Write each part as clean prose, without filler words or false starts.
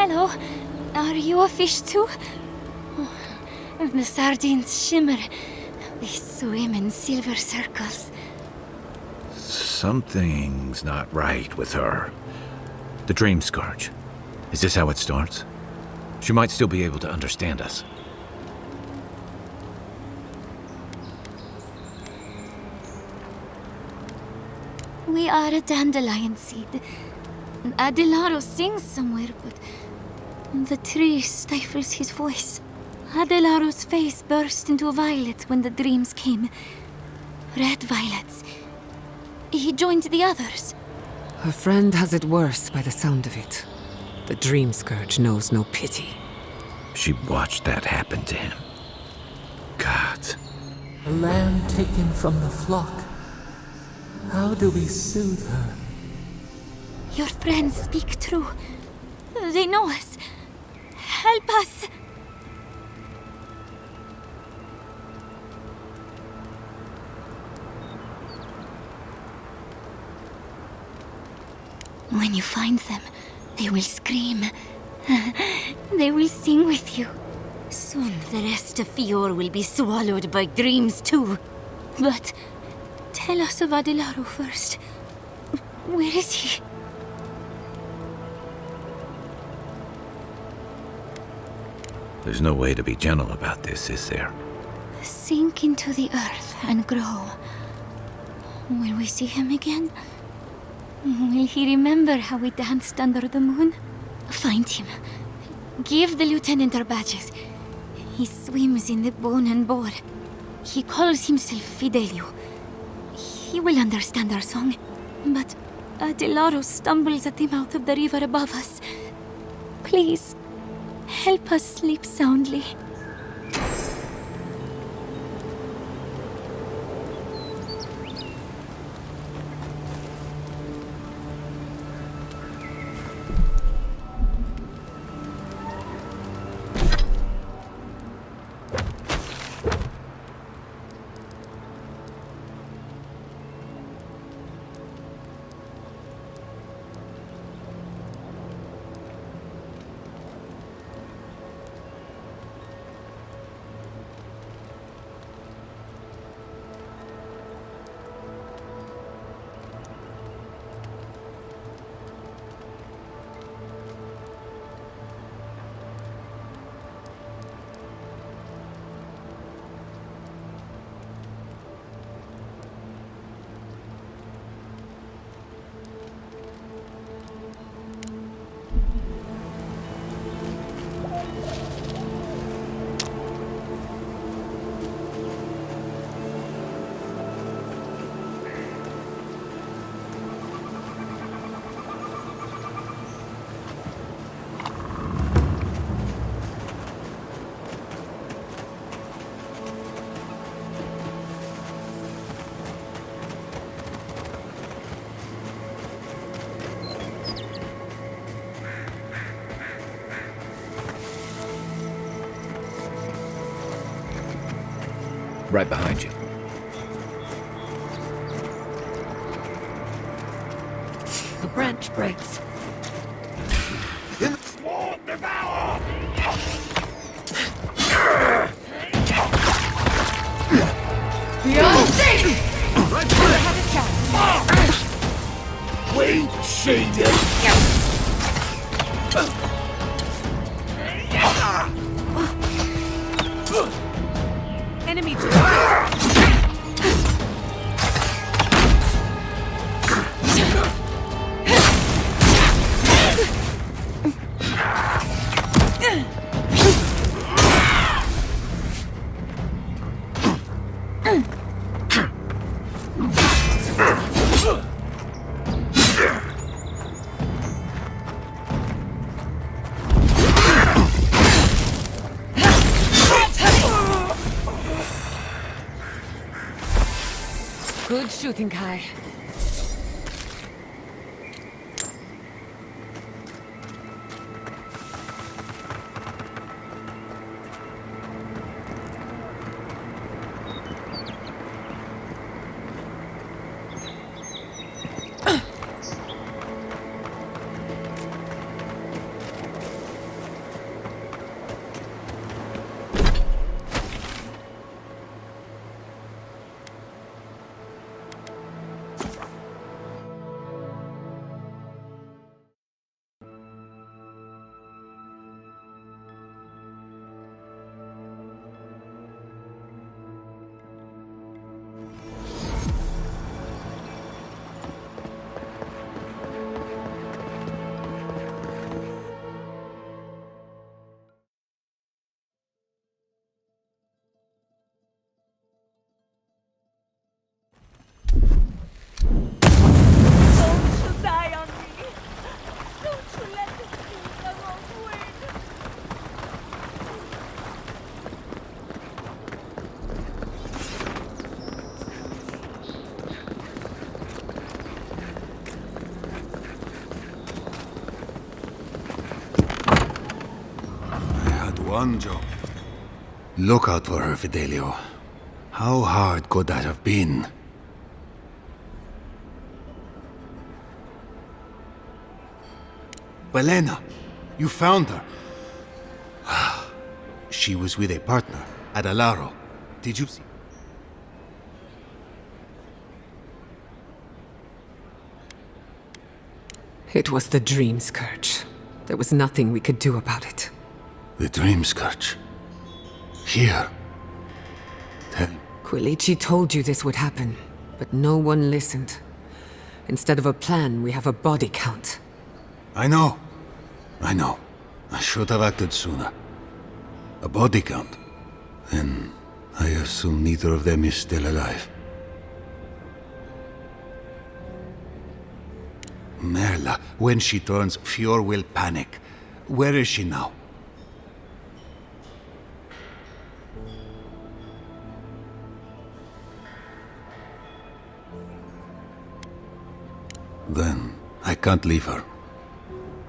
Hello. Are you a fish too? Oh, the sardines shimmer. They swim in silver circles. Something's not right with her. The dream scourge. Is this how it starts? She might still be able to understand us. We are a dandelion seed. Adelaro sings somewhere, but the tree stifles his voice. Adelaro's face burst into violet when the dreams came. Red violets. He joined the others. Her friend has it worse by the sound of it. The dream scourge knows no pity. She watched that happen to him. God. A lamb taken from the flock. How do we soothe her? Your friends speak true. They know us. Help us! When you find them, they will scream. They will sing with you. Soon the rest of Fior will be swallowed by dreams too. But tell us of Adelaro first. Where is he? There's no way to be gentle about this, is there? Sink into the earth and grow. Will we see him again? Will he remember how we danced under the moon? Find him. Give the lieutenant our badges. He swims in the bone and boar. He calls himself Fidelio. He will understand our song. But Adelaro stumbles at the mouth of the river above us. Please, help us sleep soundly. Right behind you. The branch breaks. Devour! Right We see this! Enemy to the right! Good shooting, Kai. one job. Look out for her, Fidelio. How hard could that have been? Belena, you found her. She was with a partner at Alaro. Did you see? It was the Dream Scourge. There was nothing we could do about it. The Dream Scourge. Here. Tell. Quilici told you this would happen, but no one listened. Instead of a plan, we have a body count. I know. I should have acted sooner. A body count. Then I assume neither of them is still alive. Merla, when she turns, Fior will panic. Where is she now? Then I can't leave her.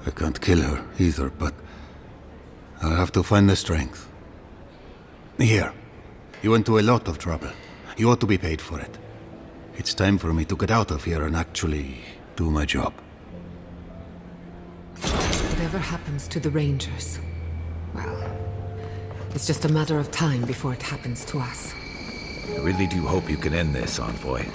I can't kill her either, but I'll have to find the strength. Here. You went to a lot of trouble. You ought to be paid for it. It's time for me to get out of here and actually do my job. Whatever happens to the Rangers, well, it's just a matter of time before it happens to us. I really do hope you can end this, Envoy.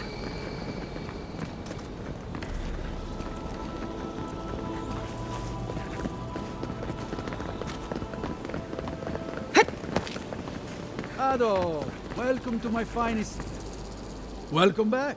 Ado, welcome to my finest. Welcome back.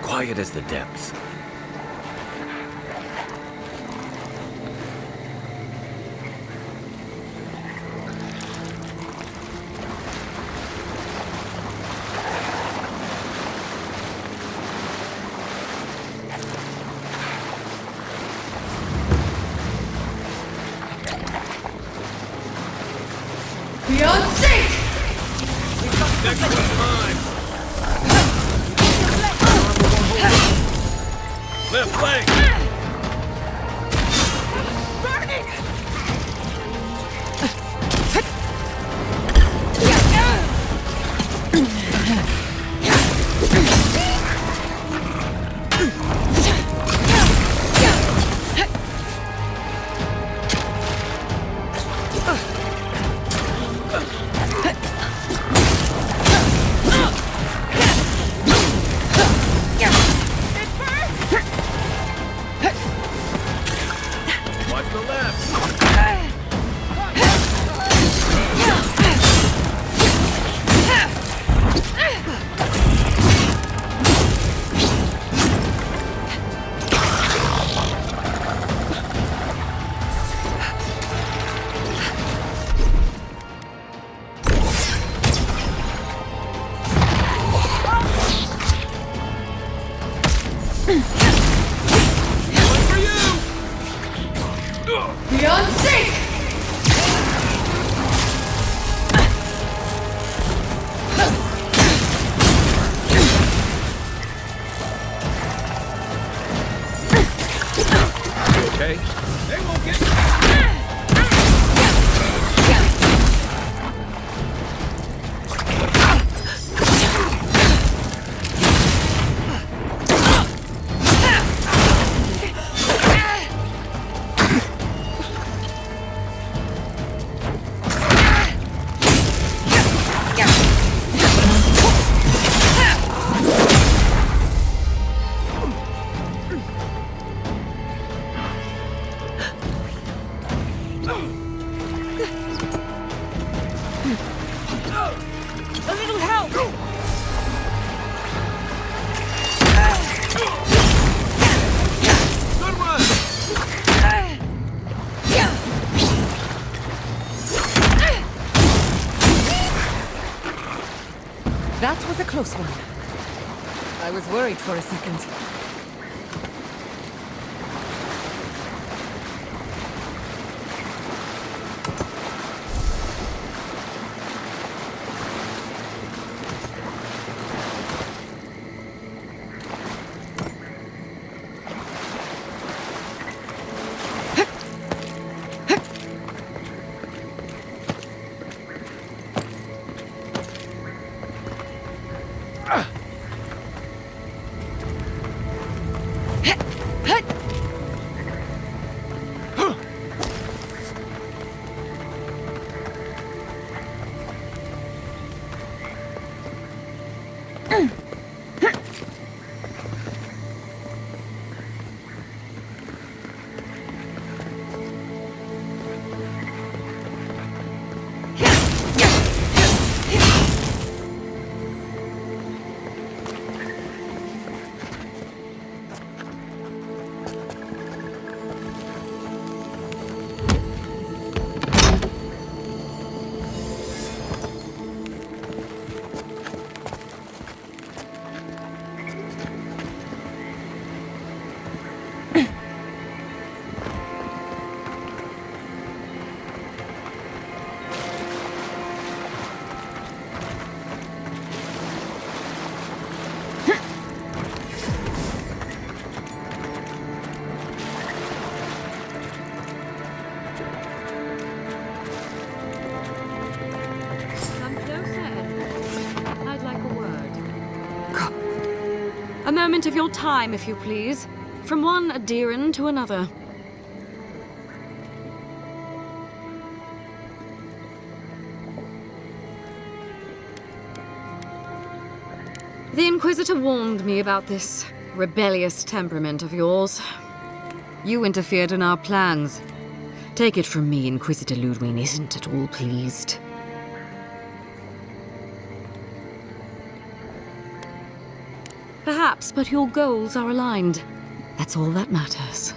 Quiet as the depths. Left flank! okay? They won't get... A little help! Good one! That was a close one. I was worried for a second. A moment of your time, if you please. From one Adiran to another. The Inquisitor warned me about this rebellious temperament of yours. You interfered in our plans. Take it from me, Inquisitor Ludwig isn't at all pleased. Perhaps, but your goals are aligned. That's all that matters.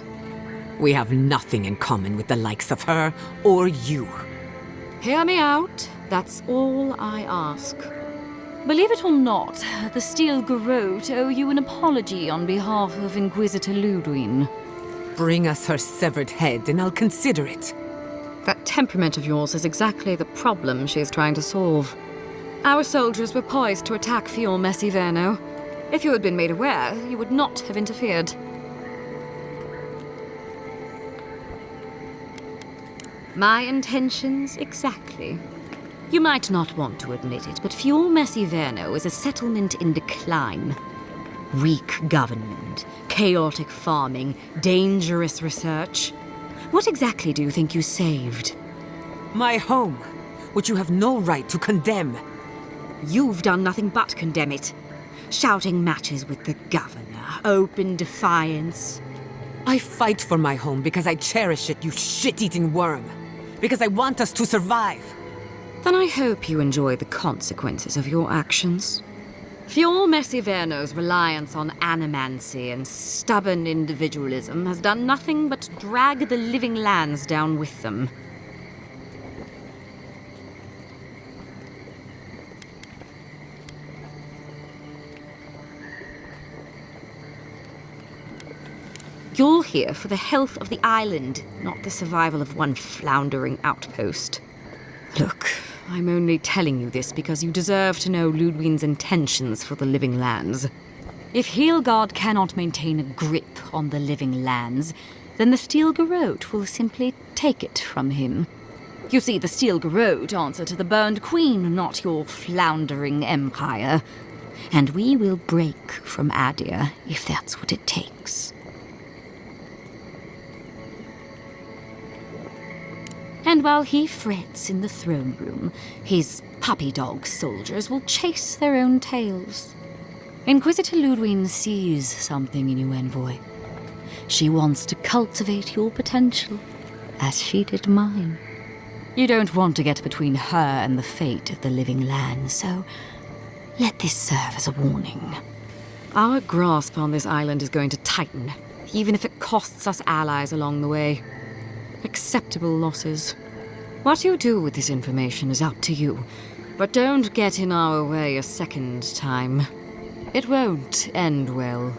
We have nothing in common with the likes of her or you. Hear me out. That's all I ask. Believe it or not, the Steel Garrote owe you an apology on behalf of Inquisitor Ludwig. Bring us her severed head and I'll consider it. That temperament of yours is exactly the problem she's trying to solve. Our soldiers were poised to attack Fior Messiverno. If you had been made aware, you would not have interfered. My intentions exactly. You might not want to admit it, but Fior Messiverno is a settlement in decline. Weak government, chaotic farming, dangerous research. What exactly do you think you saved? My home, which you have no right to condemn. You've done nothing but condemn it. Shouting matches with the governor, open defiance. I fight for my home because I cherish it, you shit-eating worm. Because I want us to survive. Then I hope you enjoy the consequences of your actions. Fior Messiverno's reliance on animancy and stubborn individualism has done nothing but drag the living lands down with them. You're here for the health of the island, not the survival of one floundering outpost. Look, I'm only telling you this because you deserve to know Ludwig's intentions for the living lands. If Heelgard cannot maintain a grip on the living lands, then the Steel Garrote will simply take it from him. You see, the Steel Garrote answer to the Burned Queen, not your floundering empire. And we will break from Adir if that's what it takes. And while he frets in the throne room, his puppy dog soldiers will chase their own tails. Inquisitor Ludwine sees something in you, Envoy. She wants to cultivate your potential, as she did mine. You don't want to get between her and the fate of the living land, so let this serve as a warning. Our grasp on this island is going to tighten, even if it costs us allies along the way. Acceptable losses. What you do with this information is up to you, but don't get in our way a second time. It won't end well.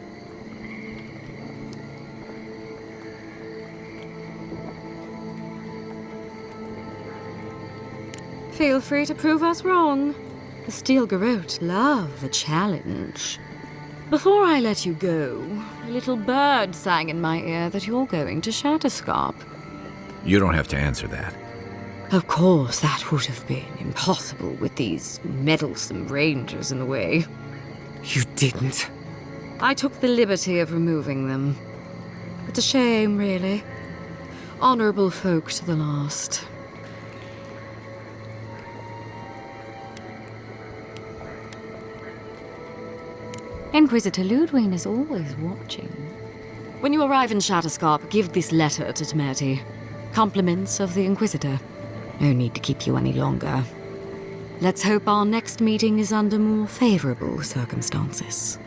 Feel free to prove us wrong. The Steel Garrote love a challenge. Before I let you go, a little bird sang in my ear that you're going to Shatterscarp. You don't have to answer that. Of course, that would have been impossible with these meddlesome rangers in the way. You didn't. I took the liberty of removing them. It's a shame, really. Honorable folk to the last. Inquisitor Ludwine is always watching. When you arrive in Shatterscarp, give this letter to Temerity. Compliments of the Inquisitor. No need to keep you any longer. Let's hope our next meeting is under more favorable circumstances.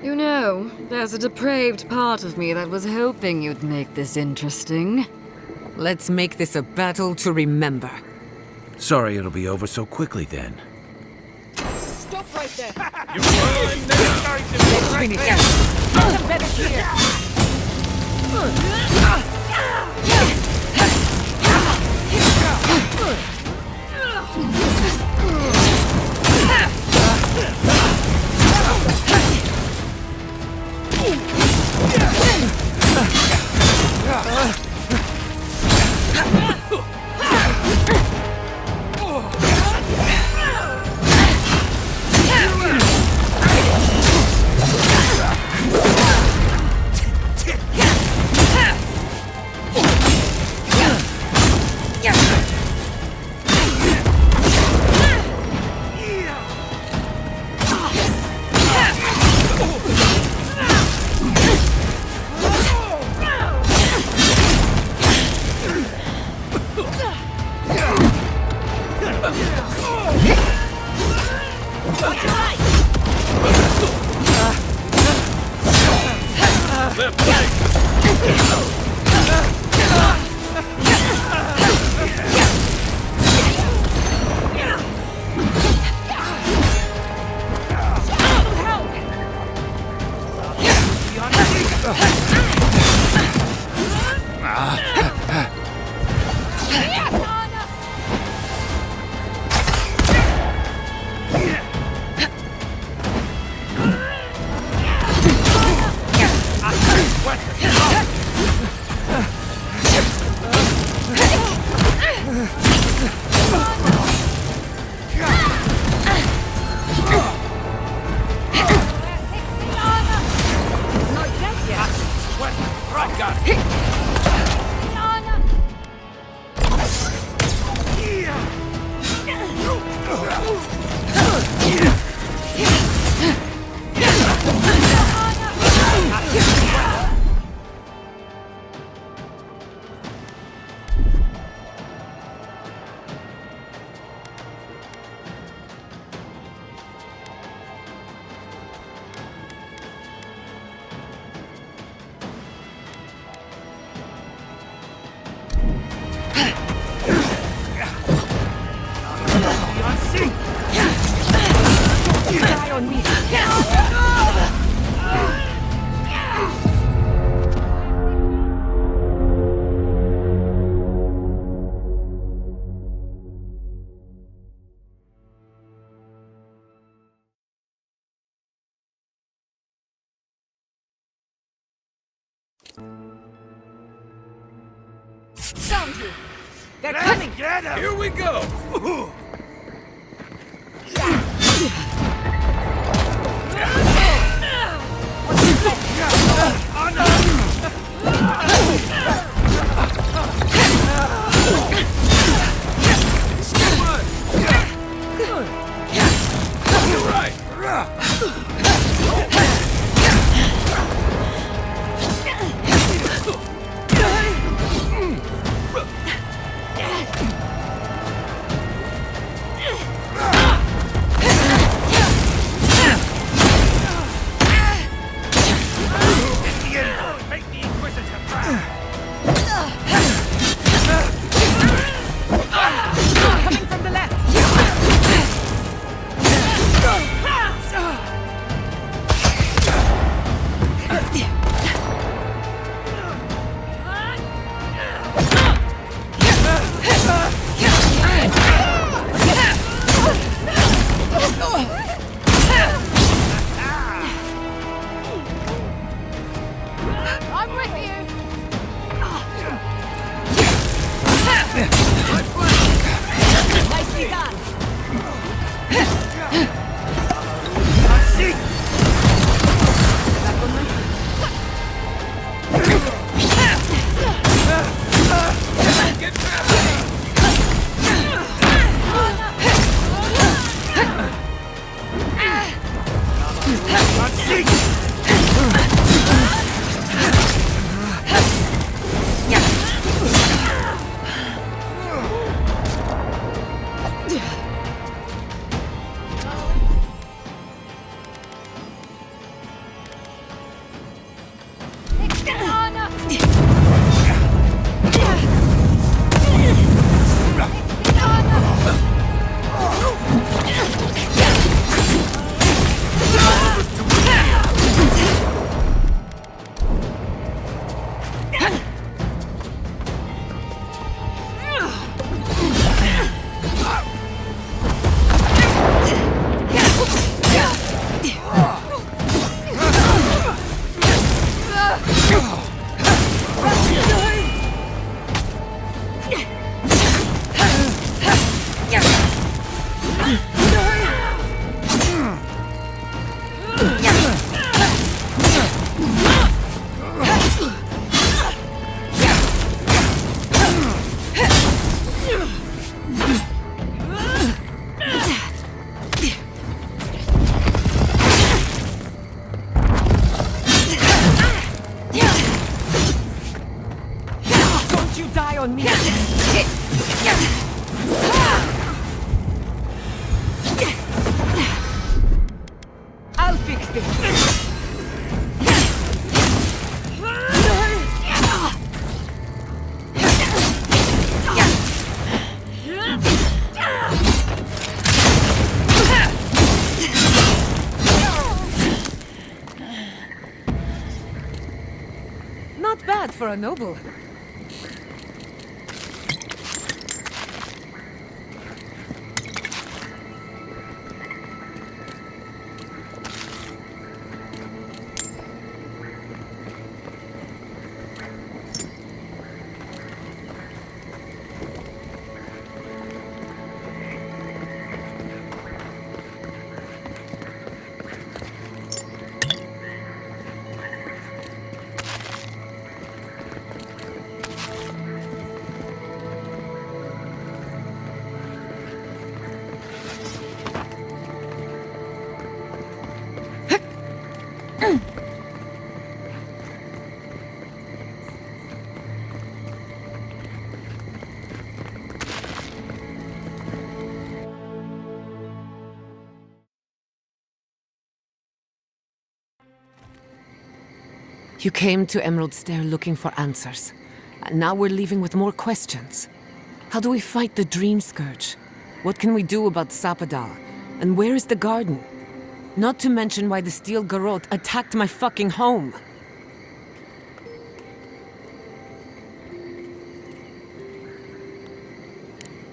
You know, there's a depraved part of me that was hoping you'd make this interesting. Let's make this a battle to remember. Sorry it'll be over so quickly then. Stop right there! found you! They're coming! Get him! Here we go! You're right! Make the Inquisitor proud! Coming from the left! I'm with you! Nicely done! Don't you die on me! I'll fix this! Not bad for a noble. You came to Emerald Stair looking for answers, and now we're leaving with more questions. How do we fight the Dream Scourge? What can we do about Sapadal? And where is the garden? Not to mention why the Steel Garrote attacked my fucking home.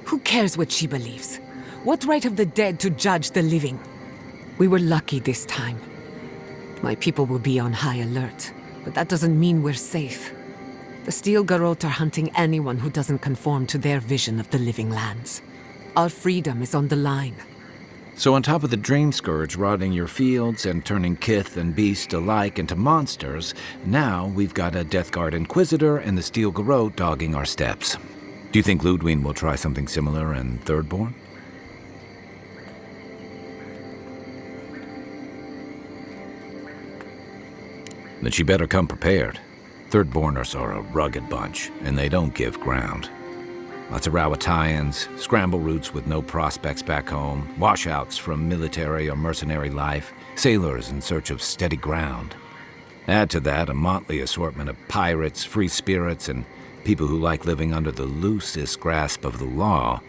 Who cares what she believes? What right have the dead to judge the living? We were lucky this time. My people will be on high alert, but that doesn't mean we're safe. The The Steel Garrote are hunting anyone who doesn't conform to their vision of the living lands. Our freedom is on the line. So on top of the Dream Scourge rotting your fields and turning kith and beast alike into monsters, now we've got a Death Guard Inquisitor and the Steel Garrote dogging our steps. Do you think Ludwig will try something similar in Thirdborn? Then she better come prepared. Thirdborners are a rugged bunch, and they don't give ground. Lots of Rawatayans, scramble routes with no prospects back home, washouts from military or mercenary life, sailors in search of steady ground. Add to that a motley assortment of pirates, free spirits, and people who like living under the loosest grasp of the law,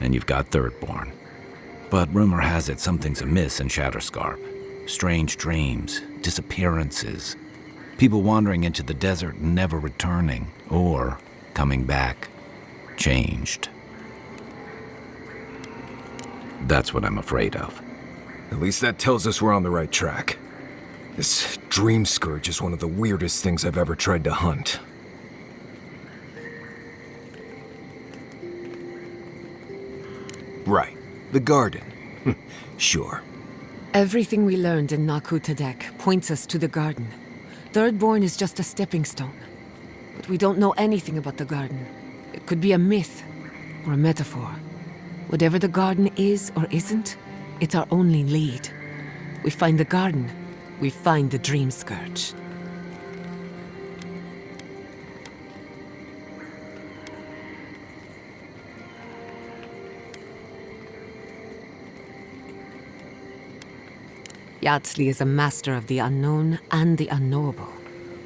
and you've got Thirdborn. But rumor has it something's amiss in Shatterscarp. Strange dreams, disappearances, people wandering into the desert and never returning, or coming back changed. That's what I'm afraid of. At least that tells us we're on the right track. This Dream Scourge is one of the weirdest things I've ever tried to hunt. Right, the garden. Sure. Everything we learned in Naku Tadek points us to the garden. Thirdborn is just a stepping stone. But we don't know anything about the garden. It could be a myth or a metaphor. Whatever the garden is or isn't, it's our only lead. We find the garden, we find the Dream Scourge. Yatsley is a master of the unknown and the unknowable.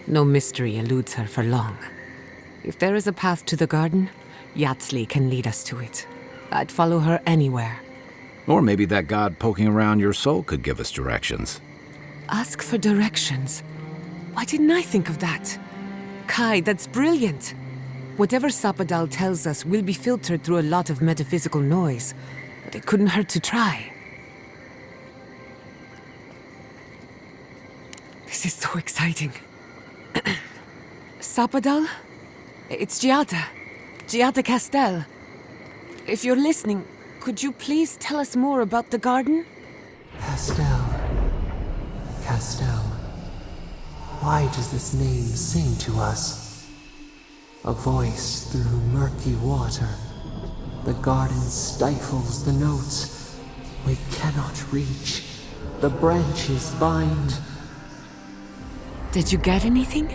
No mystery eludes her for long. If there is a path to the garden, Yatsley can lead us to it. I'd follow her anywhere. Or maybe that god poking around your soul could give us directions. Ask for directions. Why didn't I think of that? Kai, that's brilliant. Whatever Sapadal tells us will be filtered through a lot of metaphysical noise, but it couldn't hurt to try. This is so exciting. Sapadal? It's Giada. Giada Castel. If you're listening, could you please tell us more about the garden? Castell. Castell. Why does this name sing to us? A voice through murky water. The garden stifles the notes. We cannot reach. The branches bind. Did you get anything?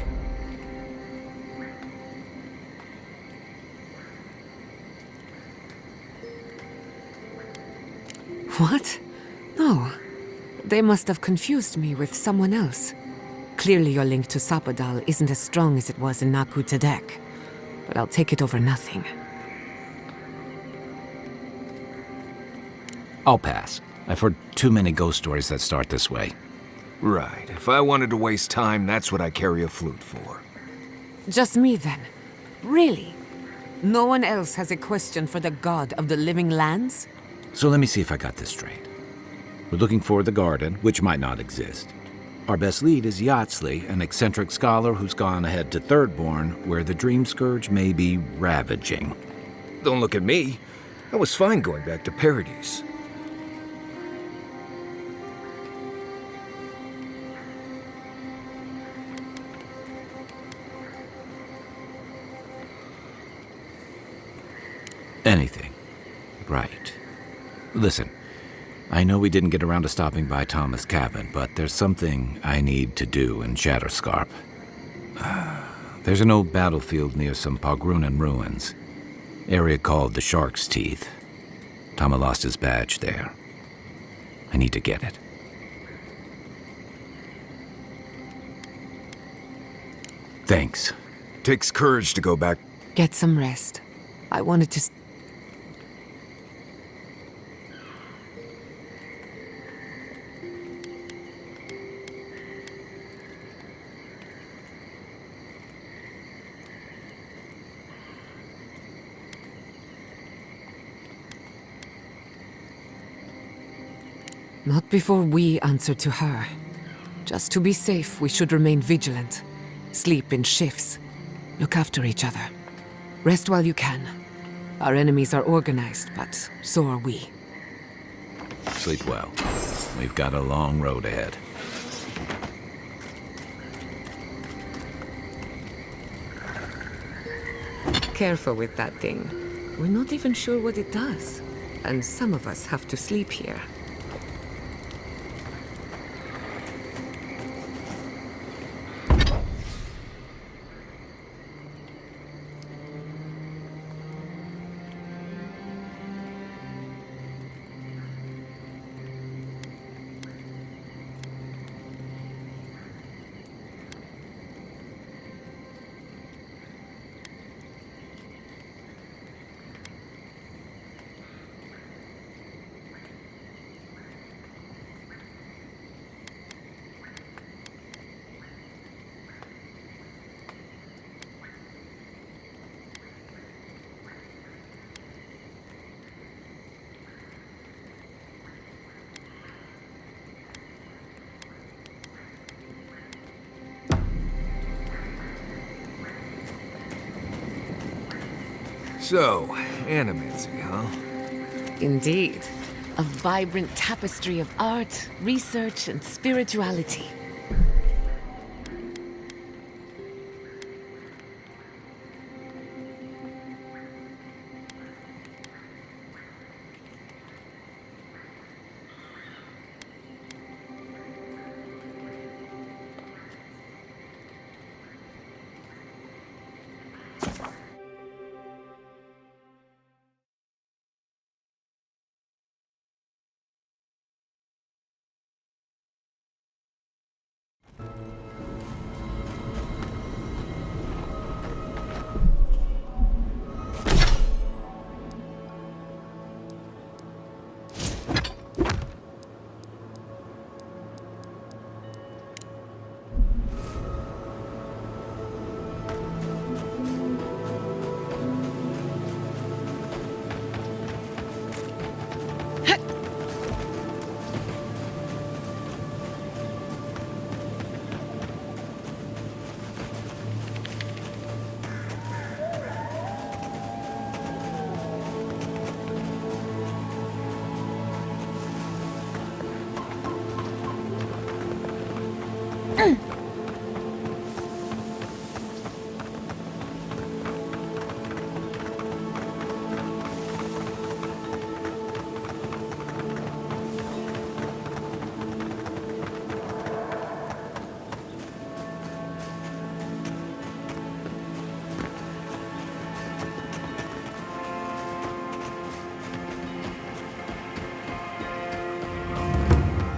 What? No. They must have confused me with someone else. Clearly your link to Sapadal isn't as strong as it was in Naku Tadek. But I'll take it over nothing. I'll pass. I've heard too many ghost stories that start this way. Right. If I wanted to waste time, that's what I carry a flute for. Just me then. Really? No one else has a question for the god of the living lands? So let me see if I got this straight. We're looking for the garden, which might not exist. Our best lead is Yatsley, an eccentric scholar who's gone ahead to Thirdborn, where the Dream Scourge may be ravaging. Don't look at me. I was fine going back to Paradise. Anything. Right. Listen, I know we didn't get around to stopping by Thomas' cabin, but there's something I need to do in Shatterscarp. There's an old battlefield near some Pogrunan ruins. Area called the Shark's Teeth. Tama lost his badge there. I need to get it. Thanks. Takes courage to go back. Get some rest. I wanted to... Not before we answer to her. Just to be safe, we should remain vigilant. Sleep in shifts. Look after each other. Rest while you can. Our enemies are organized, but so are we. Sleep well. We've got a long road ahead. Careful with that thing. We're not even sure what it does. And some of us have to sleep here. So, animacy, huh? Indeed. A vibrant tapestry of art, research, and spirituality.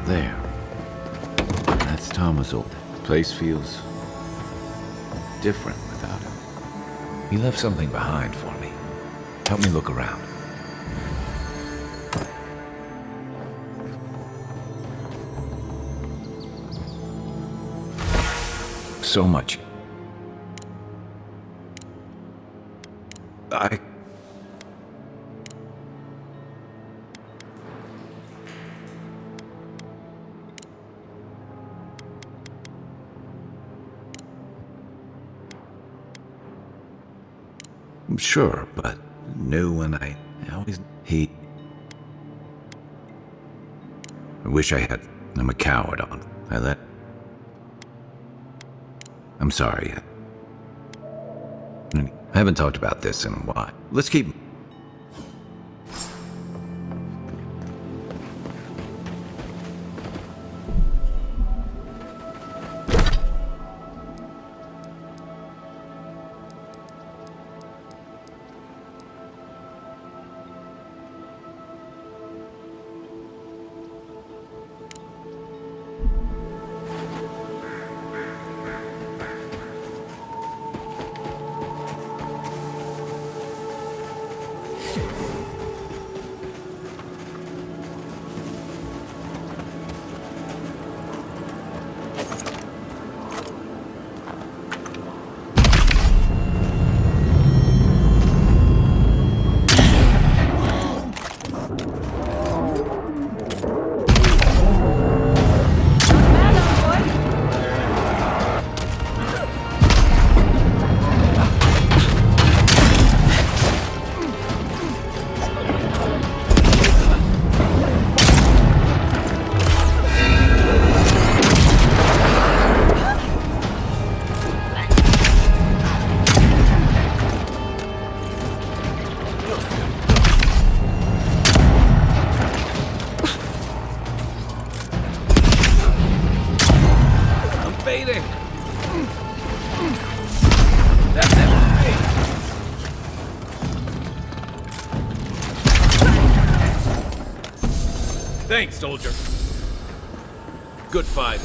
There. That's Thomas' old place feels different without him. He left something behind for me. Help me look around. So much. Sure, but new and I always... I wish I had... I'm a coward on... I'm sorry. I haven't talked about this in a while. Let's keep... Thanks, soldier. Good fight.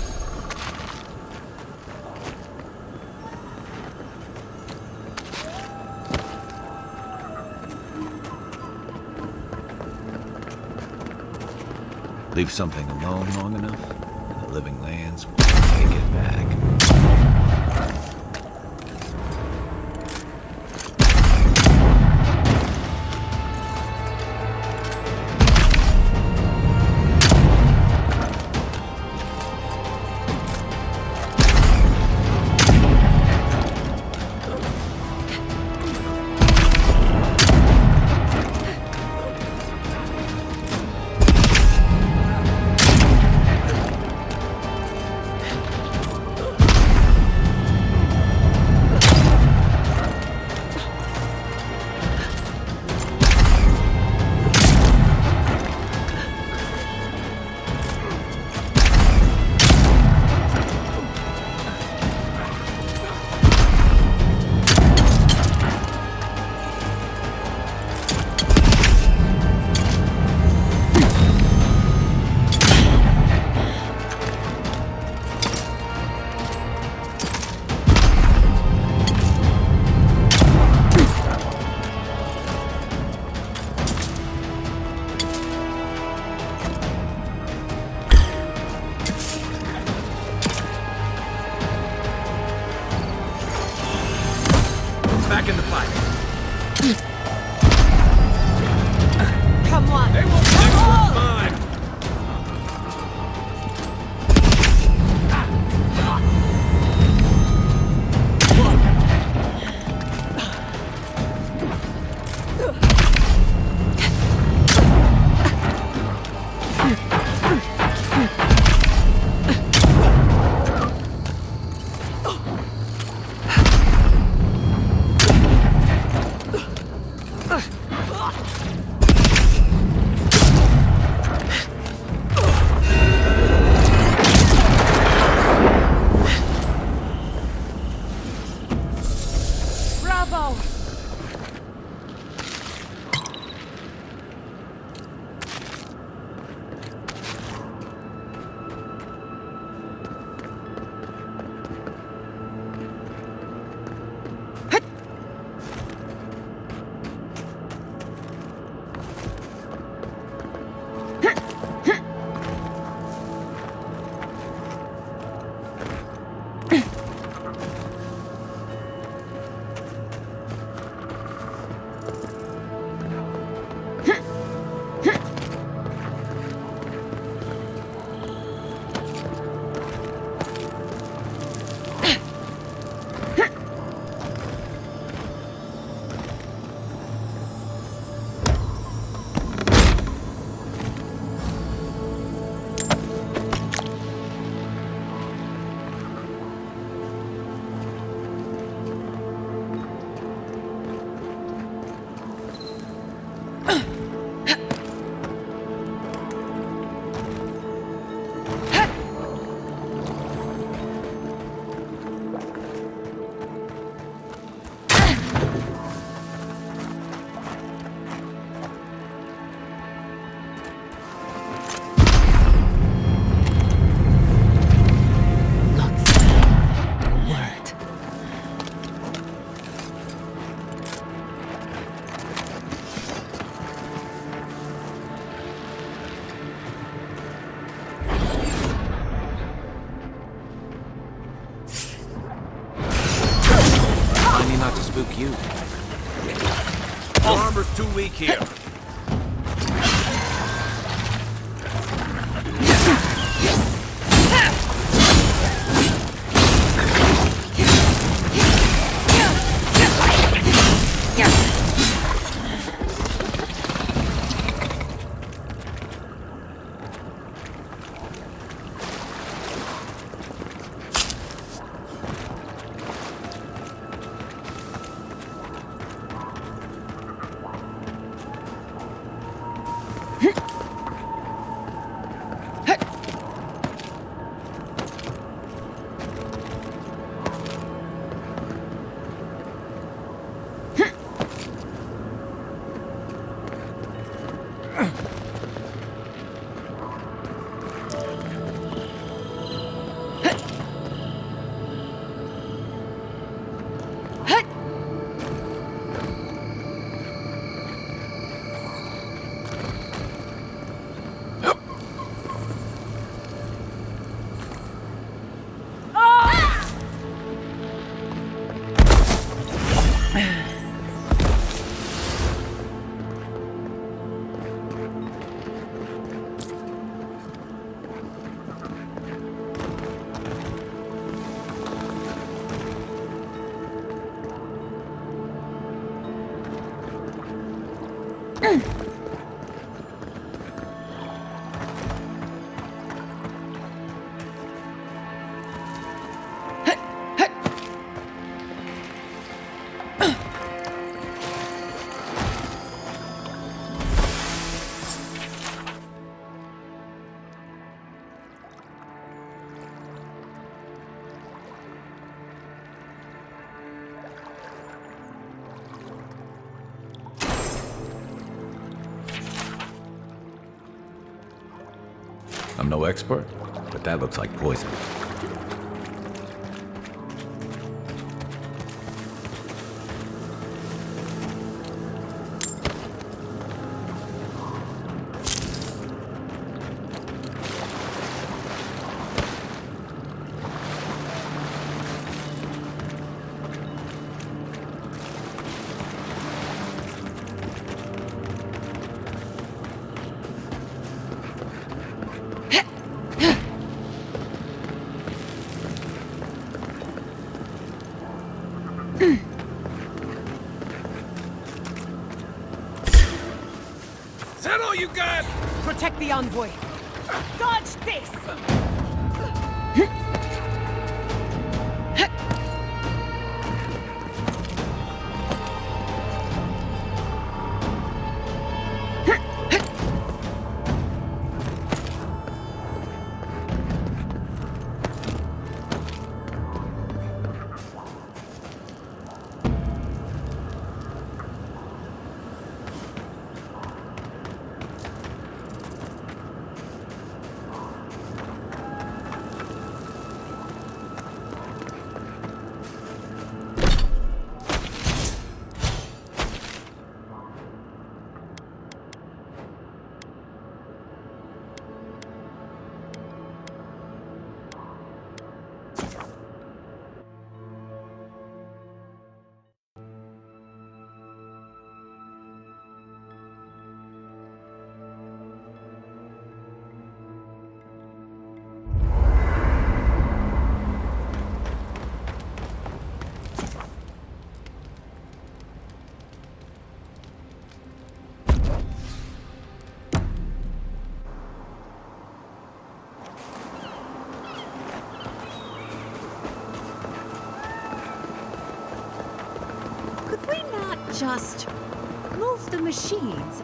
Leave something alone long enough, and the living lands will take it back. Back in the fight. Come on! They won't next one's mine. Bravo! Not to spook you. Our armor's too weak here. I'm no expert, but that looks like poison. Is that all you got? Protect the envoy. Dodge this! Could we not just move the machines?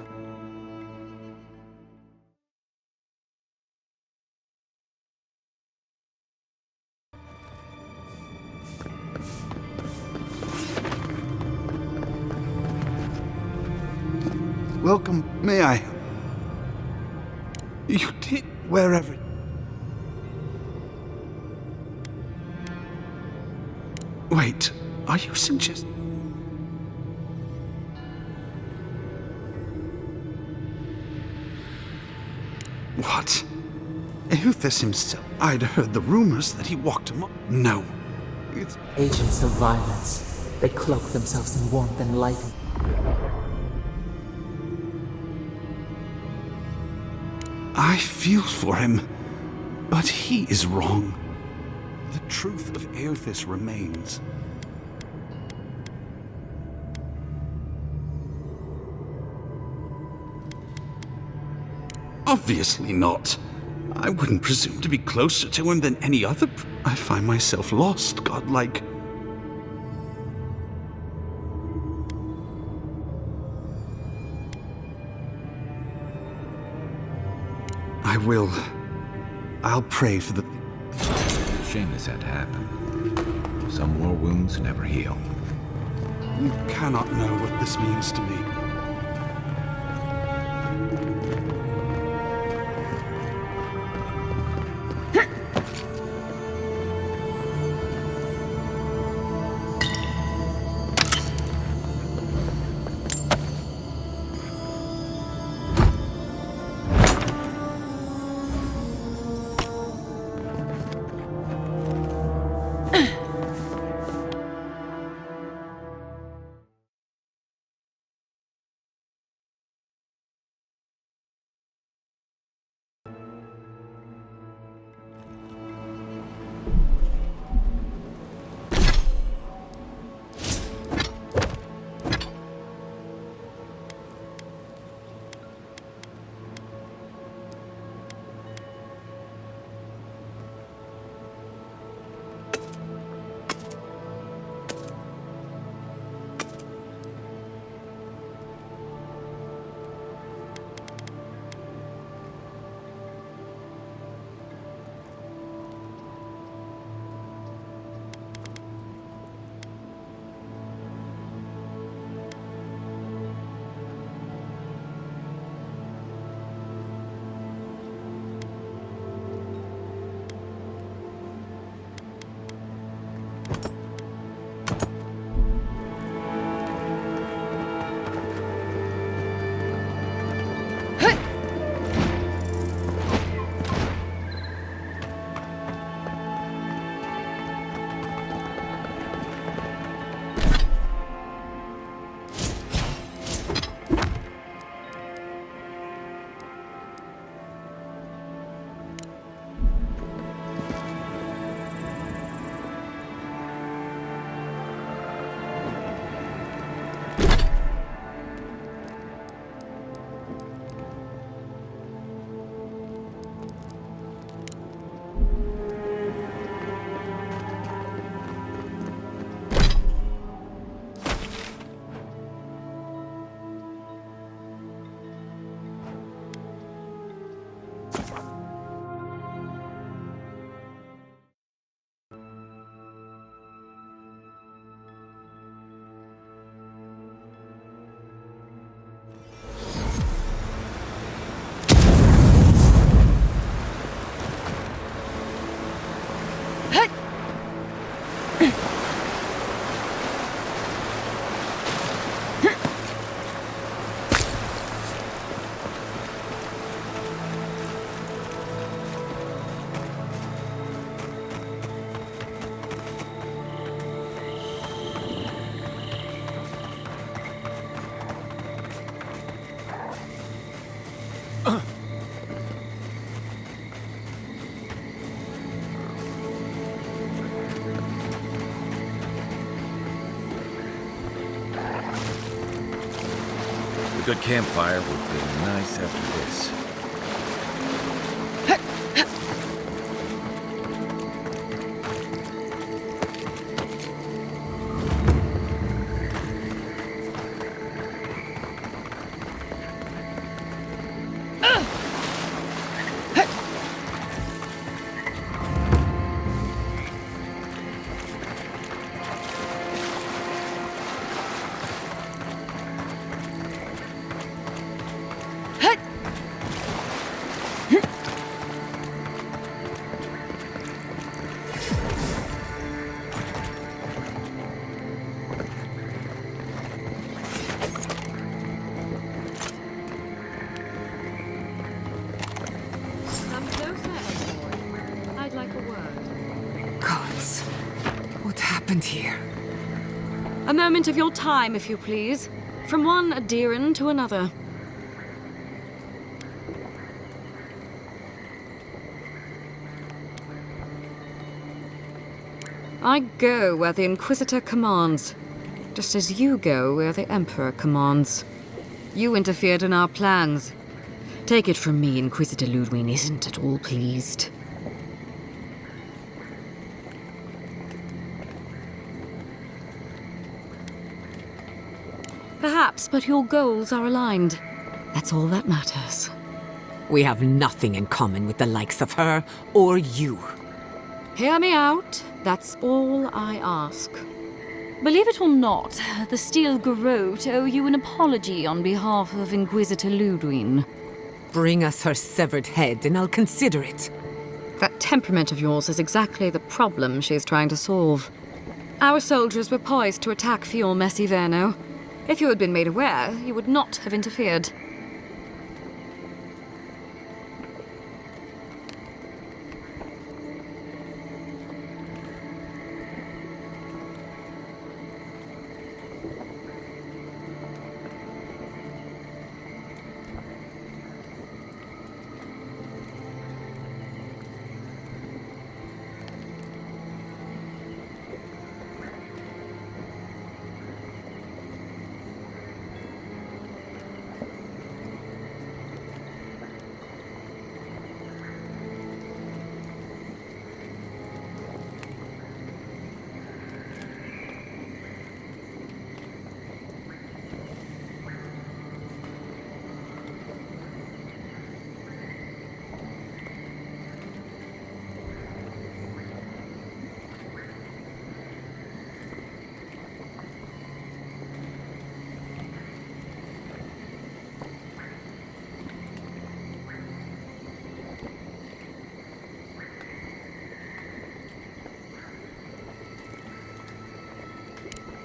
Welcome, may I? You did wherever. Wait, are you suggesting? What? Euthys himself? I'd heard the rumors that he walked among. No. It's. Agents of violence. They cloak themselves in warmth and light. I feel for him, but he is wrong. The truth of Euthys remains. Obviously not. I wouldn't presume to be closer to him than any other. I find myself lost, godlike. I will. I'll pray for the. Shame this had to happen. Some war wounds never heal. You cannot know what this means to me. a good campfire will feel nice after this. Come closer, Edward. I'd like a word. Gods, what happened here? A moment of your time, if you please. From one Adiran to another. I go where the Inquisitor commands, just as you go where the Emperor commands. You interfered in our plans. Take it from me, Inquisitor Ludwig isn't at all pleased. Perhaps, but your goals are aligned. That's all that matters. We have nothing in common with the likes of her or you. Hear me out. That's all I ask. Believe it or not, the Steel Garrote owe you an apology on behalf of Inquisitor Ludwig. Bring us her severed head and I'll consider it. That temperament of yours is exactly the problem she's trying to solve. Our soldiers were poised to attack Fior Messiverno. If you had been made aware, you would not have interfered.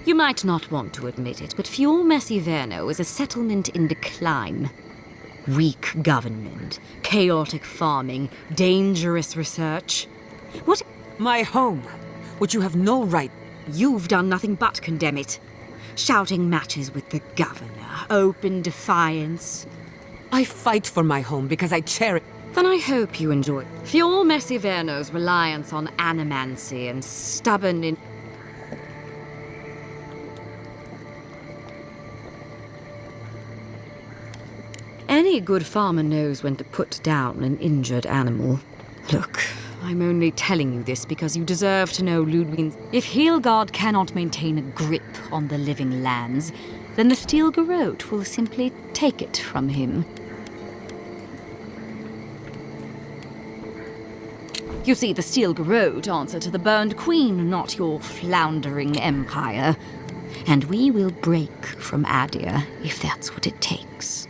You might not want to admit it, but Fior Messiverno is a settlement in decline. Weak government, chaotic farming, dangerous research. What? My home, which you have no right. You've done nothing but condemn it. Shouting matches with the governor, open defiance. I fight for my home because I cherish. Then I hope you enjoy Fior Messiverno's reliance on animancy and stubborn in... Any good farmer knows when to put down an injured animal. Look, I'm only telling you this because you deserve to know Ludwig. If Heelgard cannot maintain a grip on the living lands, then the Steel Garrote will simply take it from him. You see, the Steel Garrote answer to the Burned Queen, not your floundering empire. And we will break from Adir if that's what it takes.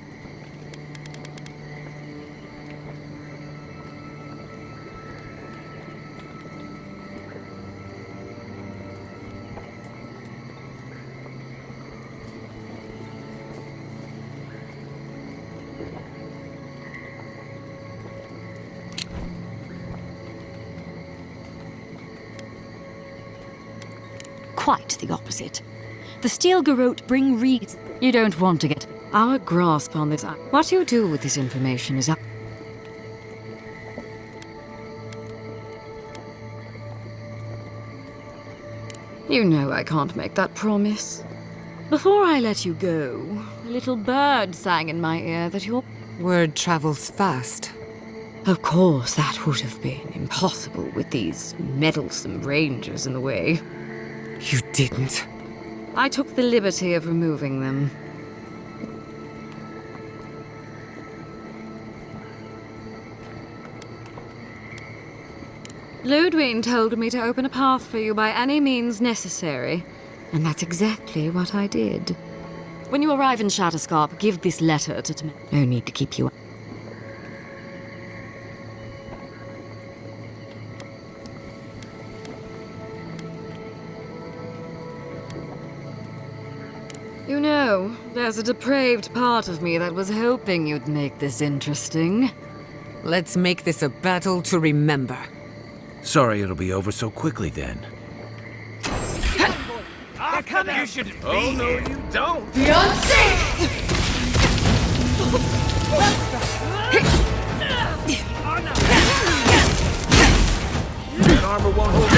Quite the opposite. The Steel Garrote bring reeds. You don't want to get... Our grasp on this... What you do with this information is up... You know I can't make that promise. Before I let you go, a little bird sang in my ear that your... Word travels fast. Of course, that would have been impossible with these meddlesome rangers in the way. You didn't. I took the liberty of removing them. Ludwig told me to open a path for you by any means necessary, and that's exactly what I did. When you arrive in Shatterscarp, give this letter to Tim. No need to keep you... You know, there's a depraved part of me that was hoping you'd make this interesting. Let's make this a battle to remember. Sorry it'll be over so quickly then. You shouldn't be here. No, you don't. That armor won't hold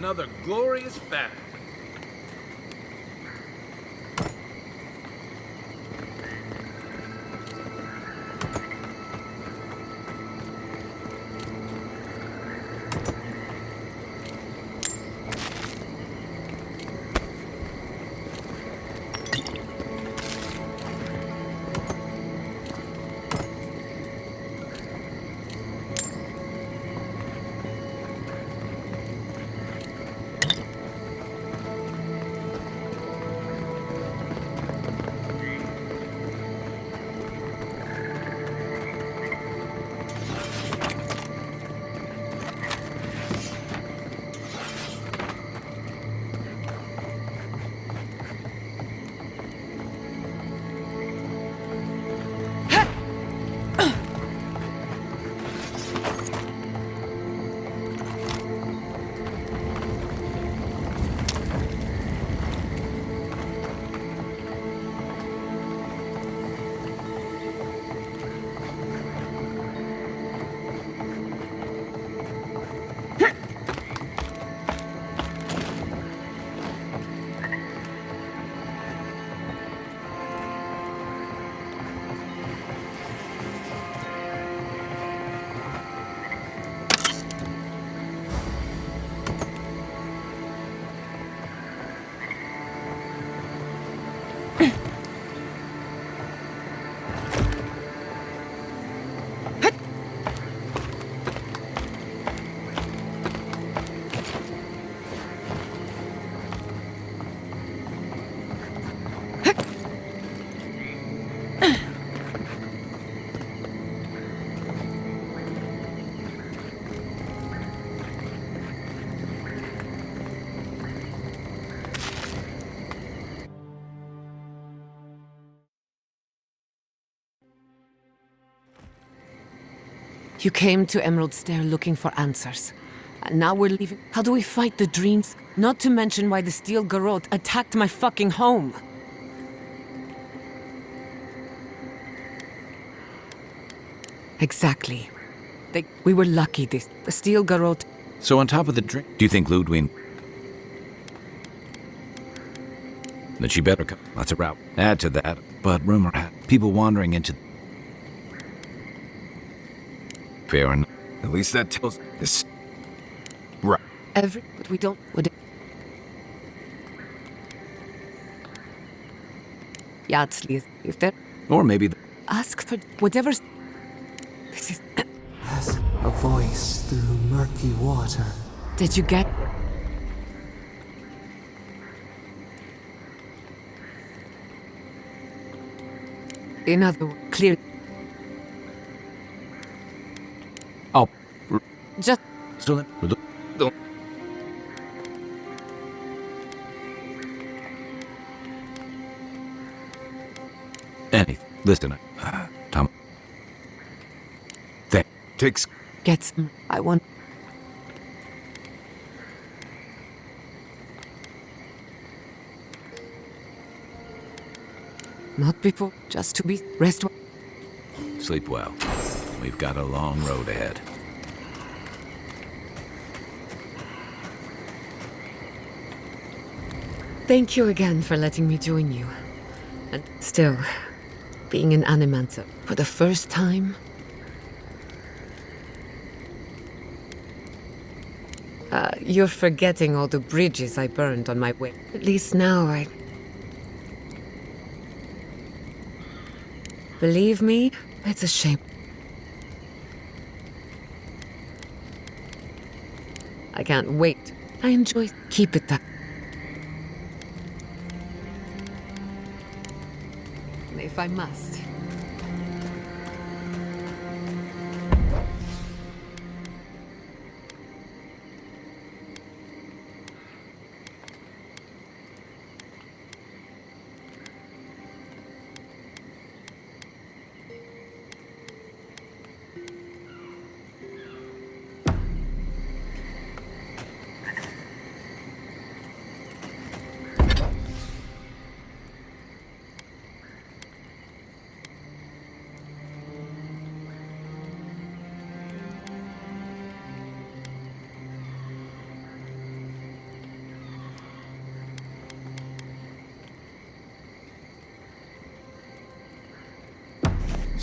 Another glorious battle. You came to Emerald Stair looking for answers. And now we're leaving. How do we fight the dreams? Not to mention why the Steel Garrote attacked my fucking home. Exactly. We were lucky the Steel Garrote... So on top of the drink, do you think Ludwig... that she better come? That's a route. Add to that, but rumor had people wandering into... Fair enough. At least that tells this. Right. But we don't... Yardsley, if they're... Or maybe... Ask for whatever's... This is... As a voice through murky water. Did you get... In other words, clear... Oh. Just... So then... Anything. Listen, Tom. Takes... Gets... I want... Not before, just to be... Rest... Sleep well. We've got a long road ahead. Thank you again for letting me join you. And still, being an Animancer for the first time... you're forgetting all the bridges I burned on my way. At least now I... Believe me, it's a shame. I can't wait. I enjoy... Keep it that... If I must.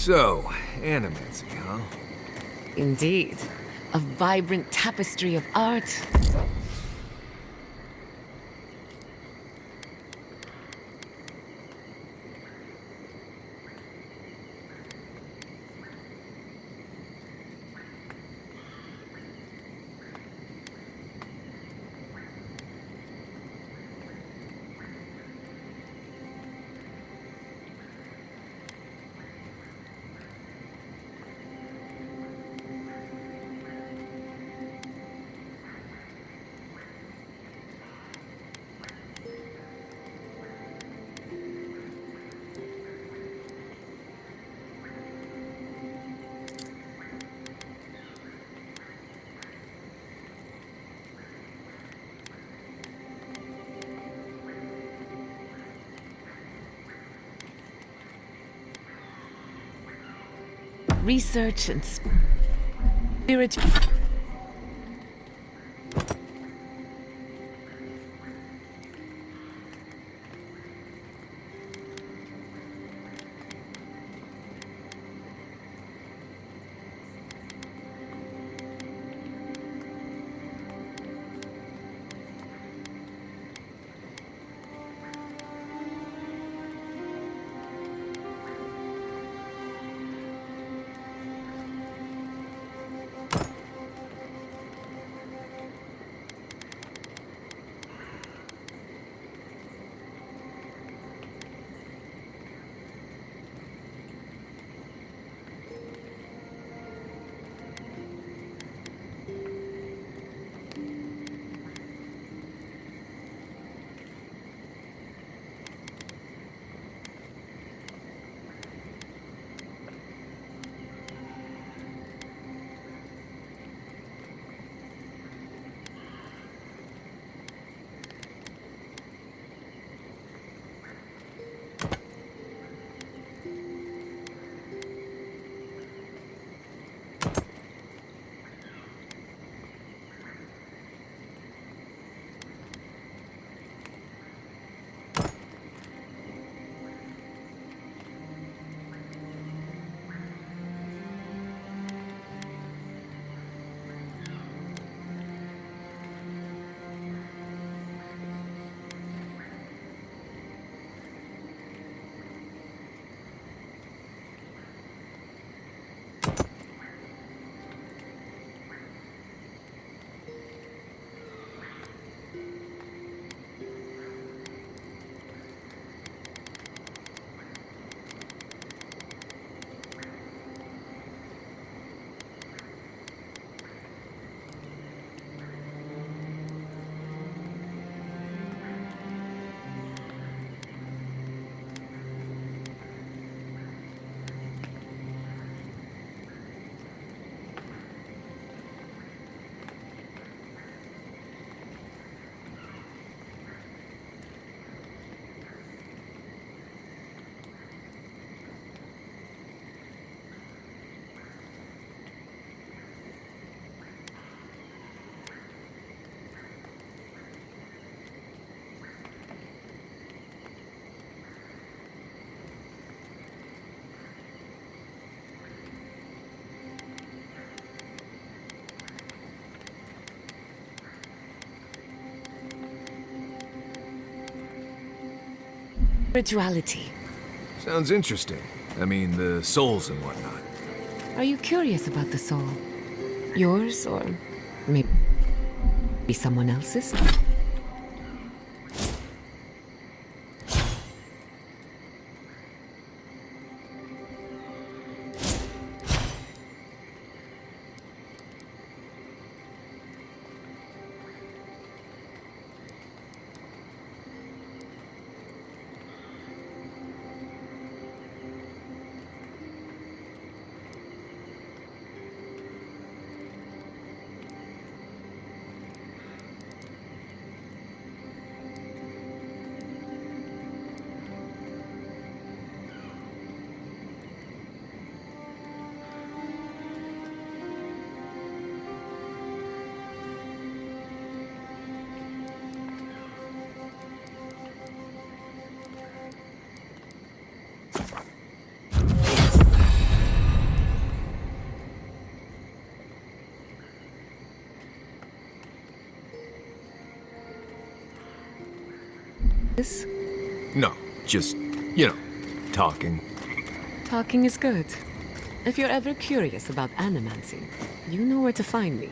So, animancy, huh? Indeed. A vibrant tapestry of art. Research and spirit. Spirituality. Sounds interesting. I mean, the souls and whatnot. Are you curious about the soul? Yours, or maybe someone else's? This? No, just, talking. Talking is good. If you're ever curious about animancy, you know where to find me.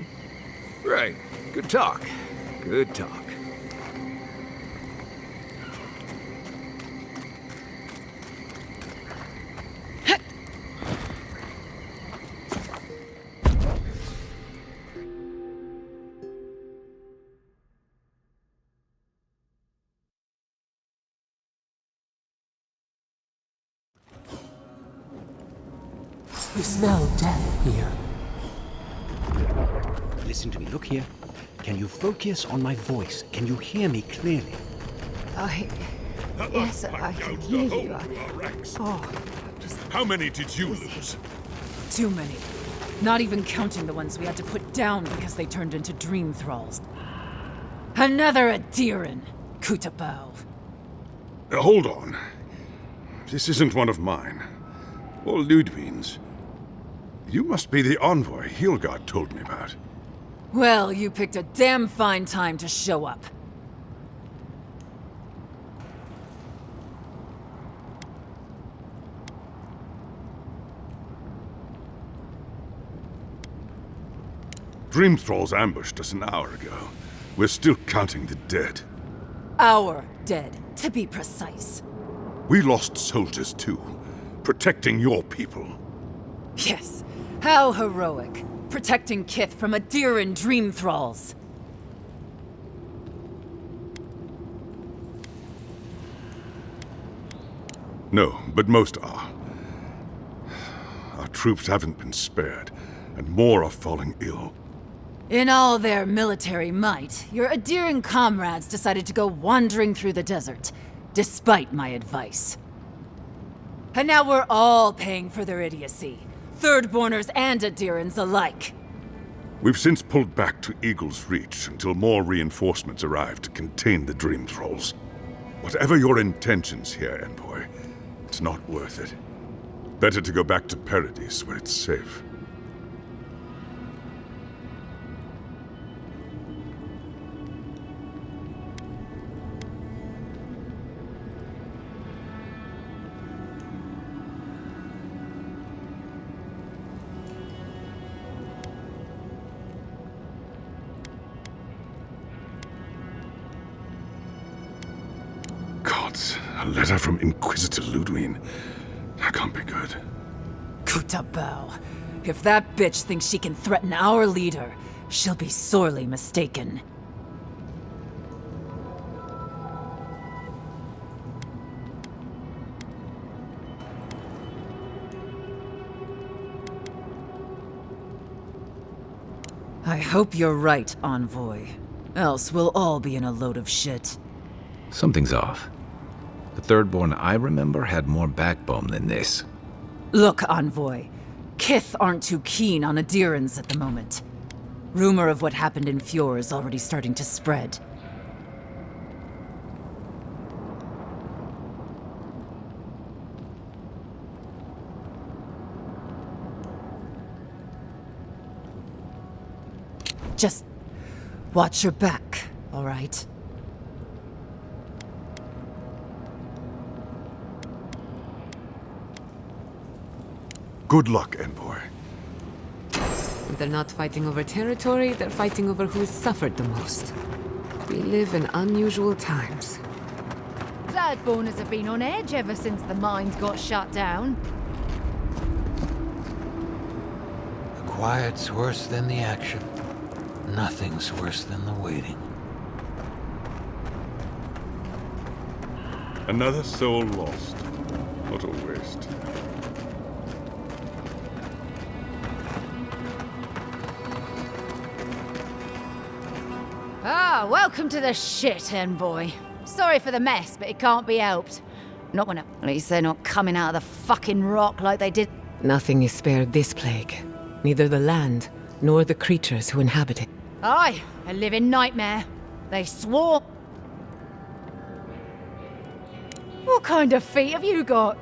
Right. Good talk. Good talk. We smell death here. Listen to me, look here. Can you focus on my voice? Can you hear me clearly? Yes, I can hear you. How many did you lose? Too many. Not even counting the ones we had to put down because they turned into dream thralls. Another Adiran, Kutabao. Hold on. This isn't one of mine. Or Ludwig's. You must be the envoy Hilgard told me about. Well, you picked a damn fine time to show up. Dream Thralls ambushed us an hour ago. We're still counting the dead. Our dead, to be precise. We lost soldiers too, protecting your people. Yes, how heroic. Protecting Kith from Adiran dream thralls. No, but most are. Our troops haven't been spared, and more are falling ill. In all their military might, your Adiran comrades decided to go wandering through the desert, despite my advice. And now we're all paying for their idiocy. Thirdborners and Adirans alike. We've since pulled back to Eagle's Reach until more reinforcements arrive to contain the Dream Thralls. Whatever your intentions here, Envoy, it's not worth it. Better to go back to Paradise where it's safe. A letter from Inquisitor Ludwig. That can't be good. Kutabao. If that bitch thinks she can threaten our leader, she'll be sorely mistaken. I hope you're right, Envoy. Else we'll all be in a load of shit. Something's off. The Thirdborn I remember had more backbone than this. Look, Envoy. Kith aren't too keen on Adirans at the moment. Rumor of what happened in Fjord is already starting to spread. Just watch your back, all right? Good luck, Envoy. They're not fighting over territory, they're fighting over who has suffered the most. We live in unusual times. Thirdborners have been on edge ever since the mines got shut down. The quiet's worse than the action. Nothing's worse than the waiting. Another soul lost. What a waste. Ah, welcome to the shit, Envoy. Sorry for the mess, but it can't be helped. Not when at least they're not coming out of the fucking rock like they did. Nothing is spared this plague. Neither the land, nor the creatures who inhabit it. Aye, a living nightmare. They swore. What kind of feet have you got?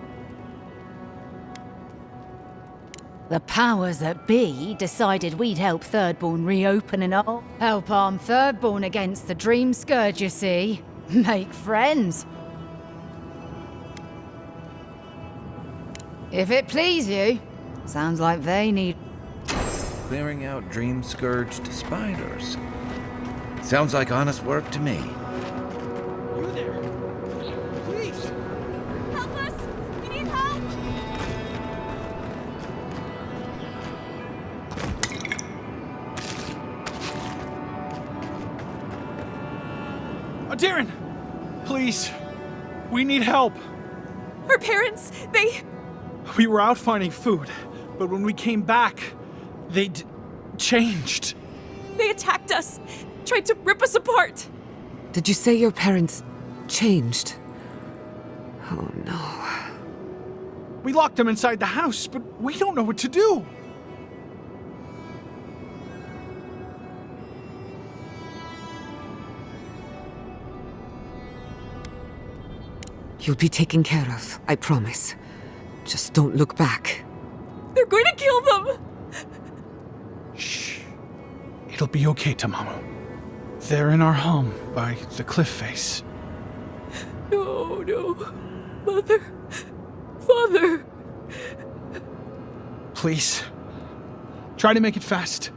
The powers that be decided we'd help Thirdborn reopen and all. Help arm Thirdborn against the Dream Scourge, you see. Make friends. If it please you, sounds like they need... Clearing out dream-scourged spiders. Sounds like honest work to me. You there? Please! Help us! We need help! Darren! Please! We need help! Her parents, they... We were out finding food, but when we came back, they'd changed. They attacked us, tried to rip us apart. Did you say your parents changed? Oh no. We locked them inside the house, but we don't know what to do. You'll be taken care of, I promise. Just don't look back. They're going to kill them! Shh. It'll be okay, Tamamu. They're in our home by the cliff face. No, no. Mother. Father. Please. Try to make it fast.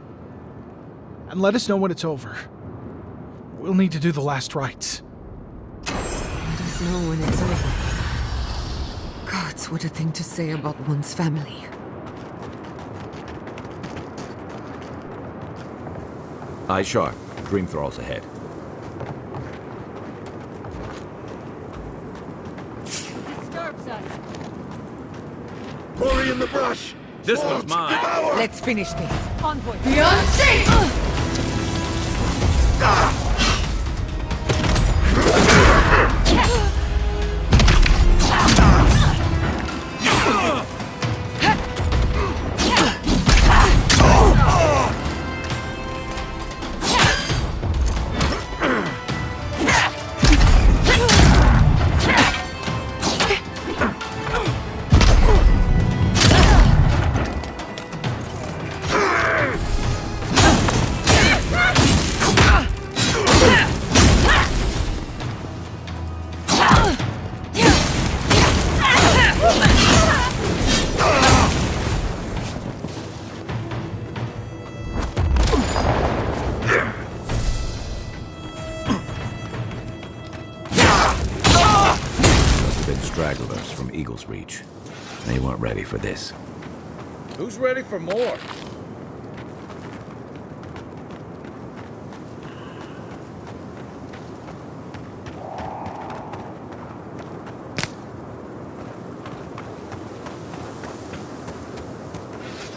And let us know when it's over. We'll need to do the last rites. Let us know when it's over. Gods, what a thing to say about one's family. Eyes sharp. Dream thralls ahead. Disturbs us. Quarry in the brush! This one's mine! Let's finish this. Envoy. Beyonce! Stragglers from Eagle's Reach. They weren't ready for this. Who's ready for more?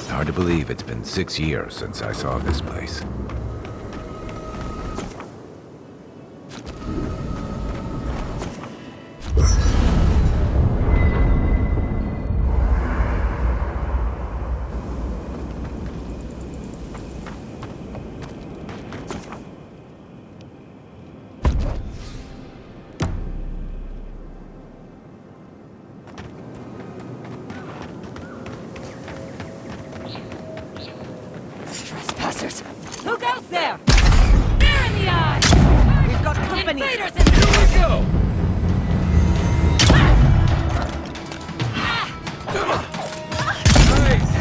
Hard to believe it's been 6 years since I saw this place. Trespassers! Look out there! There in the eye! We've got company! Invaders in Here we go! Nice!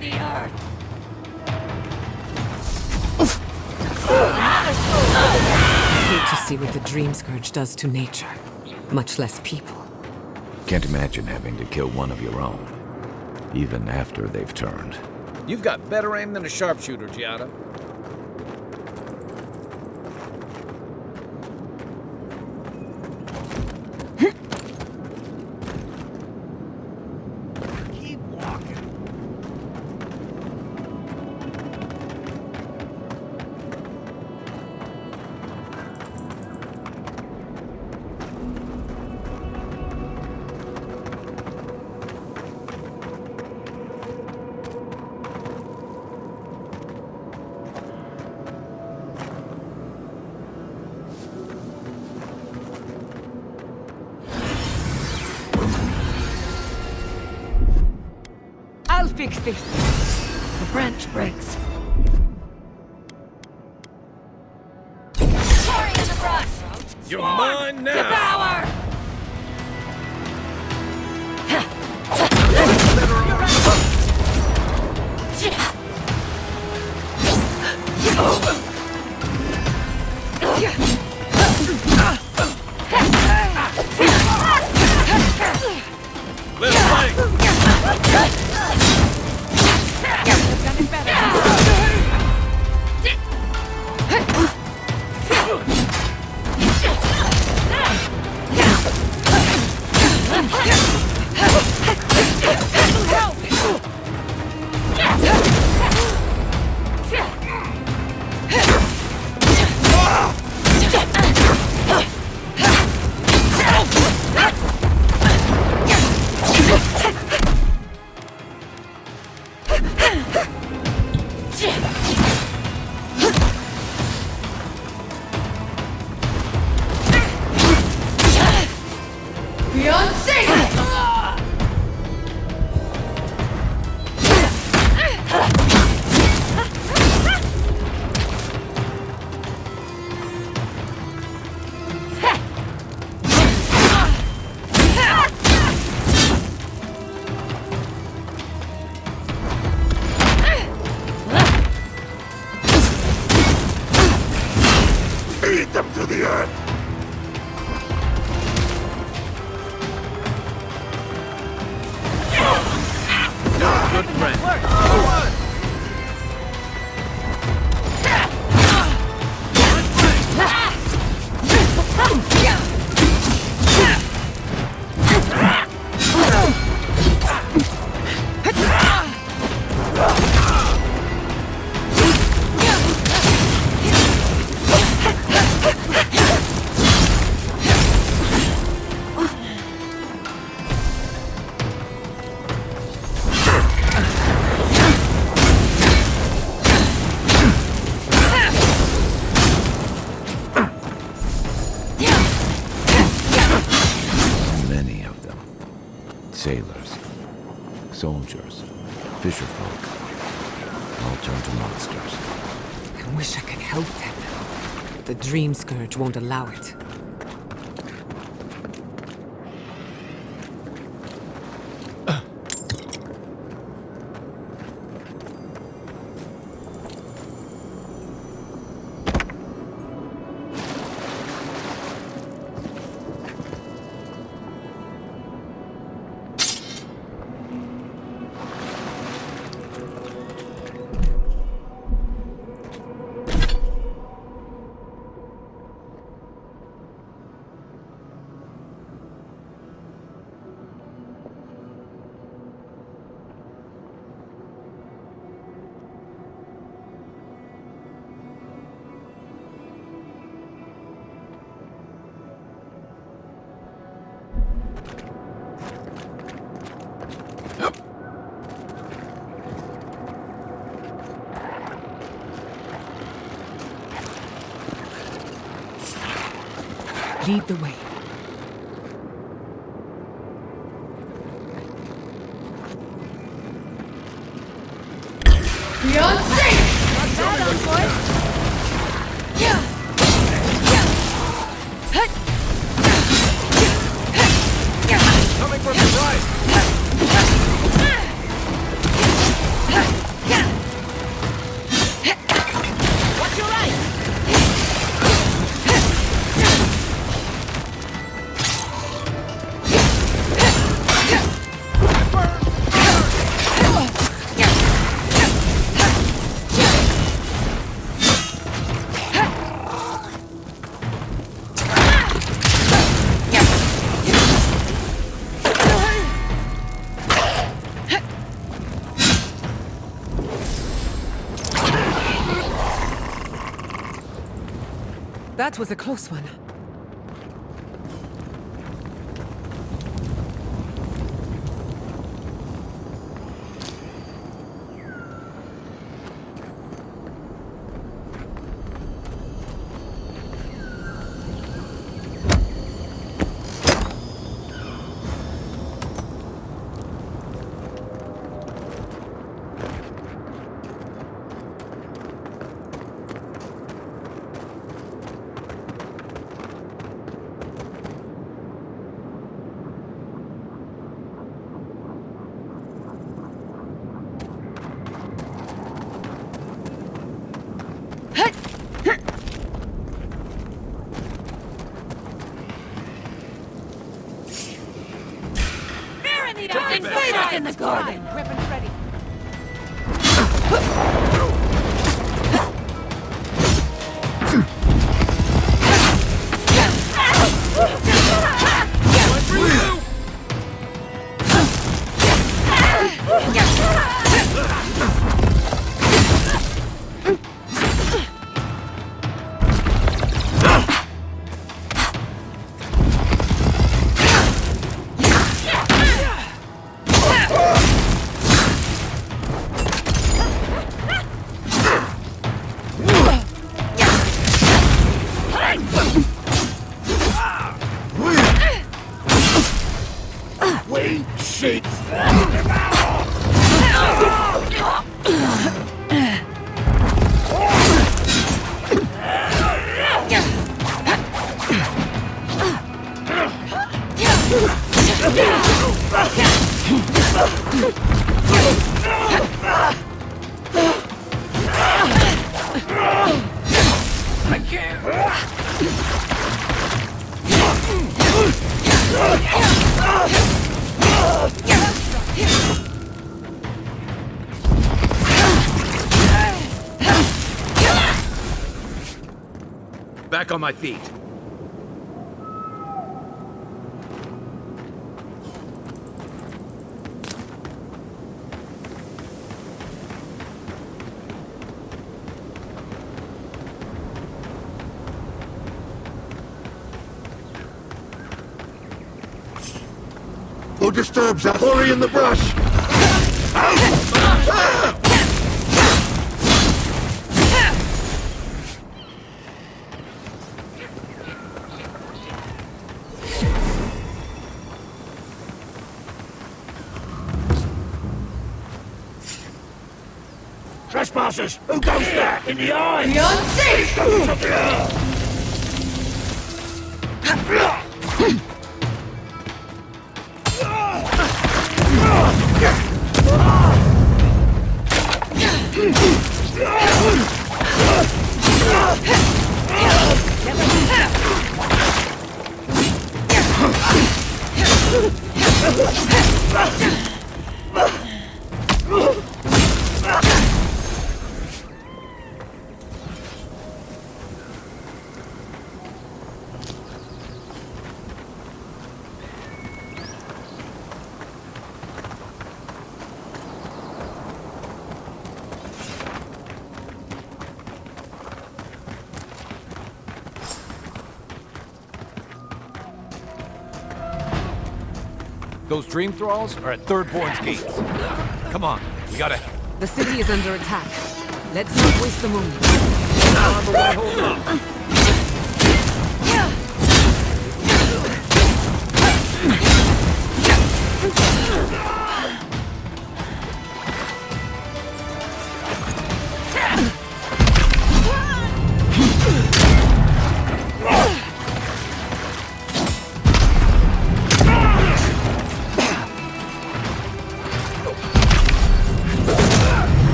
the earth! I hate to see what the Dream Scourge does to nature, much less people. Can't imagine having to kill one of your own, even after they've turned. You've got better aim than a sharpshooter, Giada. I'll fix this. The branch breaks. Sorry in the brush! You're mine now! Devour! Let's fight! Beyond safe! Eat them to the earth! Good friend. Many of them. Sailors, soldiers, fisherfolk, all turned to monsters. I wish I could help them, but the Dream Scourge won't allow it. Lead the way. Beyond safe! Not bad, boy. Coming from the right! That was a close one. Invaders in the garden! Weapons ready. Back on my feet. Who disturbs us? Hurry in the brush! Trespassers! Who goes there? In the eye! Those dream thralls are at Thirdborn's gates. Come on, we gotta... The city is under attack. Let's not waste the moment. Hold up.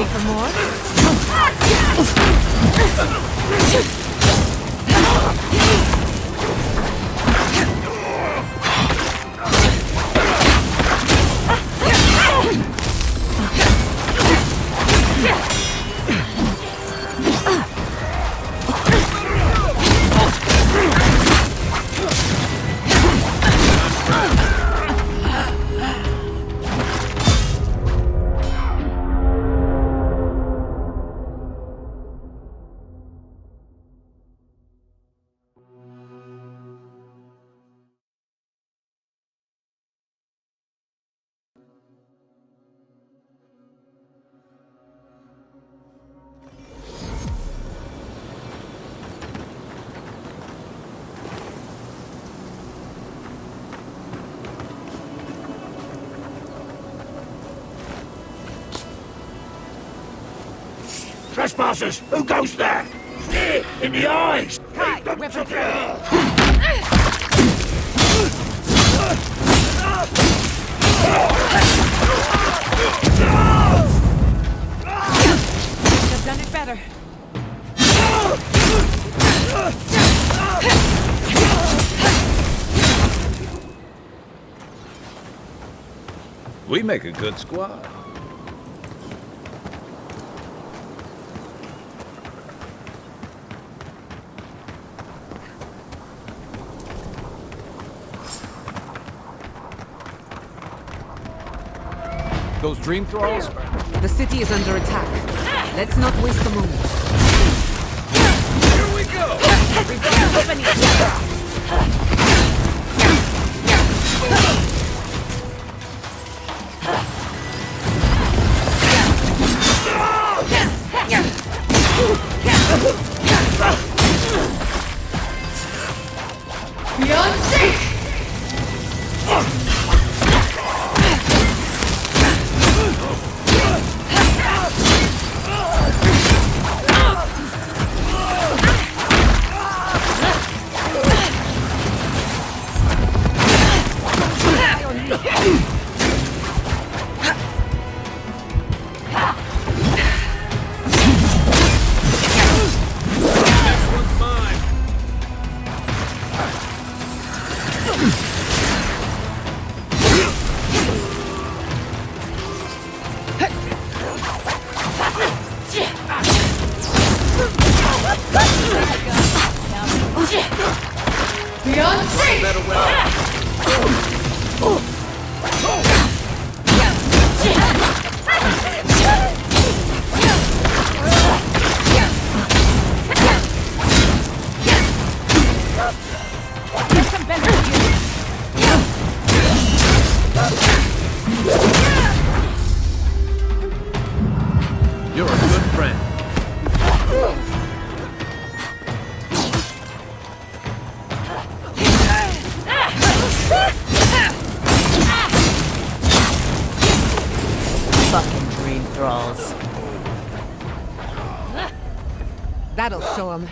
Ready for more? Trespassers! Who goes there? Here! In the eyes! I've done it better. We make a good squad. Those dream thralls? The city is under attack. Let's not waste a moment. Here we go! We've got company. Beyond safe! Beyond safe! You're a good friend. Fucking dream thralls. That'll show him.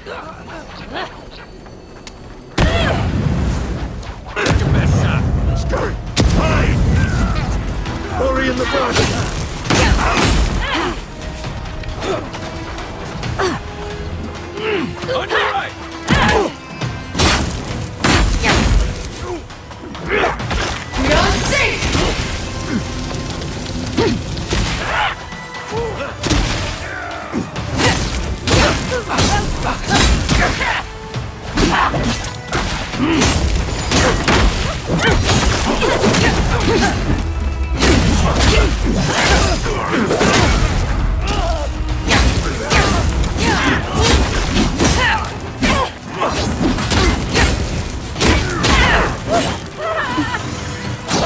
Take your best shot. Scurry! Hide! Hurry in the brush! On your right! Beyond safe!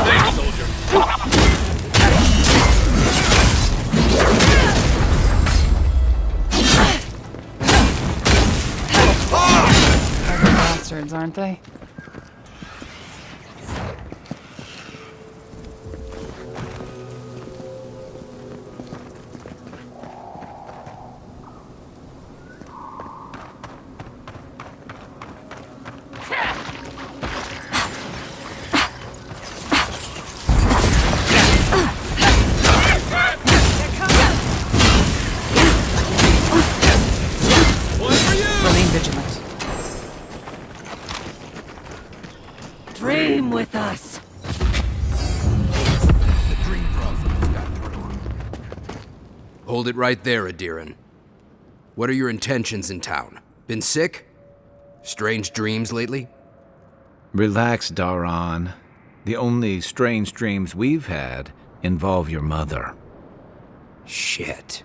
Thanks, soldier. Bastards, aren't they? Hold it right there, Adiran. What are your intentions in town? Been sick? Strange dreams lately? Relax, Daran. The only strange dreams we've had involve your mother. Shit.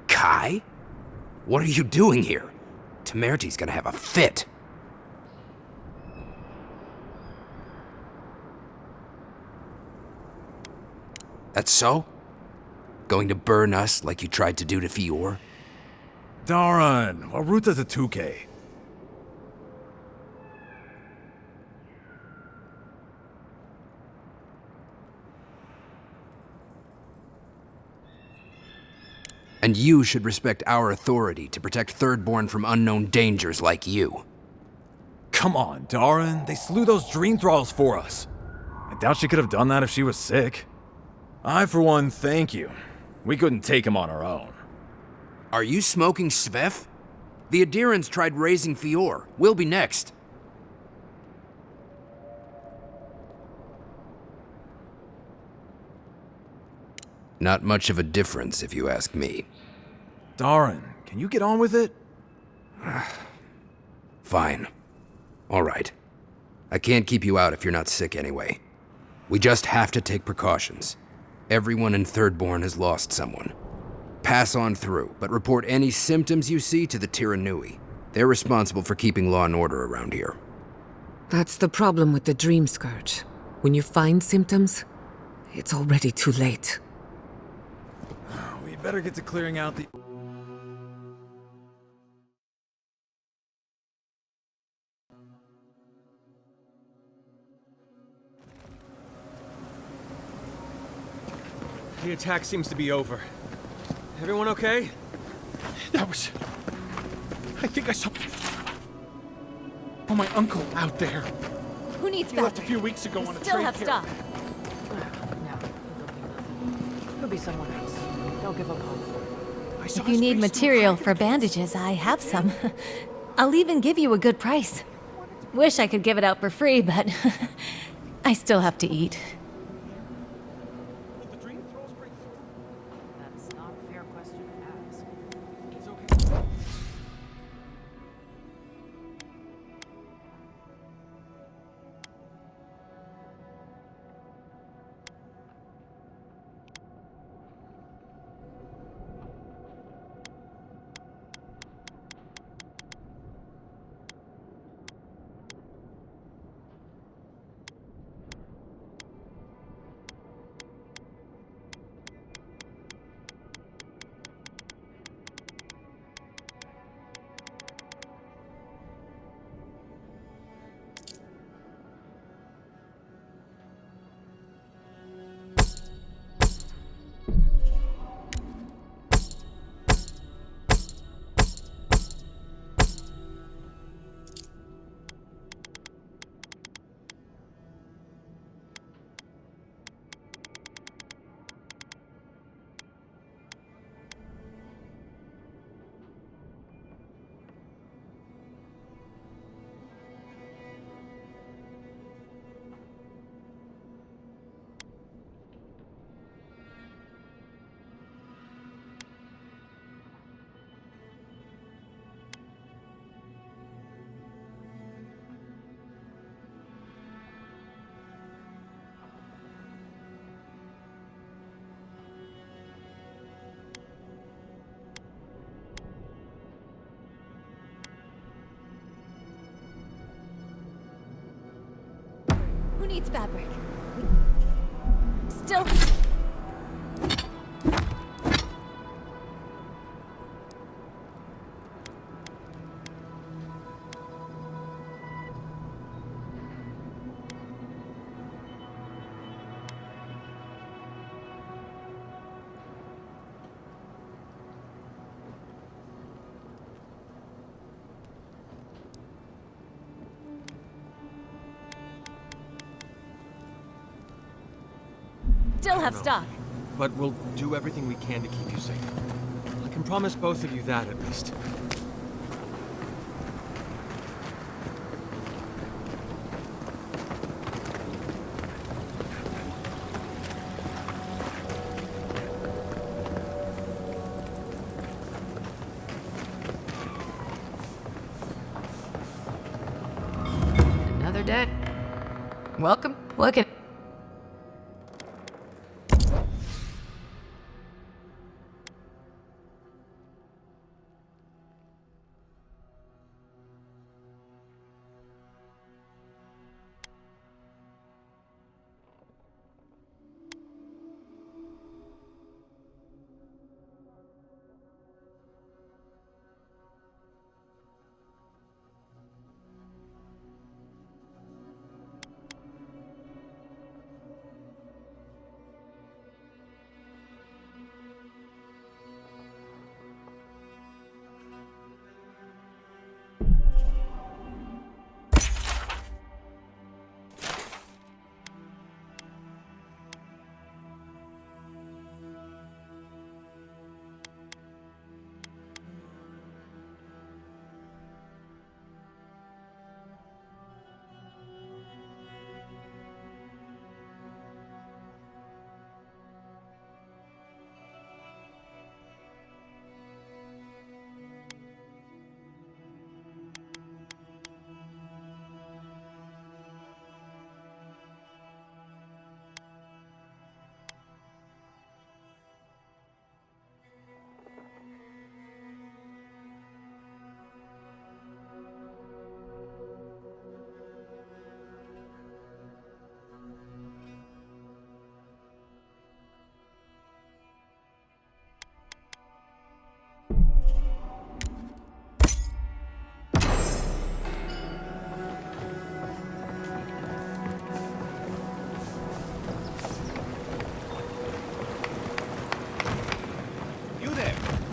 Kai? What are you doing here? Temerty's gonna have a fit. That's so? Going to burn us like you tried to do to Fior? Daran, Waruta's a 2K. And you should respect our authority to protect Thirdborn from unknown dangers like you. Come on, Daran. They slew those dream thralls for us. I doubt she could have done that if she was sick. I, for one, thank you. We couldn't take him on our own. Are you smoking Svef? The Adirans tried raising Fior. We'll be next. Not much of a difference, if you ask me. Daran, can you get on with it? Fine. All right. I can't keep you out if you're not sick anyway. We just have to take precautions. Everyone in Thirdborn has lost someone. Pass on through, but report any symptoms you see to the Tiranui. They're responsible for keeping law and order around here. That's the problem with the Dream Scourge. When you find symptoms, it's already too late. We better get to clearing out the... The attack seems to be over. Everyone okay? That was... I think I saw... Oh, my uncle out there. Who needs He left a few weeks ago on a still trade have carrier. stock. Could be someone else. Don't give up hope. If you need material for bandages, I have some. I'll even give you a good price. Wish I could give it out for free, but I still have to eat. That's not a fair question to ask. It's okay. Who needs fabric? Still... Still have stock. But we'll do everything we can to keep you safe. I can promise both of you that, at least. Welcome. Look at.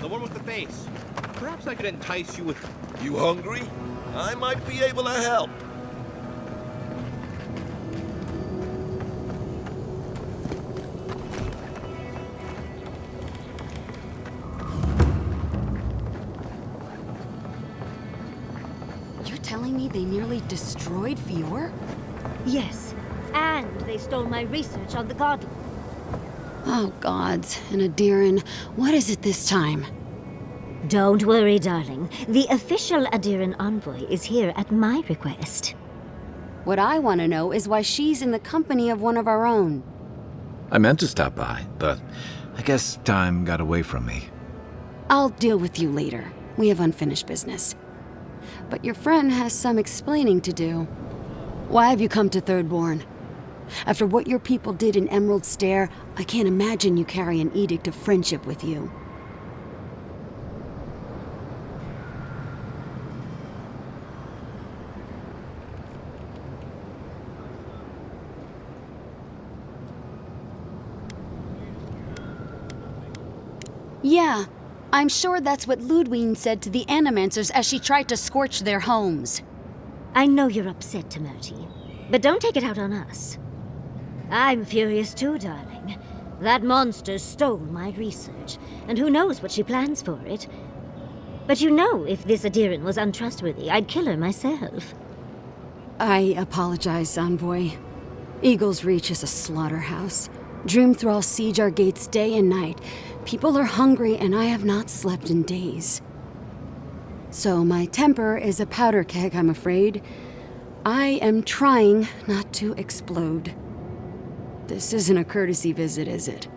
The one with the face. Perhaps I could entice you with... You hungry? I might be able to help. You're telling me they nearly destroyed Fior? Yes, and they stole my research on the godly. Oh, gods. And Adiran, what is it this time? Don't worry, darling. The official Adiran envoy is here at my request. What I want to know is why she's in the company of one of our own. I meant to stop by, but I guess time got away from me. I'll deal with you later. We have unfinished business. But your friend has some explaining to do. Why have you come to Thirdborn? After what your people did in Emerald Stair, I can't imagine you carry an edict of friendship with you. Yeah, I'm sure that's what Ludwig said to the Animancers as she tried to scorch their homes. I know you're upset, Timoti, but don't take it out on us. I'm furious too, darling. That monster stole my research, and who knows what she plans for it. But you know, if this Adiran was untrustworthy, I'd kill her myself. I apologize, Envoy. Eagle's Reach is a slaughterhouse. Dream Thralls siege our gates day and night. People are hungry, and I have not slept in days. So my temper is a powder keg, I'm afraid. I am trying not to explode. This isn't a courtesy visit, is it?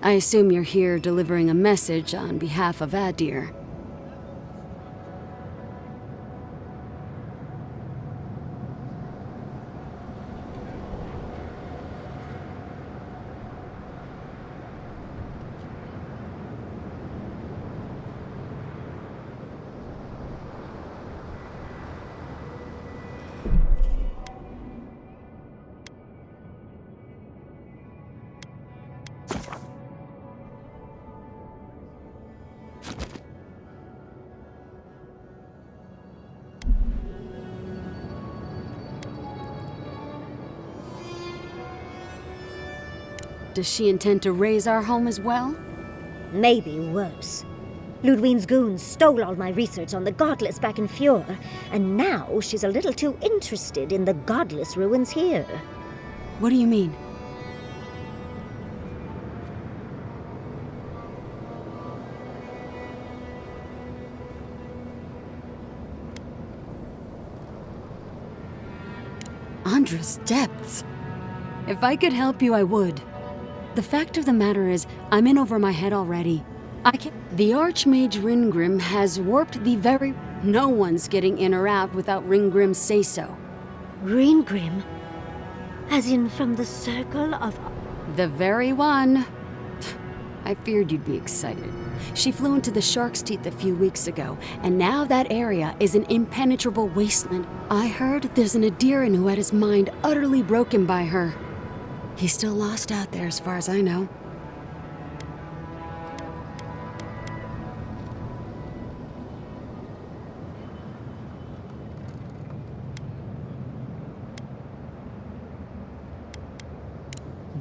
I assume you're here delivering a message on behalf of Adir. Does she intend to raise our home as well? Maybe worse. Ludwig's goons stole all my research on the godless back in Fjord, and now she's a little too interested in the godless ruins here. What do you mean? Andra's depths. If I could help you, I would. The fact of the matter is, I'm in over my head already. The Archmage Ringrim has warped the very... No one's getting in or out without Ringgrim's say-so. Ringrim? As in from the Circle of... The very one. I feared you'd be excited. She flew into the Shark's Teeth a few weeks ago, and now that area is an impenetrable wasteland. I heard there's an Adiran who had his mind utterly broken by her. He's still lost out there as far as I know.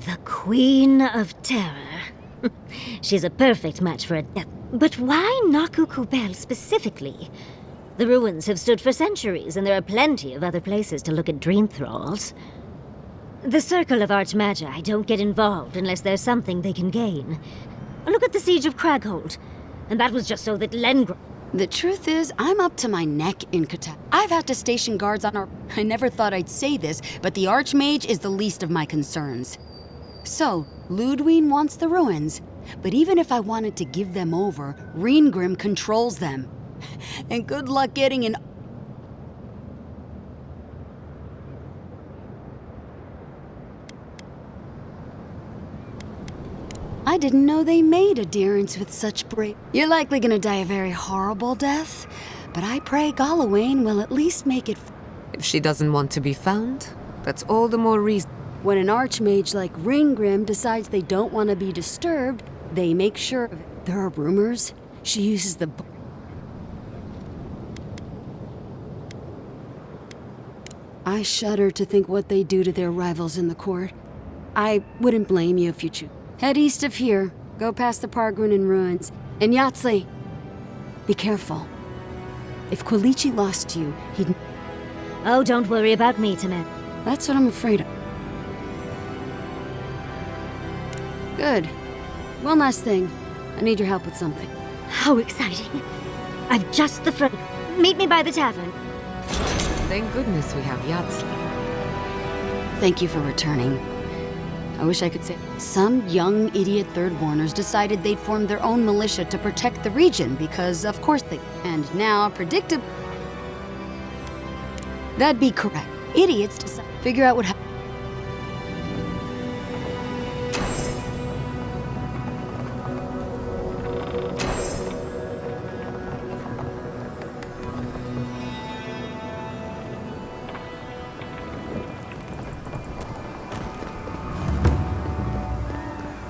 The Queen of Terror. She's a perfect match for a death. But why Naku Kubel specifically? The ruins have stood for centuries, and there are plenty of other places to look at dream thralls. The Circle of Archmagi don't get involved unless there's something they can gain. Look at the Siege of Craghold. And that was just so that Lengr... The truth is, I'm up to my neck in Kata. I've had to station guards on our... I never thought I'd say this, but the Archmage is the least of my concerns. So, Ludwine wants the ruins, but even if I wanted to give them over, Ringrim controls them. And good luck getting an... I didn't know they made adherents with such brave... You're likely gonna die a very horrible death, but I pray Galawain will at least make it... If she doesn't want to be found, that's all the more reason. When an archmage like Ringgrim decides they don't want to be disturbed, they make sure of it. There are rumors she uses the... I shudder to think what they do to their rivals in the court. I wouldn't blame you if you choose. Head east of here, go past the Pargrun ruins, and Yatsli. Be careful. If Quilichi lost you, he'd... Oh, don't worry about me, Temet. That's what I'm afraid of. Good. One last thing. I need your help with something. How exciting. I've just the front. Meet me by the tavern. Thank goodness we have Yatsli. Thank you for returning. I wish I could say... Some young idiot thirdborners decided they'd form their own militia to protect the region because, of course, they... And now, predictably... That'd be correct. Idiots decide... Figure out what happened.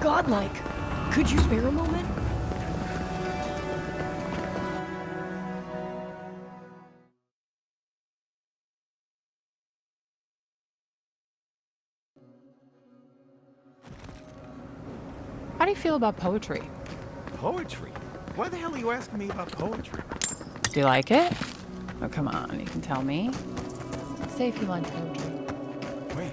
Godlike. Could you spare a moment? How do you feel about poetry? Poetry? Why the hell are you asking me about poetry? Do you like it? Oh, come on, you can tell me. Say a few lines of poetry. Wait.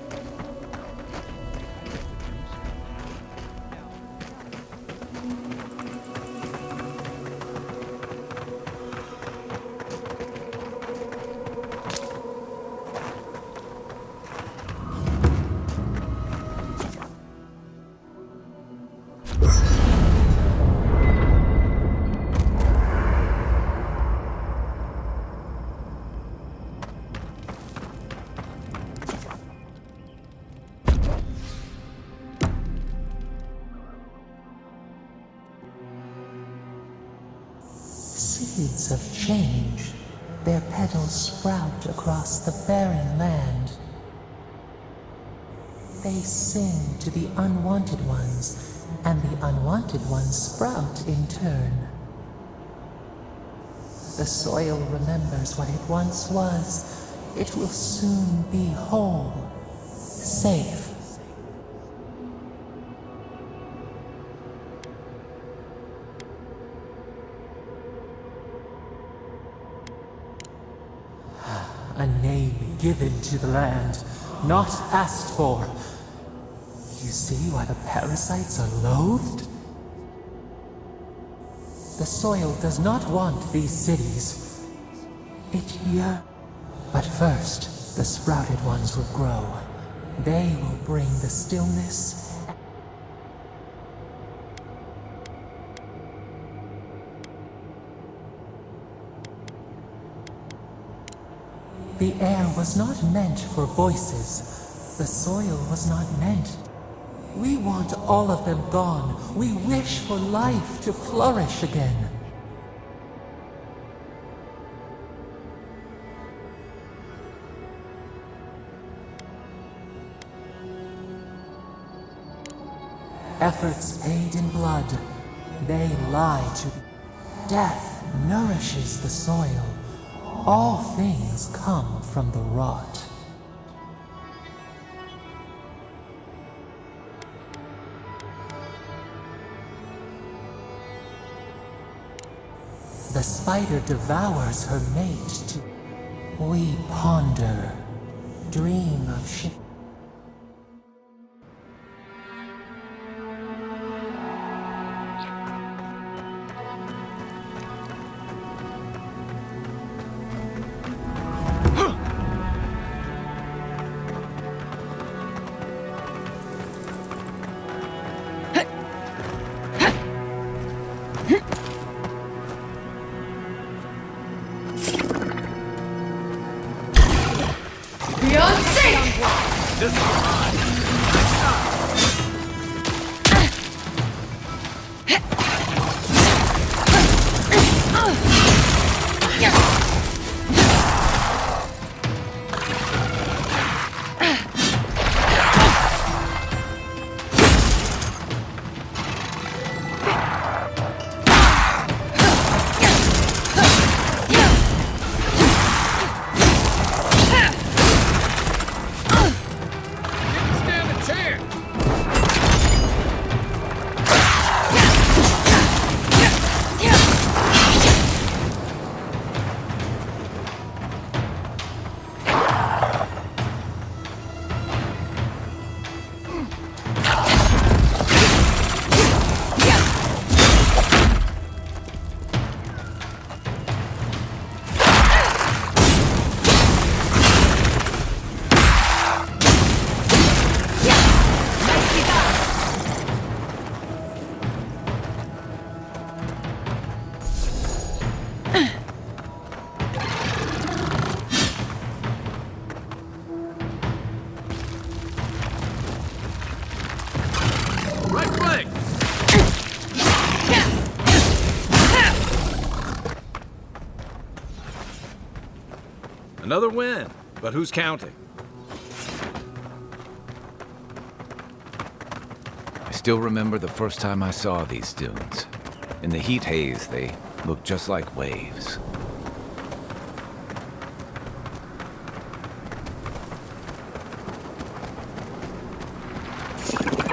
Seeds of change, their petals sprout across the barren land. They sing to the unwanted ones, and the unwanted ones sprout in turn. The soil remembers what it once was. It will soon be whole, safe. A name given to the land, not asked for. You see why the parasites are loathed? The soil does not want these cities. It yearns. But first, The sprouted ones will grow. They will bring the stillness. The air was not meant for voices. The soil was not meant. We want all of them gone. We wish for life to flourish again. Efforts paid in blood, they lie to the... Death nourishes the soil. All things come from the rot. The spider devours her mate to... We ponder, dream of shit. Another win, but who's counting? I still remember the first time I saw these dunes. In the heat haze, they looked just like waves.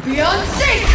Beyond safe!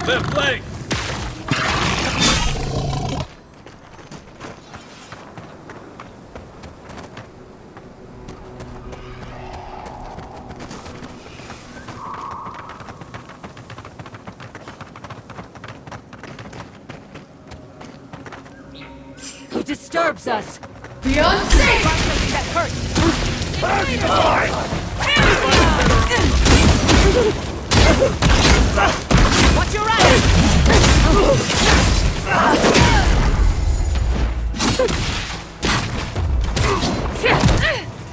Left flank! Who disturbs us? Beyond safe! That hurts! Watch your right!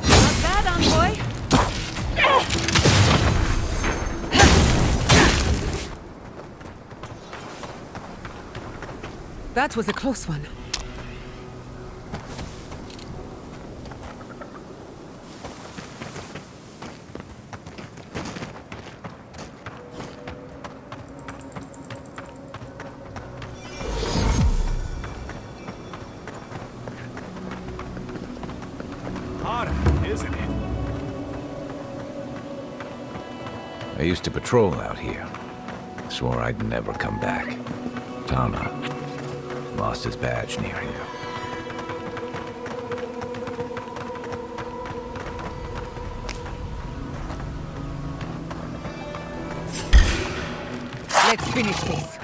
Not bad, envoy. That was a close one. I used to patrol out here. Swore I'd never come back. Tana lost his badge near here. Let's finish this.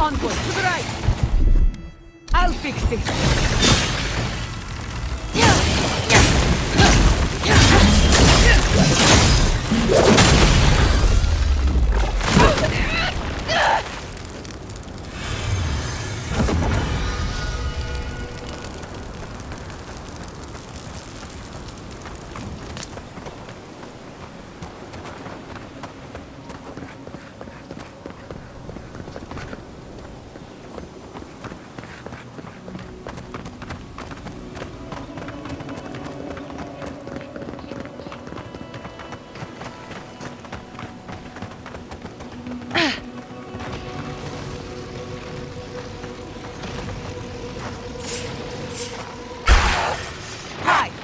Onward, to the right! I'll fix this.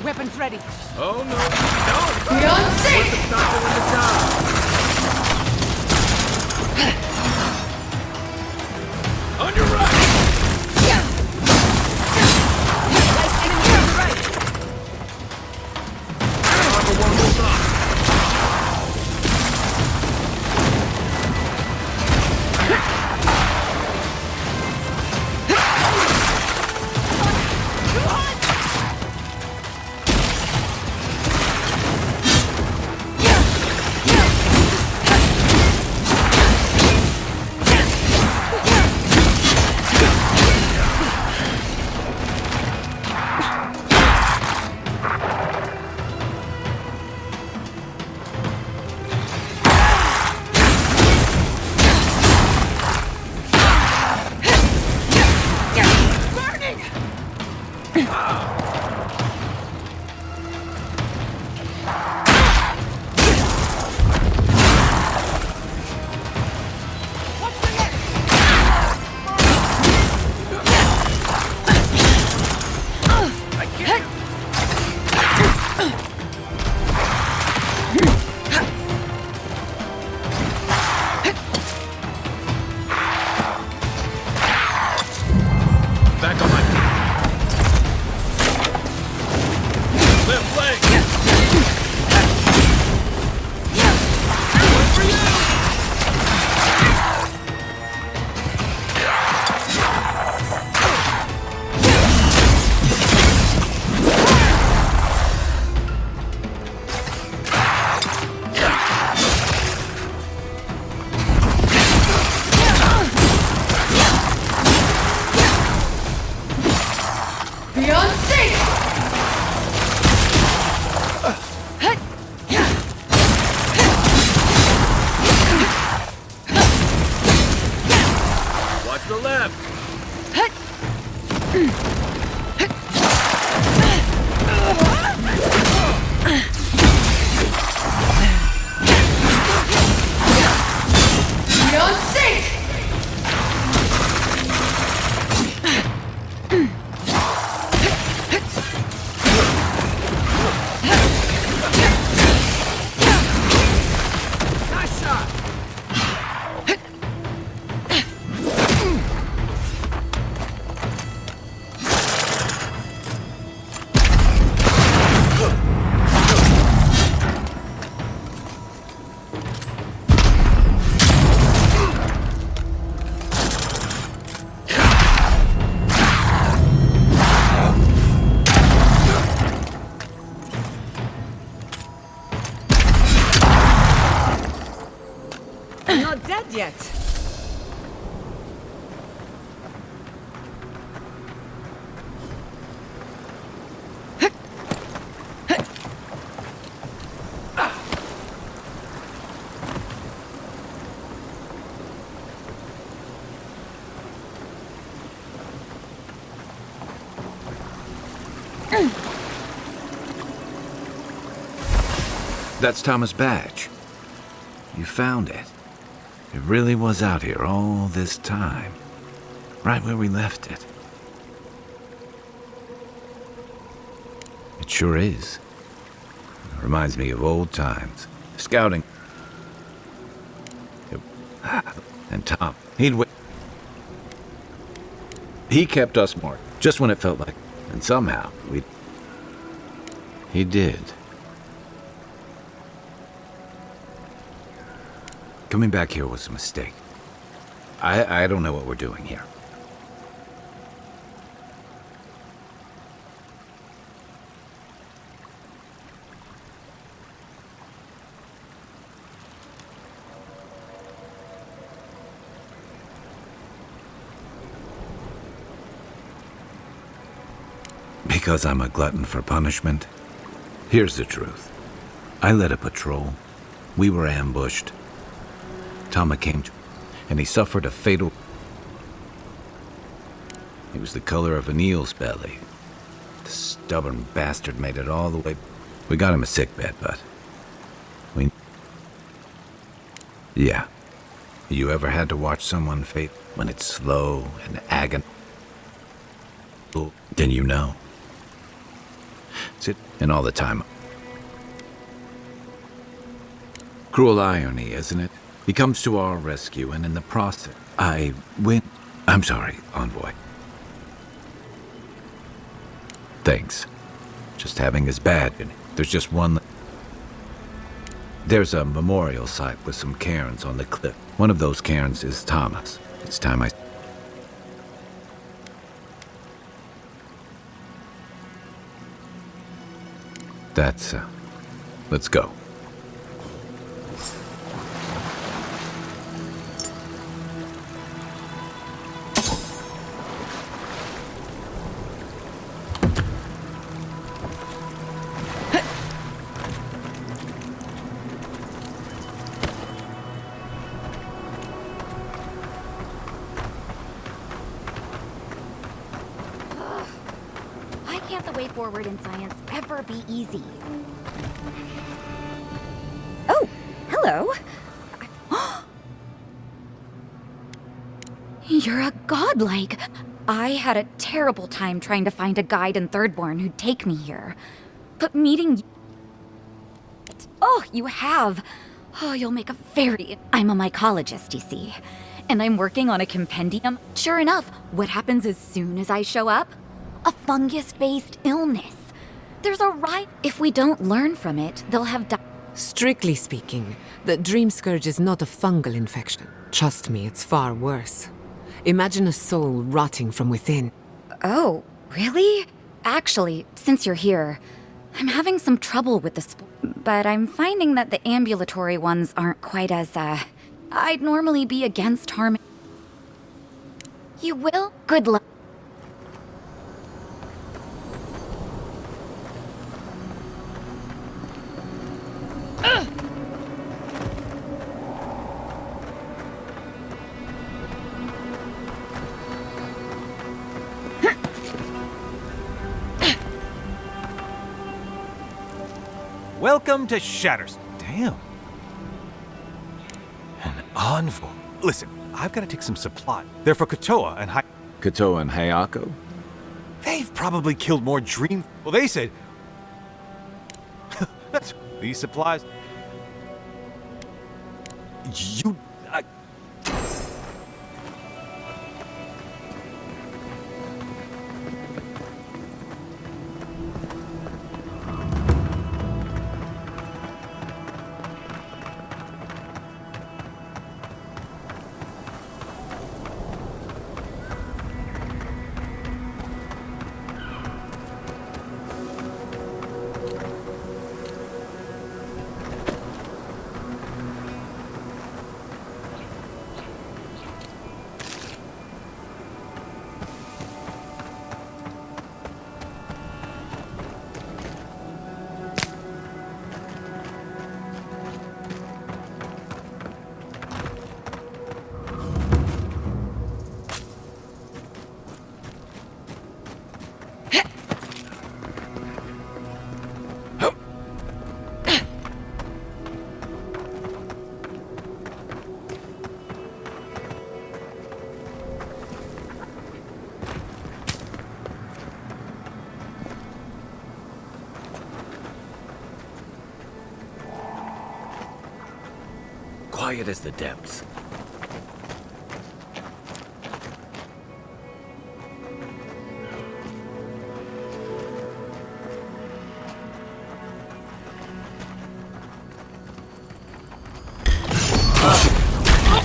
Weapons ready. Oh no! No! Beyond safe! What's the doctor in the town? On your right! Enemy on the right! Armor one will not. Beyond safe! Watch the left! Beyond safe! Nice shot! I'm not dead yet. That's Thomas' badge. You found it. It really was out here all this time. Right where we left it. It sure is. It reminds me of old times. Scouting. And Tom, he kept us marked, just when it felt like. And somehow, he did. Coming back here was a mistake. I don't know what we're doing here. Because I'm a glutton for punishment? Here's the truth. I led a patrol. We were ambushed. Tama came to, and he suffered a fatal... He was the color of an eel's belly. The stubborn bastard made it all the way... We got him a sickbed, but... Yeah. You ever had to watch someone fade when it's slow and agonizing? Then you know. Sit, and all the time. Cruel irony, isn't it? He comes to our rescue, and in the process, I win. I'm sorry, Envoy. Thanks. Just having his badge. There's just one. There's a memorial site with some cairns on the cliff. One of those cairns is Thomas. It's time I... That's, let's go. Why can't the way forward in science ever be easy? Oh, hello. You're a godlike. I had a terrible time trying to find a guide in Thirdborn who'd take me here. But meeting you... Oh, you have. Oh, you'll make a very... I'm a mycologist, you see. And I'm working on a compendium. Sure enough, what happens as soon as I show up? A fungus-based illness. There's a right... If we don't learn from it, they'll have died. Strictly speaking, the Dream Scourge is not a fungal infection. Trust me, it's far worse. Imagine a soul rotting from within. Oh, really? Actually, since you're here, I'm having some trouble with the but I'm finding that the ambulatory ones aren't quite as, I'd normally be against harming... You will? Good luck. Welcome to Shatters. Damn. An envoy. Listen, I've got to take some supply. They're for Kotoa and Kotoa and Hayako? They've probably killed more dream... Well, they said... That's... These supplies... You... Quiet as the depths.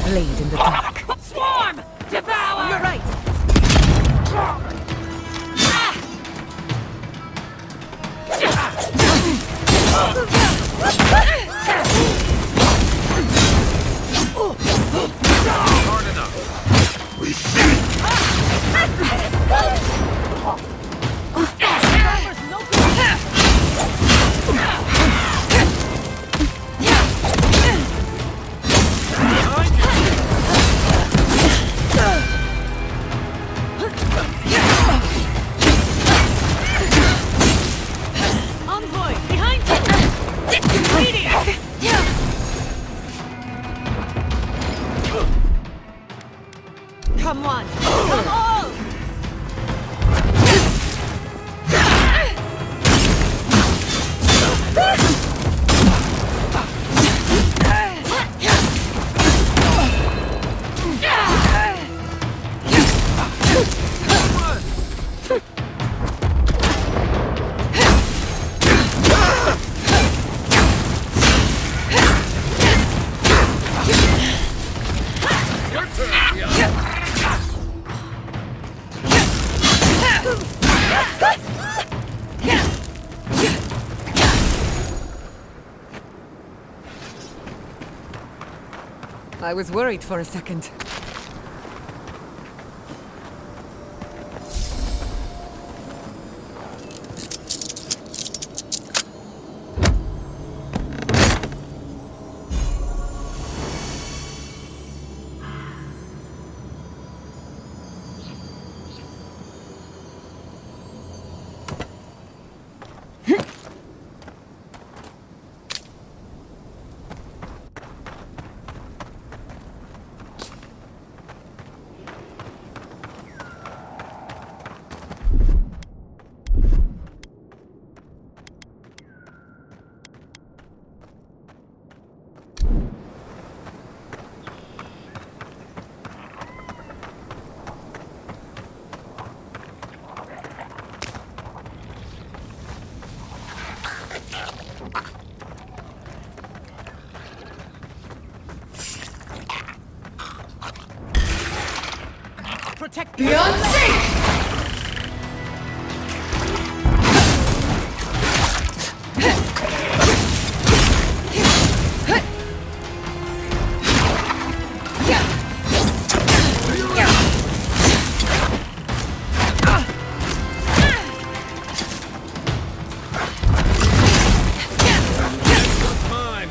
Blade in the dark. Swarm! Devour! You're right. Hard enough. We see. Envoy, behind you! Immediate! Come on. Come on. I was worried for a second. Protect Beyond safe! Mine!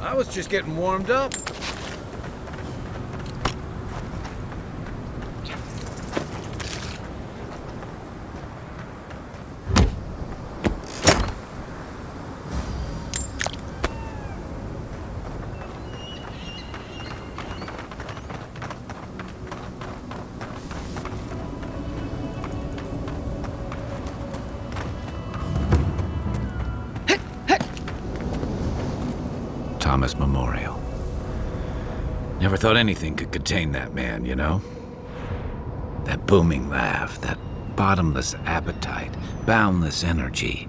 I was just getting warmed up. Thomas Memorial. Never thought anything could contain that man, you know? That booming laugh, that bottomless appetite, boundless energy.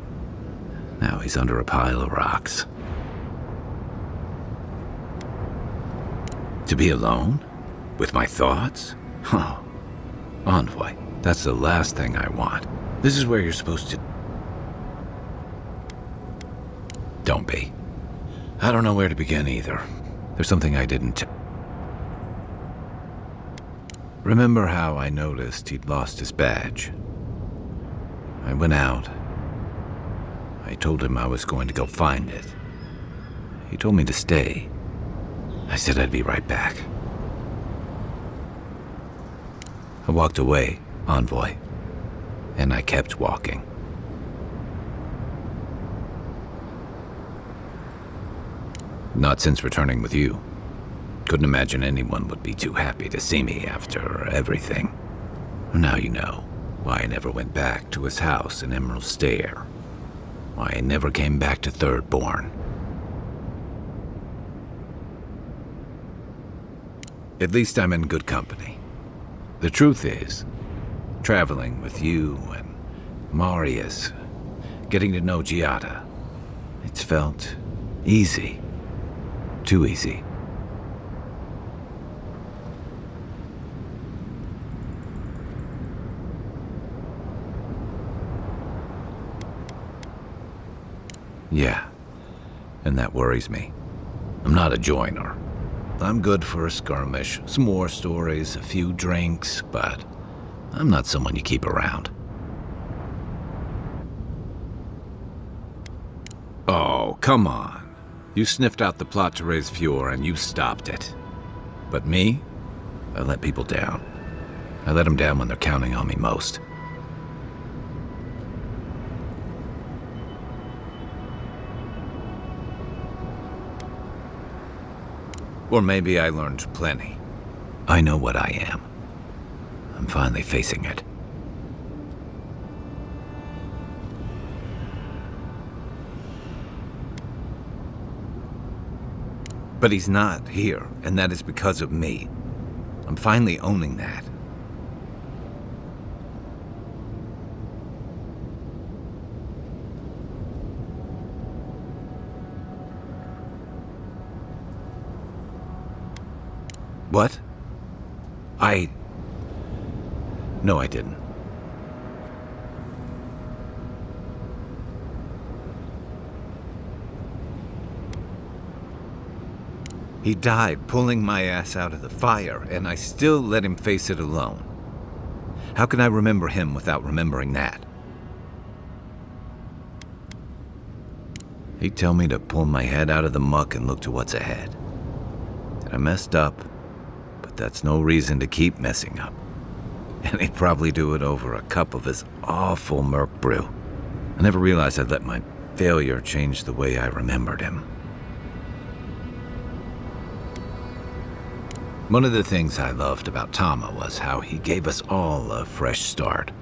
Now he's under a pile of rocks. To be alone? With my thoughts? Oh, Envoy, that's the last thing I want. This is where you're supposed to... Don't be. I don't know where to begin either. There's something I didn't... Remember how I noticed he'd lost his badge? I went out. I told him I was going to go find it. He told me to stay. I said I'd be right back. I walked away, Envoy, and I kept walking. Not since returning with you. Couldn't imagine anyone would be too happy to see me after everything. Now you know why I never went back to his house in Emerald Stair. Why I never came back to Thirdborn. At least I'm in good company. The truth is, traveling with you and Marius, getting to know Giada, it's felt easy. Too easy. Yeah, and that worries me. I'm not a joiner. I'm good for a skirmish, some war stories, a few drinks, but I'm not someone you keep around. Oh, come on. You sniffed out the plot to raise Fjord and you stopped it. But me? I let people down. I let them down when they're counting on me most. Or maybe I learned plenty. I know what I am. I'm finally facing it. But he's not here, and that is because of me. I'm finally owning that. What? No, I didn't. He died pulling my ass out of the fire, and I still let him face it alone. How can I remember him without remembering that? He'd tell me to pull my head out of the muck and look to what's ahead. That I messed up, but that's no reason to keep messing up. And he'd probably do it over a cup of his awful Merc brew. I never realized I'd let my failure change the way I remembered him. One of the things I loved about Tama was how he gave us all a fresh start.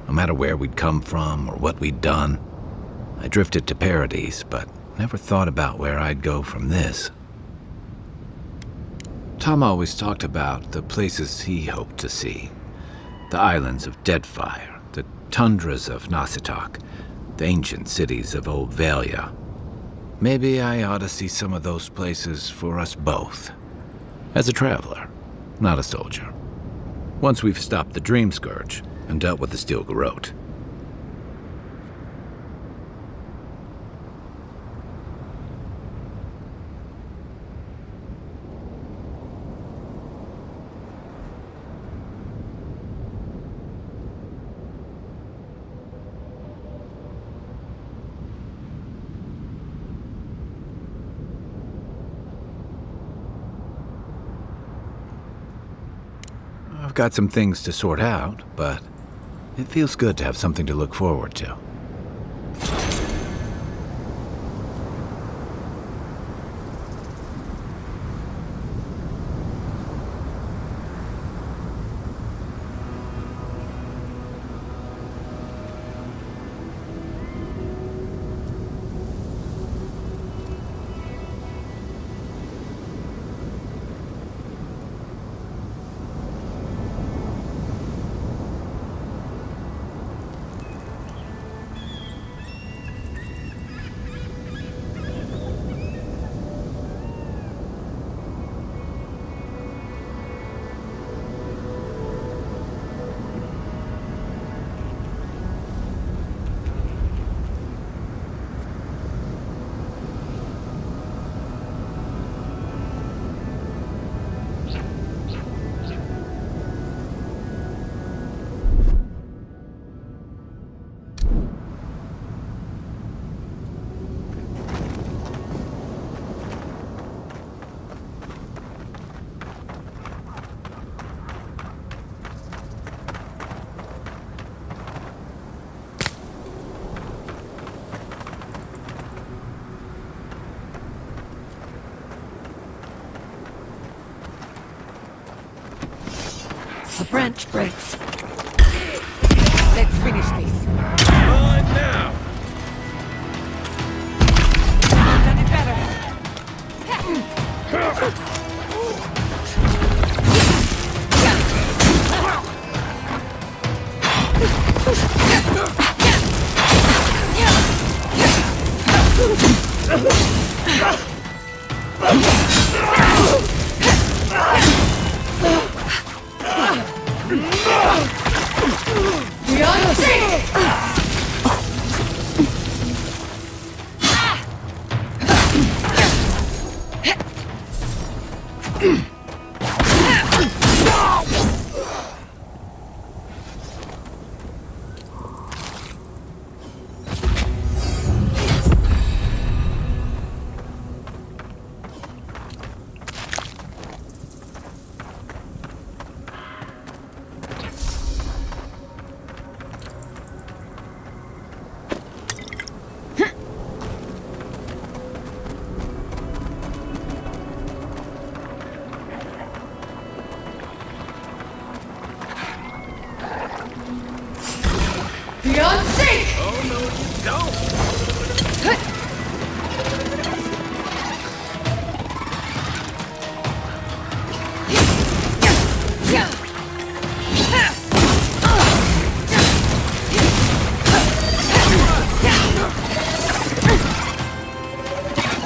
No matter where we'd come from or what we'd done. I drifted to Paradise, but never thought about where I'd go from this. Tama always talked about the places he hoped to see. The islands of Deadfire, the tundras of Nasitok, the ancient cities of Old Valia. Maybe I ought to see some of those places for us both. As a traveler, not a soldier. Once we've stopped the Dream Scourge and dealt with the Steel Garrote. got some things to sort out, but it feels good to have something to look forward to. The branch breaks. Let's finish this. On now! Done it better. Beyond sync! Oh, no, you don't!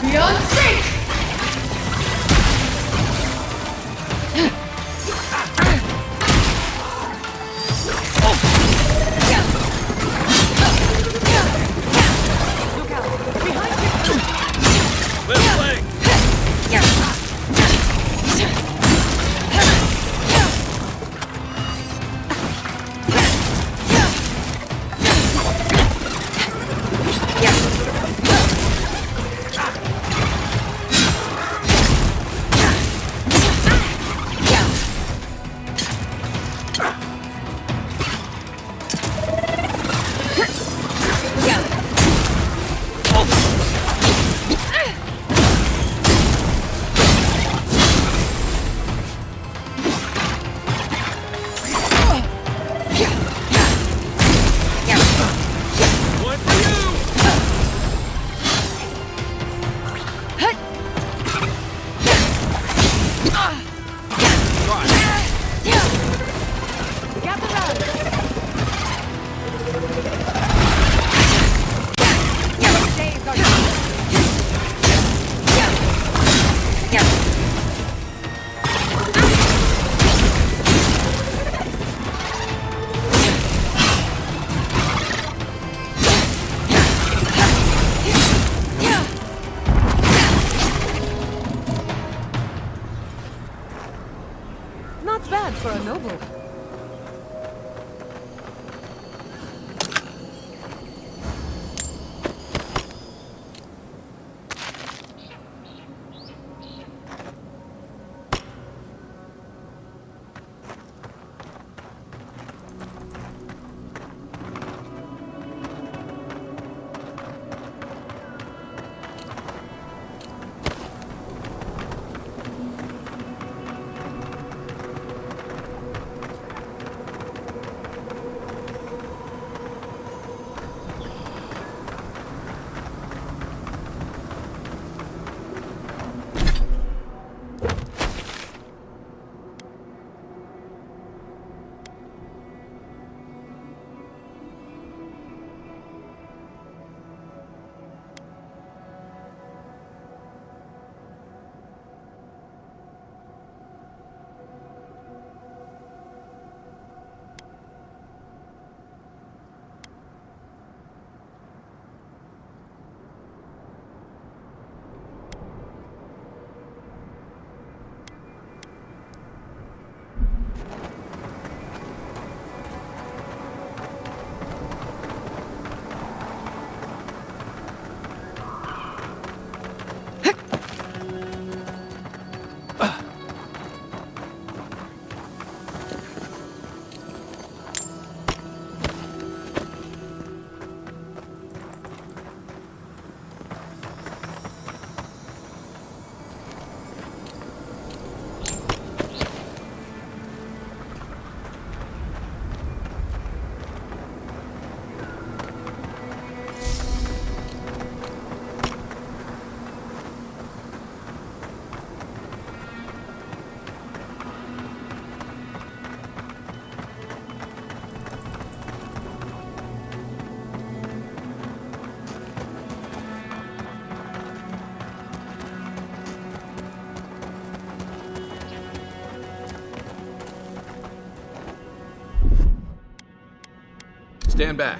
Beyond sync! Not bad for a noble. Stand back.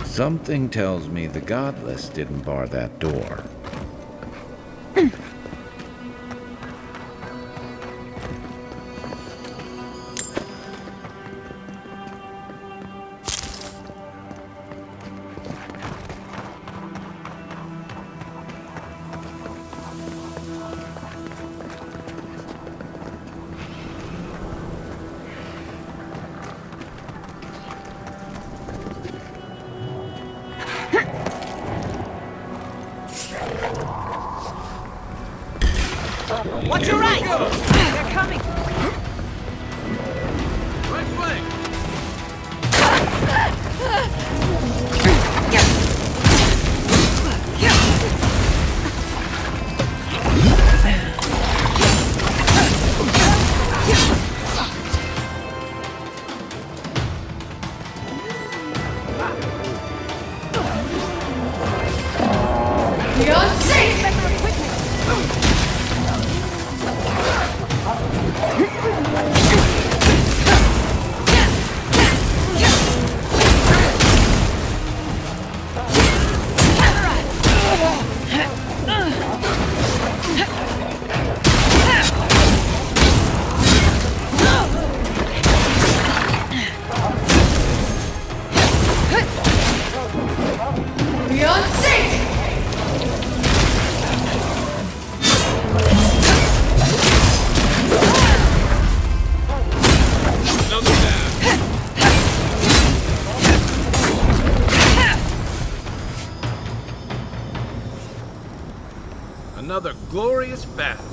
Something tells me the Godless didn't bar that door. Watch your right! They're coming! Right flank! Beyond safe! Beyond safe! Another glorious battle.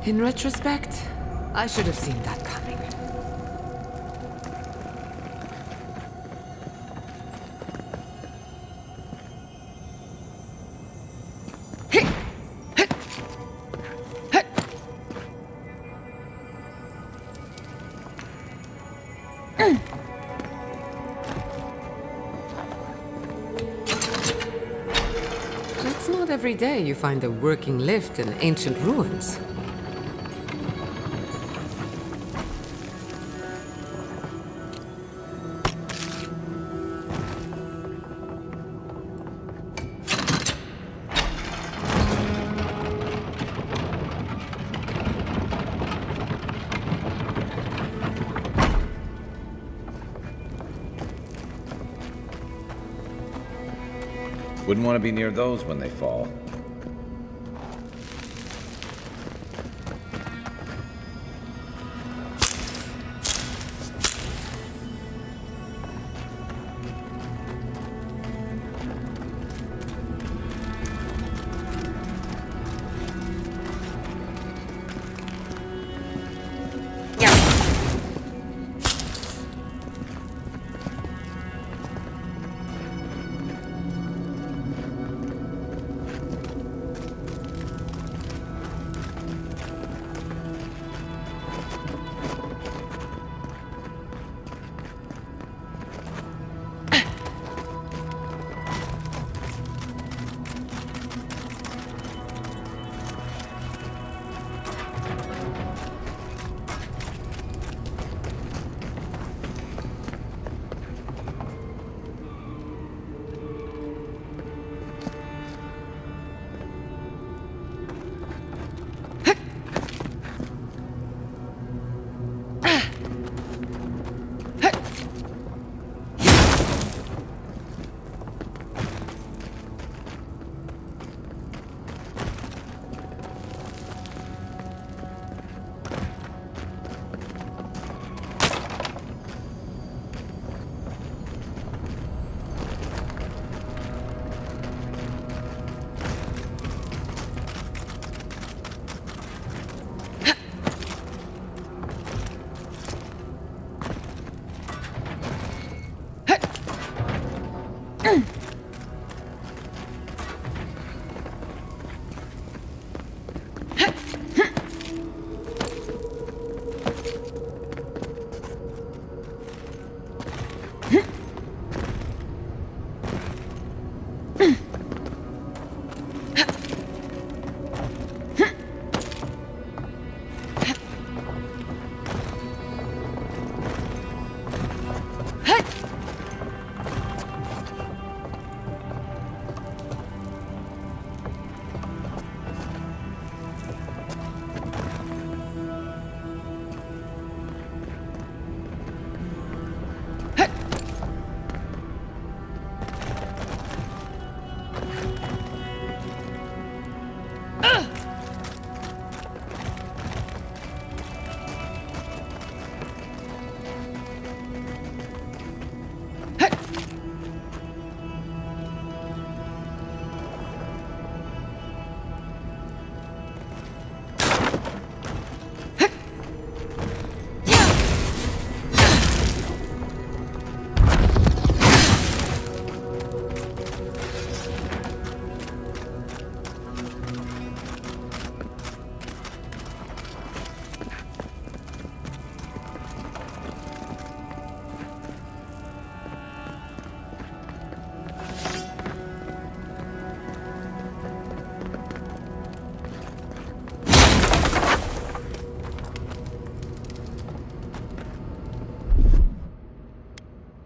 In retrospect, I should have seen that coming. It's not every day you find a working lift in ancient ruins. Wouldn't want to be near those when they fall.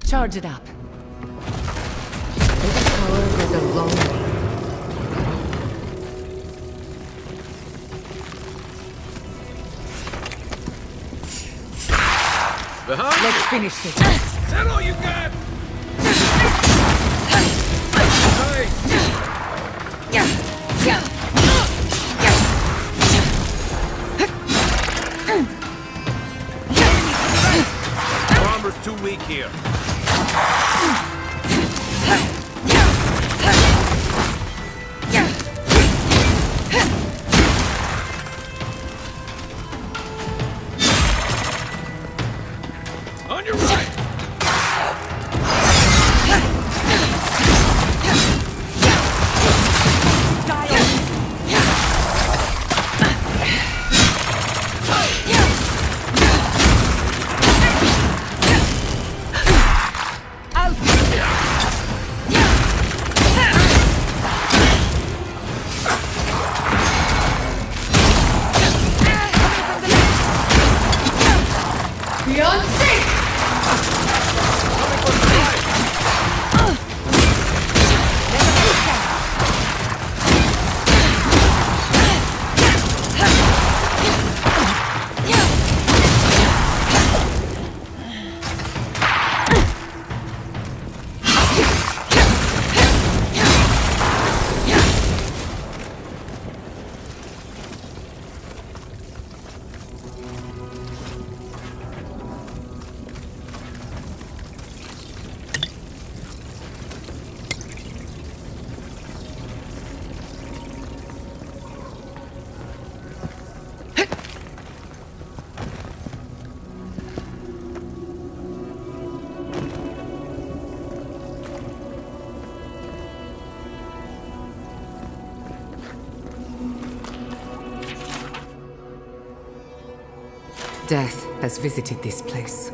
Charge it up. This power goes a long way. Let's finish this. Is that all you got? Armor's too weak here. Death has visited this place.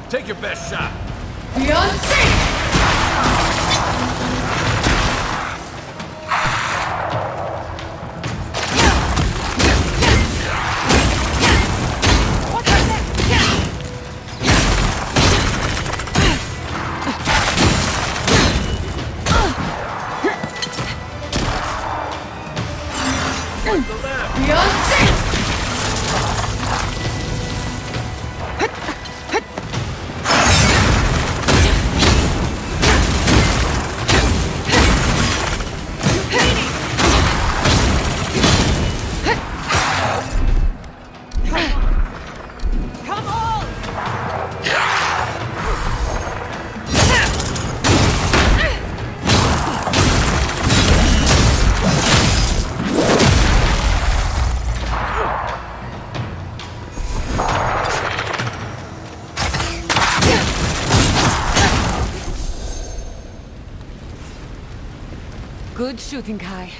Take your best shot. Beyond safe! Beyond safe! Good shooting, Kai.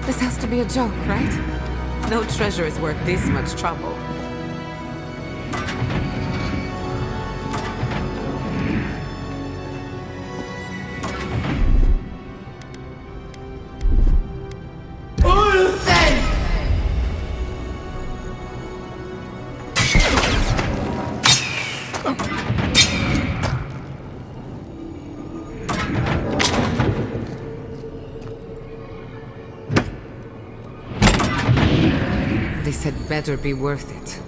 This has to be a joke, right? No treasure is worth this much trouble. This had better be worth it.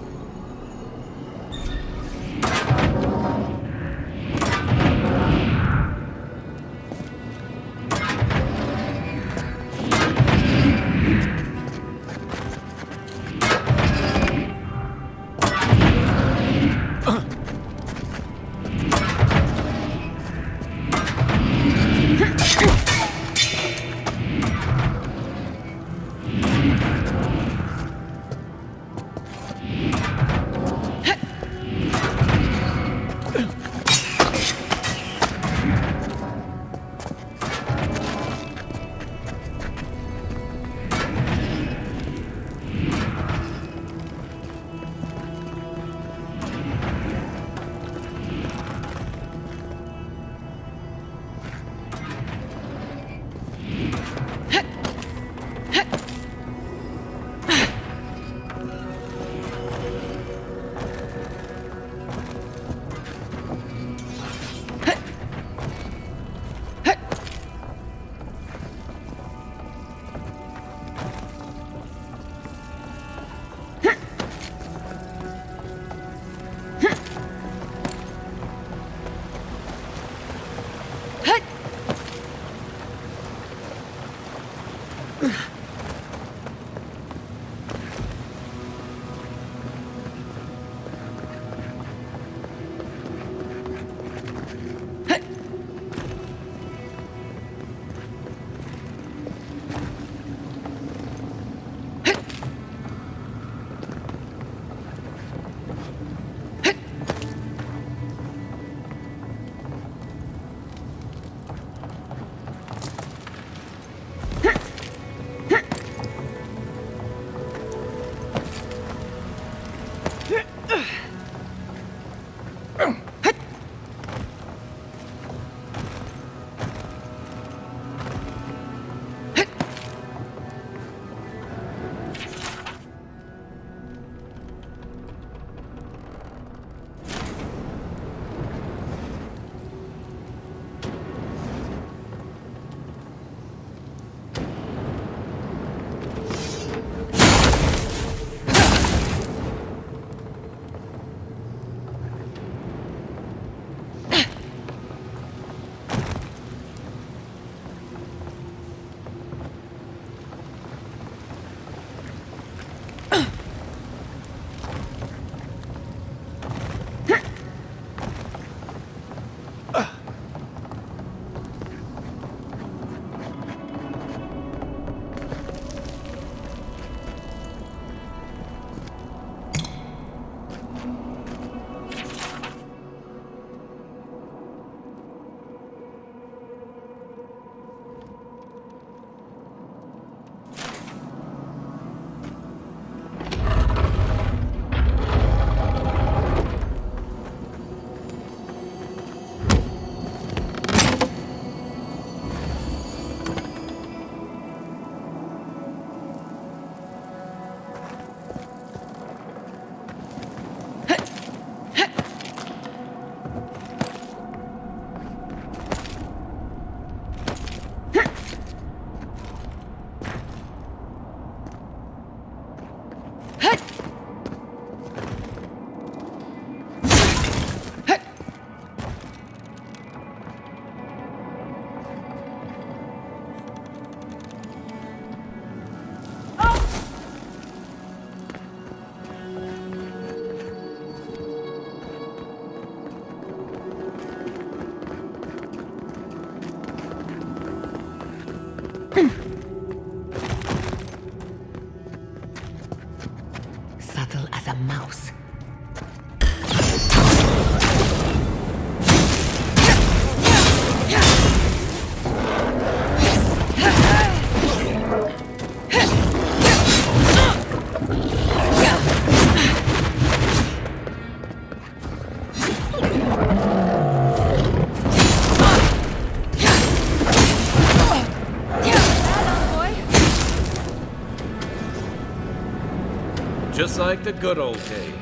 just like the good old days.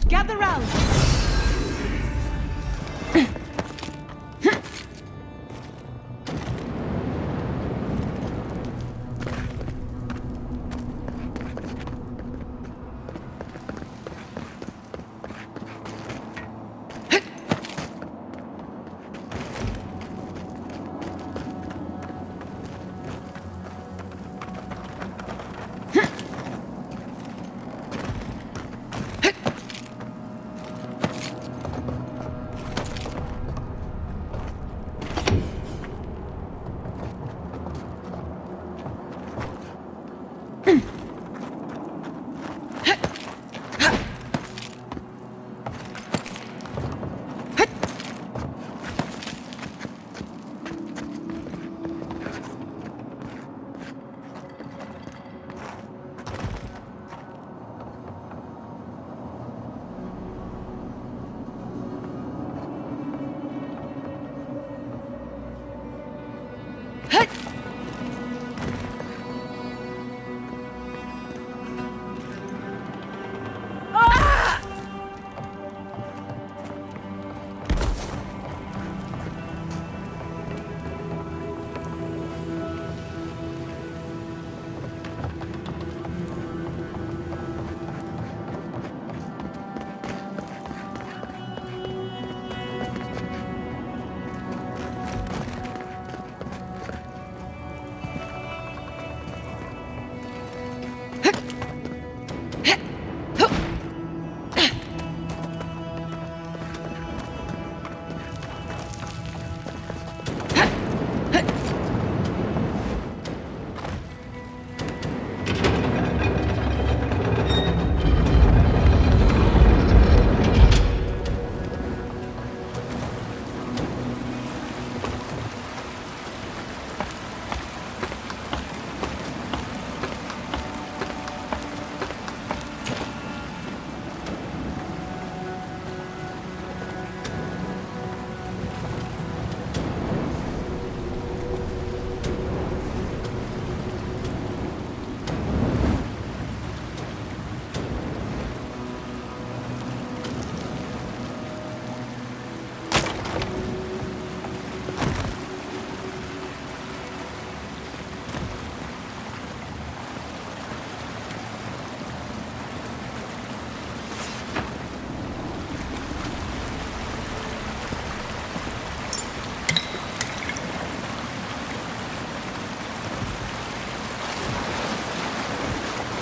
Gather round!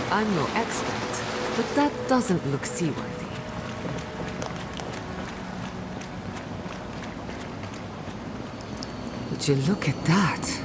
I'm no expert, but that doesn't look seaworthy. Would you look at that?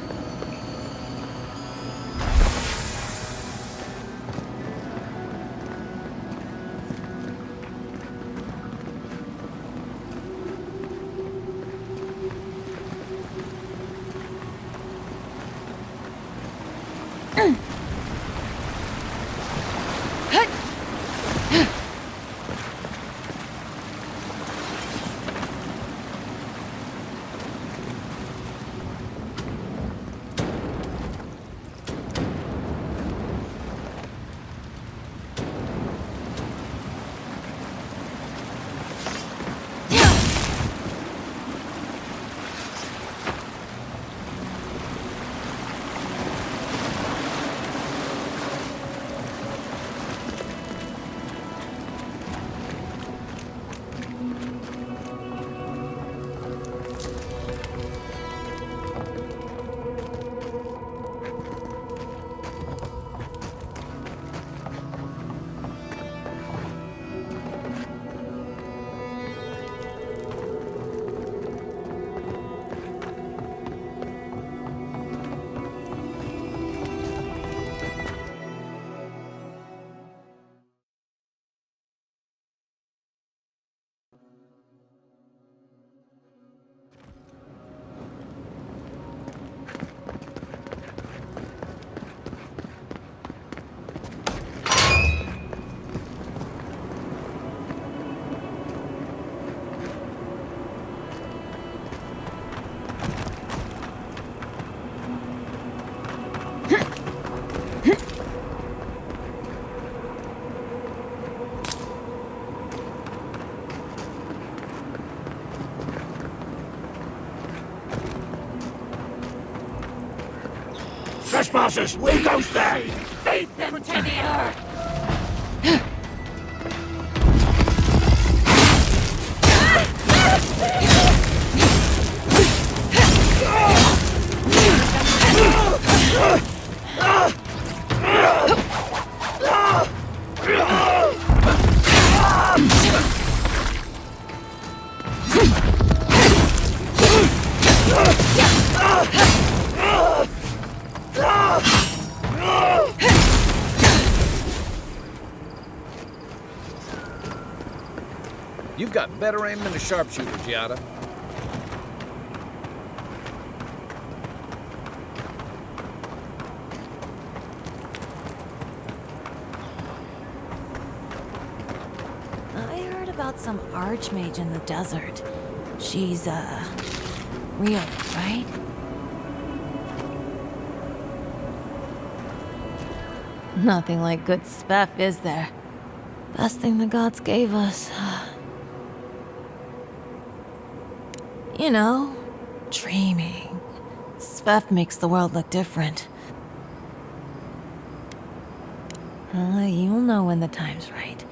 trespassers! We'll ghost them! Feed them to the earth! You've got better aim than a sharpshooter, Giada. I heard about some archmage in the desert. She's, real, right? Nothing like good spef, is there? Best thing the gods gave us. You know, dreaming. Spef makes the world look different. You'll know when the time's right.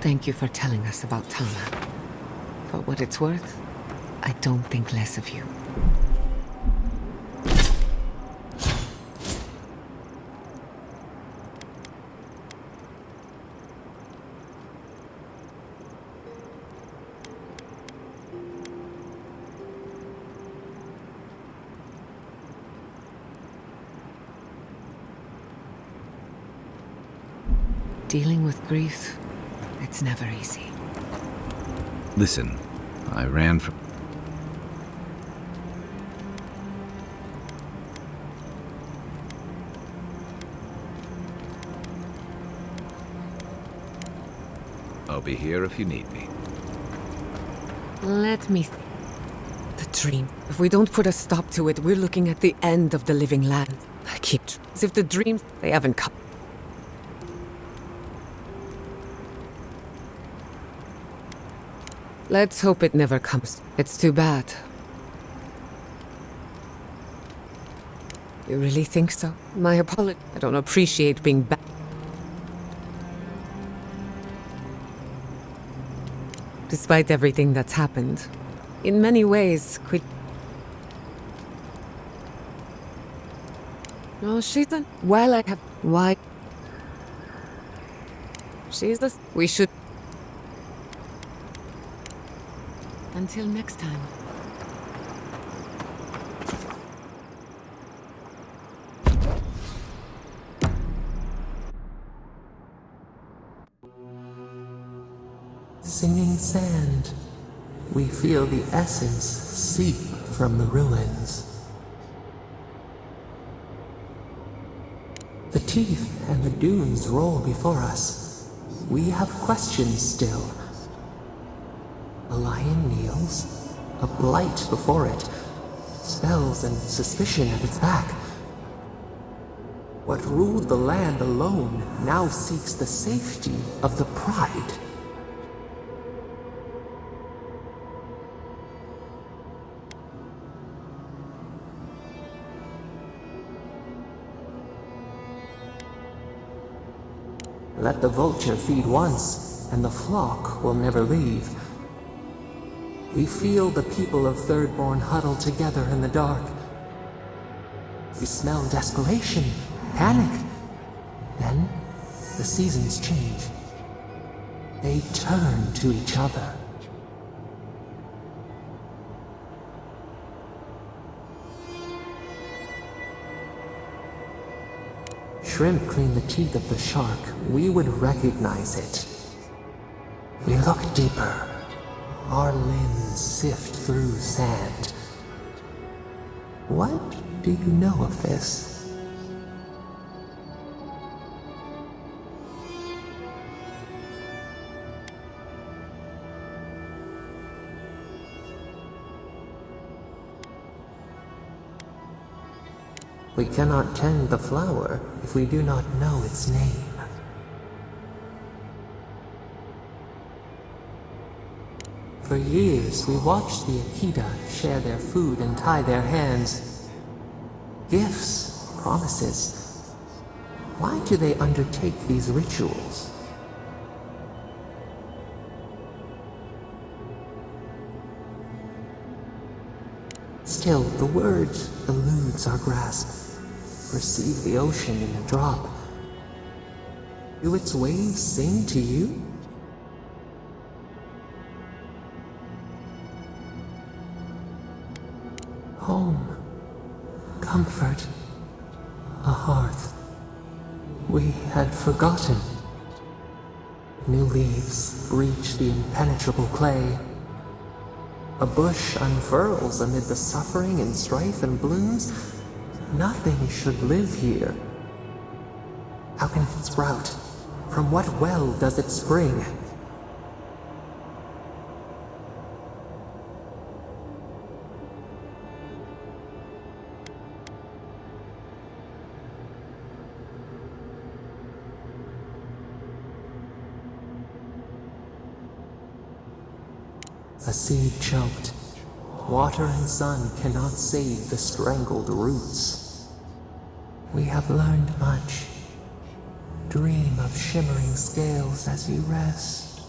Thank you for telling us about Tana. For what it's worth, I don't think less of you. Dealing with grief, it's never easy. Listen, I ran from... I'll be here if you need me. Let me... The dream. If we don't put a stop to it, we're looking at the end of the living land. I keep... As if the dreams, they haven't come. Let's hope it never comes. It's too bad. You really think so? My apology. I don't appreciate being back. Despite everything that's happened, in many ways, No, she's done. While I have... Why? She's the... We should... Until next time. Singing sand, we feel the essence seep from the ruins. The teeth and the dunes roll before us. We have questions still. A lion kneels, a blight before it, spells and suspicion at its back. What ruled the land alone now seeks the safety of the pride. Let the vulture feed once, and the flock will never leave. We feel the people of Thirdborn huddle together in the dark. We smell desperation, panic. Then, the seasons change. They turn to each other. Shrimp clean the teeth of the shark, we would recognize it. We look deeper. Our limbs sift through sand. What do you know of this? We cannot tend the flower if we do not know its name. For years, we watched the Akita share their food and tie their hands. Gifts, promises. Why do they undertake these rituals? Still, the word eludes our grasp. Receive the ocean in a drop. Do its waves sing to you? Home, comfort, a hearth. We had forgotten. New leaves breach the impenetrable clay. A bush unfurls amid the suffering and strife and blooms. Nothing should live here. How can it sprout? From what well does it spring? A seed choked. Water and sun cannot save the strangled roots. We have learned much. Dream of shimmering scales as you rest.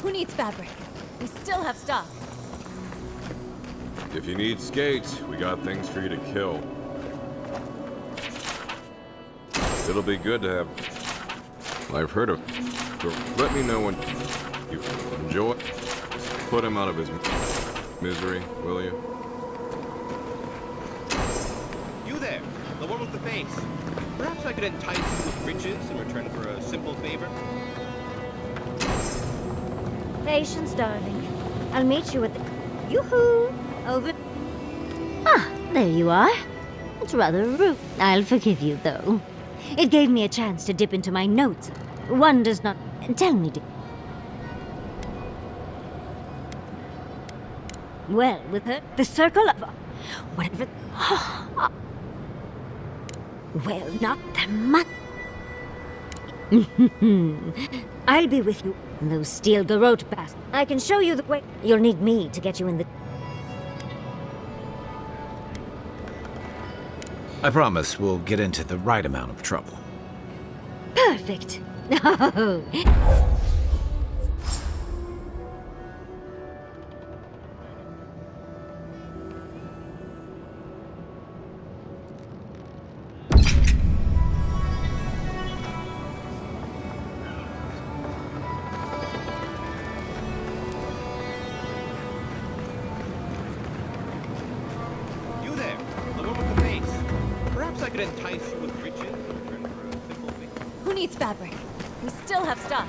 Who needs fabric? We still have stock. If you need skates, we got things for you to kill. It'll be good to have... I've heard of... So let me know when you enjoy. Put him out of his misery, will you? You there, the one with the face. Perhaps I could entice you with riches in return for a simple favor? Patience, darling. I'll meet you at the... Yoo-hoo! Over... Ah, there you are. It's rather rude. I'll forgive you, though. It gave me a chance to dip into my notes. One does not... Tell me, well, with her, the circle of... Whatever... Well, not the much... I'll be with you. Those steel garrote bastards. I can show you the way. You'll need me to get you in the... I promise we'll get into the right amount of trouble. Perfect. You there, the one with the face. Perhaps I could entice you with riches in return for a simple favor. Who needs fabric? We still have stock.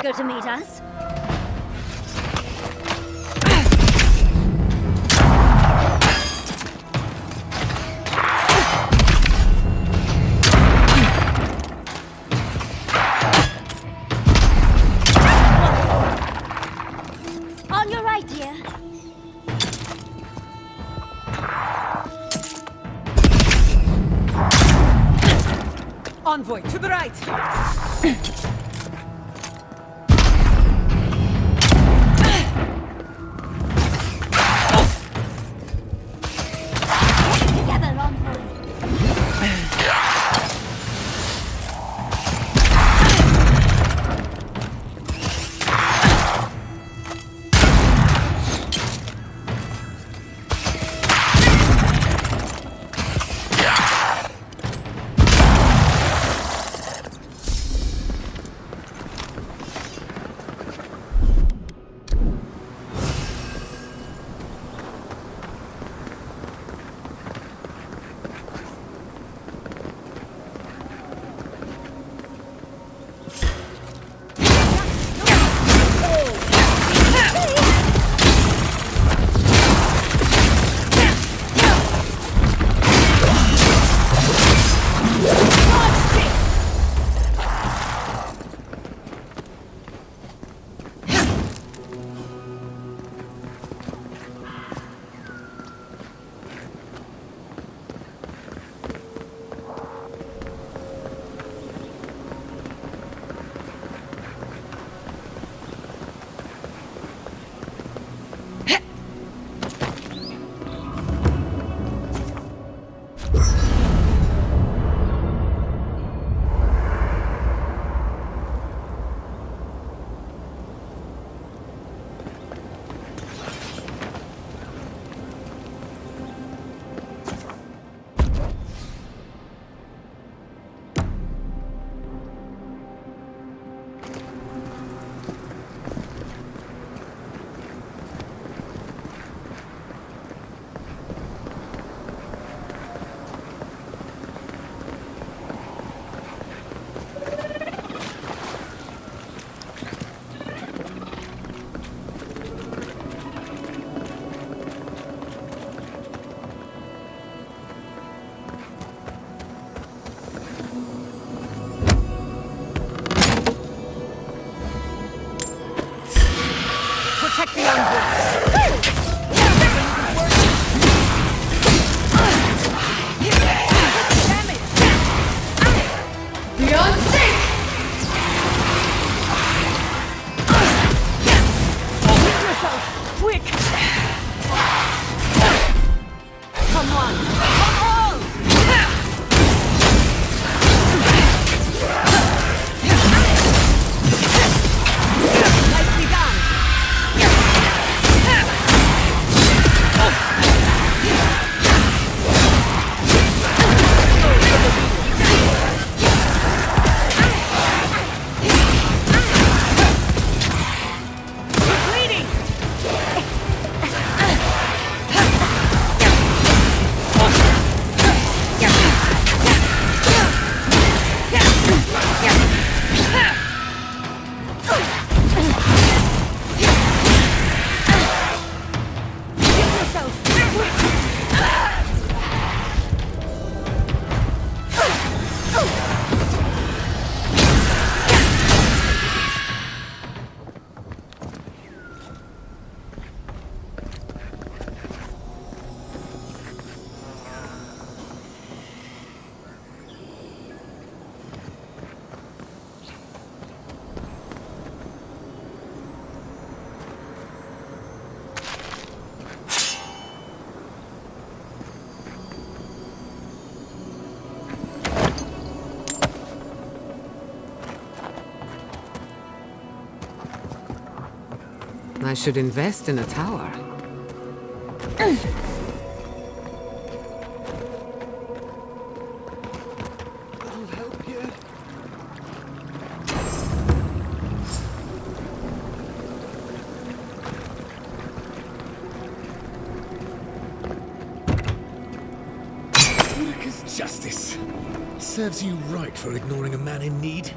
eager to meet us. On your right, dear. Envoy, to the right! Together, Envoy. Protect the envoy! Beyond sync! Heal yourself! Quick! Come on! Come on! Nicely done! I should invest in a tower. I'll help you. Ulrica's justice serves you right for ignoring a man in need.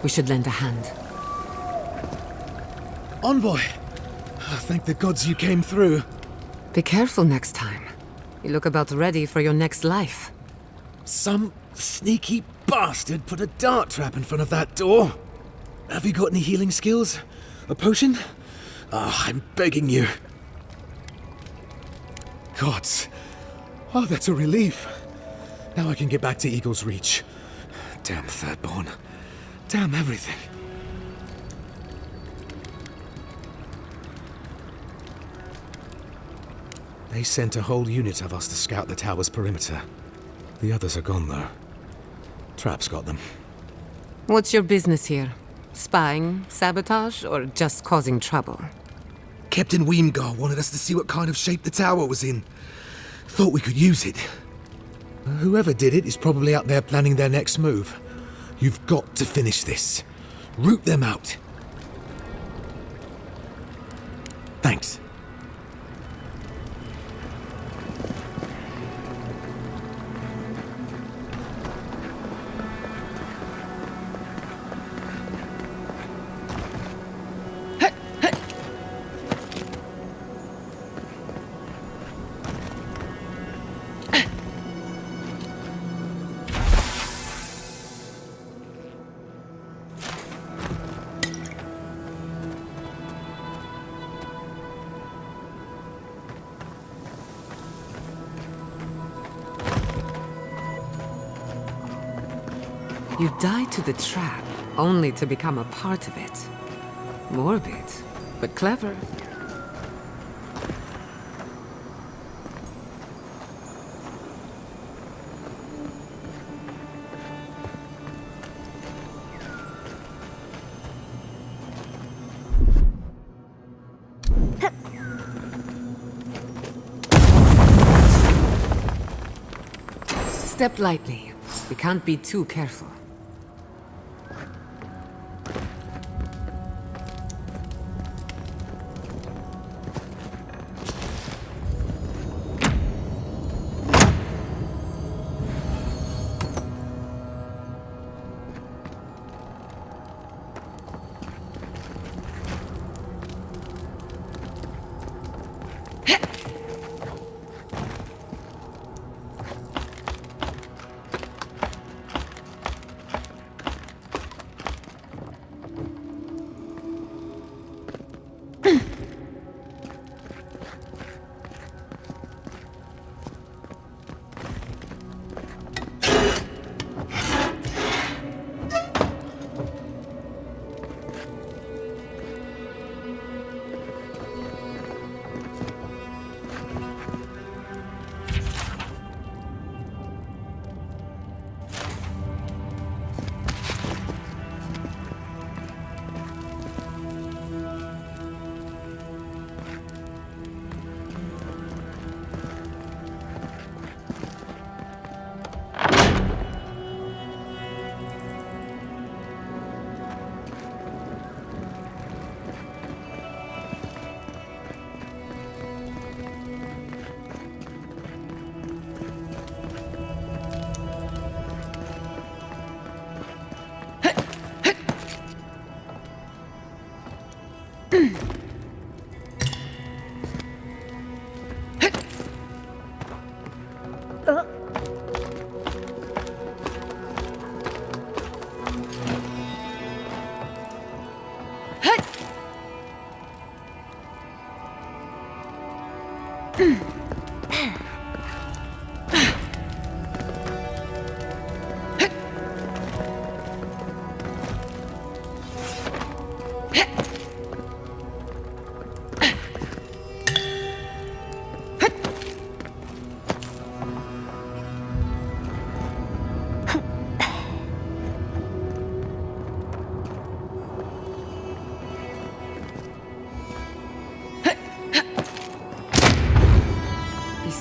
We should lend a hand. Envoy! Thank the gods you came through. Be careful next time. You look about ready for your next life. Some sneaky bastard put a dart trap in front of that door. Have you got any healing skills? A potion? Ah, I'm begging you. Gods. Oh, that's a relief. Now I can get back to Eagle's Reach. Damn Thirdborn. Damn everything. They sent a whole unit of us to scout the tower's perimeter. The others are gone, though. Trap's got them. What's your business here? Spying, sabotage, or just causing trouble? Captain Weemgar wanted us to see what kind of shape the tower was in. Thought we could use it. Whoever did it is probably out there planning their next move. You've got to finish this. Root them out. Thanks. You died to the trap, only to become a part of it. Morbid, but clever. Step lightly. We can't be too careful.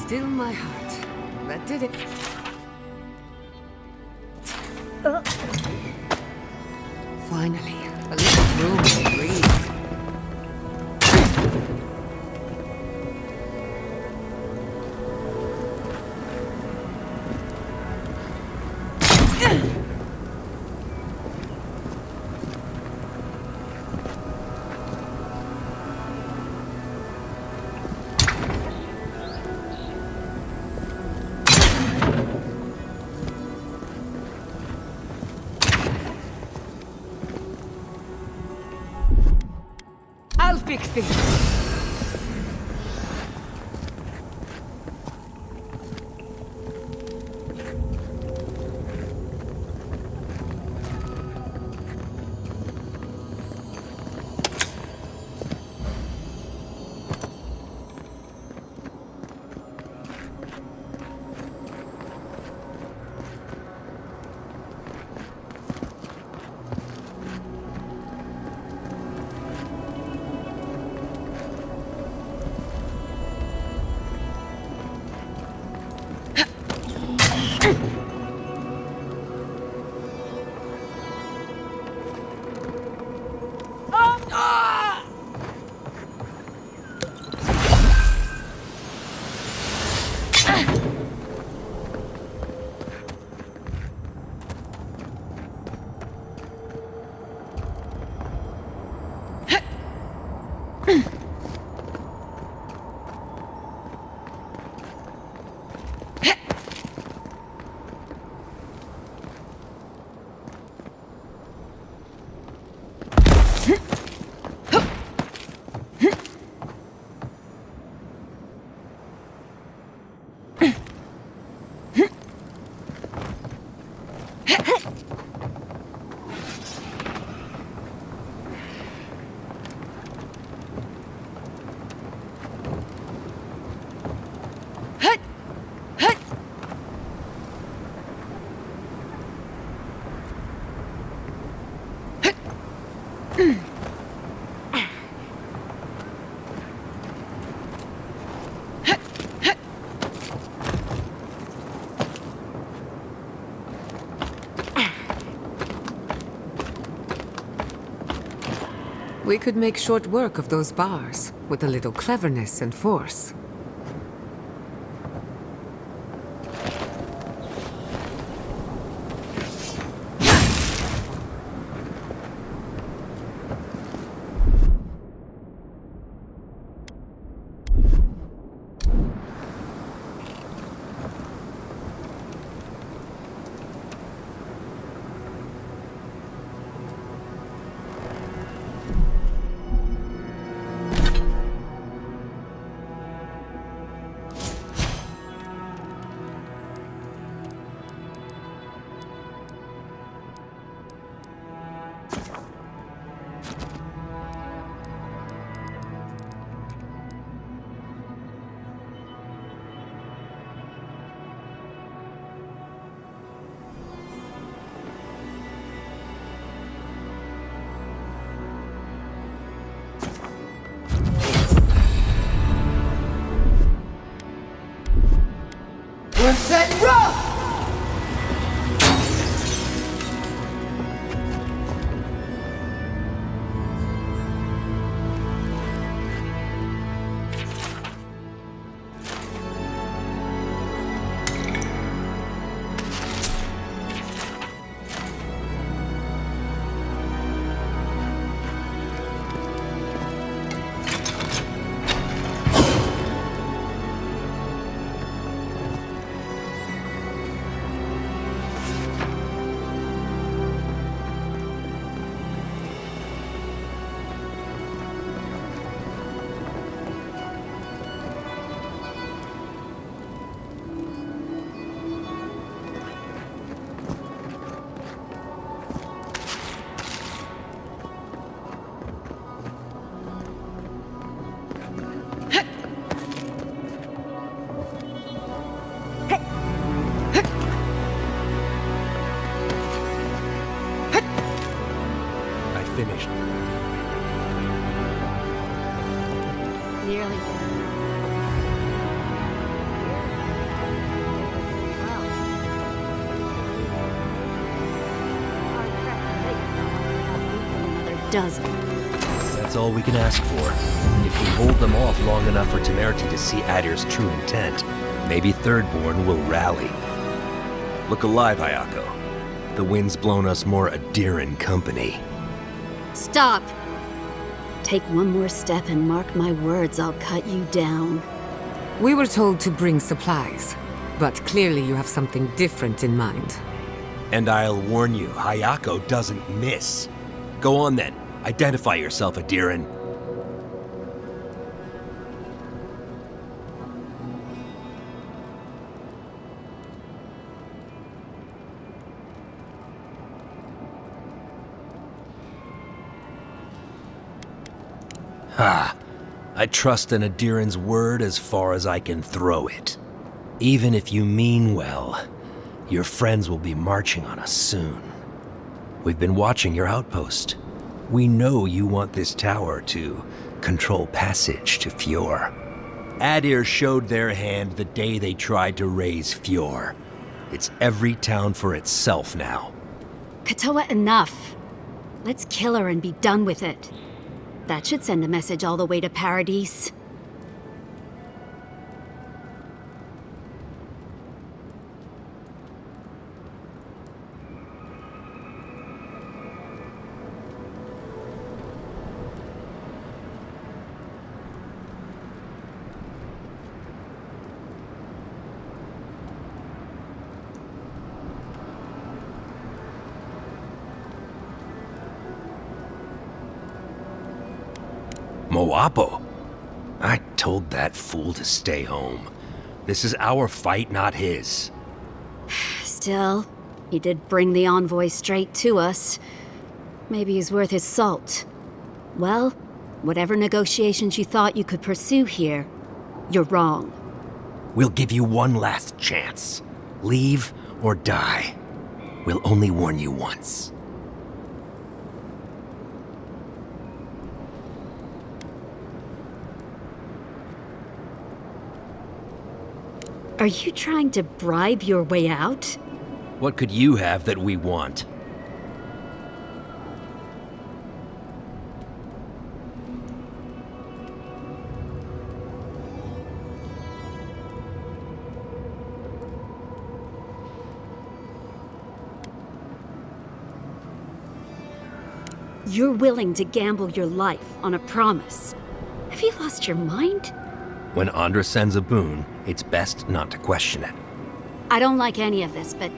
Still my heart. That did it. Finally, a little room to breathe. I'll fix things. We could make short work of those bars, with a little cleverness and force. We're set rough! Finished. Nearly. Another dozen. That's all we can ask for. If we hold them off long enough for Temerity to see Adir's true intent, maybe Thirdborn will rally. Look alive, Hayako. The wind's blown us more Adiran company. Stop! Take one more step and mark my words, I'll cut you down. We were told to bring supplies, but clearly you have something different in mind. And I'll warn you, Hayako doesn't miss. Go on then. Identify yourself, Adiran. Ha! I trust an Adiran's word as far as I can throw it. Even if you mean well, your friends will be marching on us soon. We've been watching your outpost. We know you want this tower to control passage to Fjord. Adir showed their hand the day they tried to raise Fjord. It's every town for itself now. Katoa, enough. Let's kill her and be done with it. That should send a message all the way to Paradise. Moapo? I told that fool to stay home. This is our fight, not his. Still, he did bring the envoy straight to us. Maybe he's worth his salt. Well, whatever negotiations you thought you could pursue here, you're wrong. We'll give you one last chance. Leave or die. We'll only warn you once. Are you trying to bribe your way out? What could you have that we want? You're willing to gamble your life on a promise. Have you lost your mind? When Andra sends a boon, it's best not to question it. I don't like any of this, but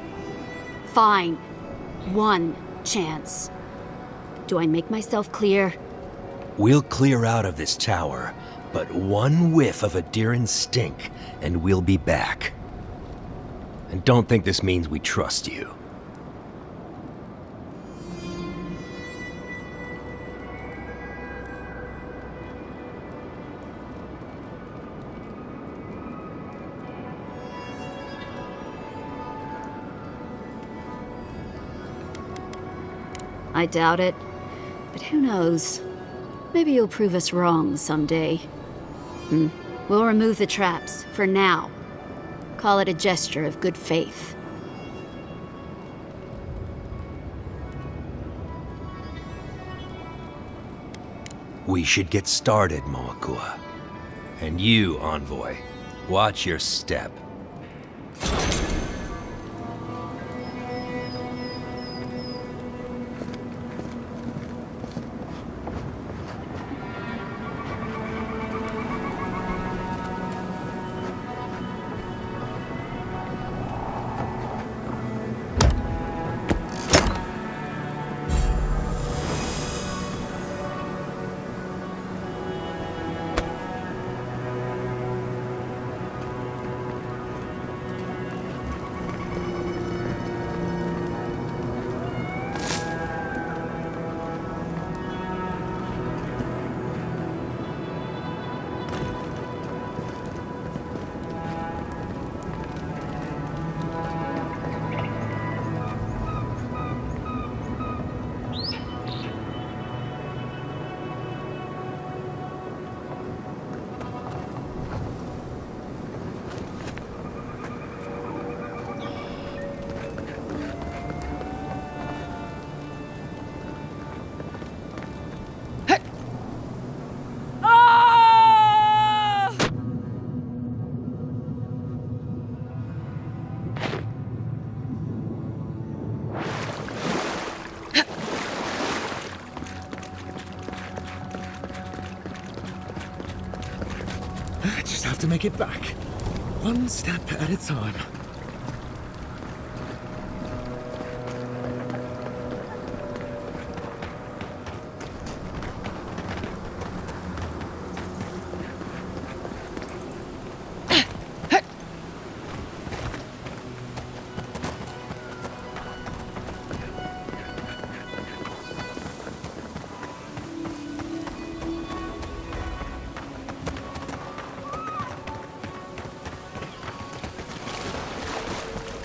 fine. One chance. Do I make myself clear? We'll clear out of this tower, but one whiff of Adiran stink, and we'll be back. And don't think this means we trust you. I doubt it. But who knows? Maybe you'll prove us wrong someday. We'll remove the traps, for now. Call it a gesture of good faith. We should get started, Moakua. And you, Envoy, watch your step. Just have to make it back. One step at a time.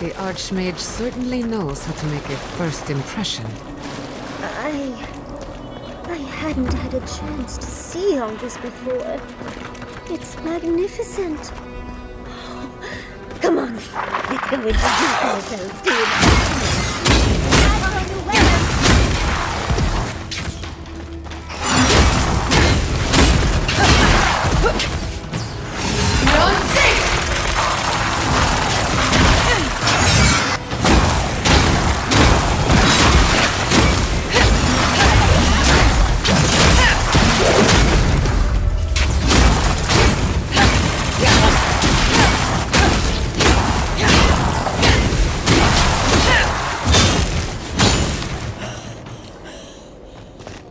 The Archmage certainly knows how to make a first impression. I hadn't had a chance to see all this before. It's magnificent. Come on, let's go introduce ourselves to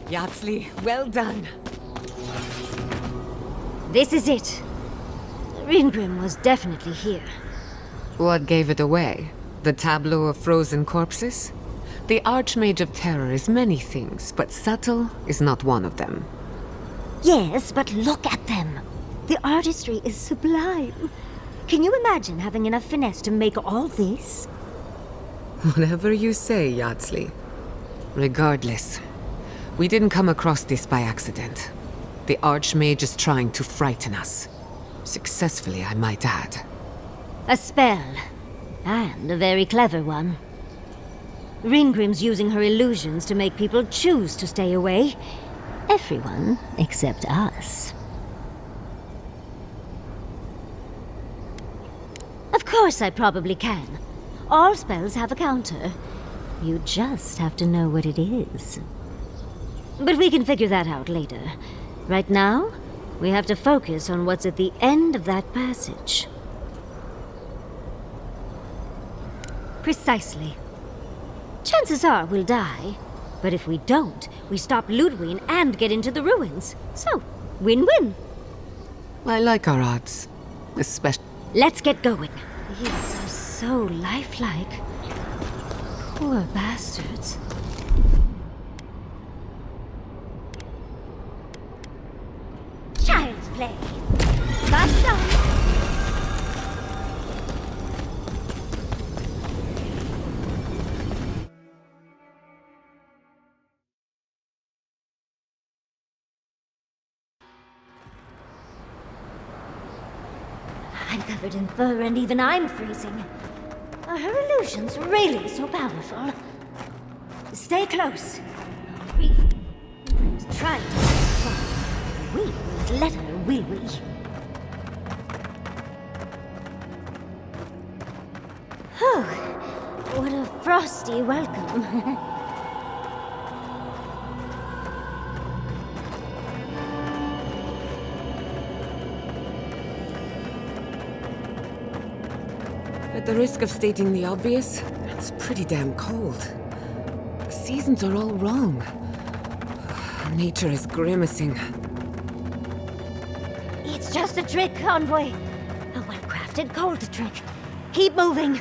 Yatsley, well done. This is it. Ringrim was definitely here. What gave it away? The tableau of frozen corpses? The Archmage of Terror is many things, but subtle is not one of them. Yes, but look at them. The artistry is sublime. Can you imagine having enough finesse to make all this? Whatever you say, Yatsley. Regardless, we didn't come across this by accident. The Archmage is trying to frighten us. Successfully, I might add. A spell. And a very clever one. Ringrim's using her illusions to make people choose to stay away. Everyone except us. Of course I probably can. All spells have a counter. You just have to know what it is. But we can figure that out later. Right now, we have to focus on what's at the end of that passage. Precisely. Chances are we'll die. But if we don't, we stop Ludwig and get into the ruins. So, win-win. I like our odds. Especially... Let's get going. These are so lifelike. Poor bastards. Child's play. That's done. I'm covered in fur and even I'm freezing. Are her illusions really so powerful? Stay close. Ringrim's trying to set us off. We won't let her, will we? Oh, what a frosty welcome. At the risk of stating the obvious, it's pretty damn cold. The seasons are all wrong. Nature is grimacing. It's just a trick, Envoy. A well-crafted cold trick. Keep moving.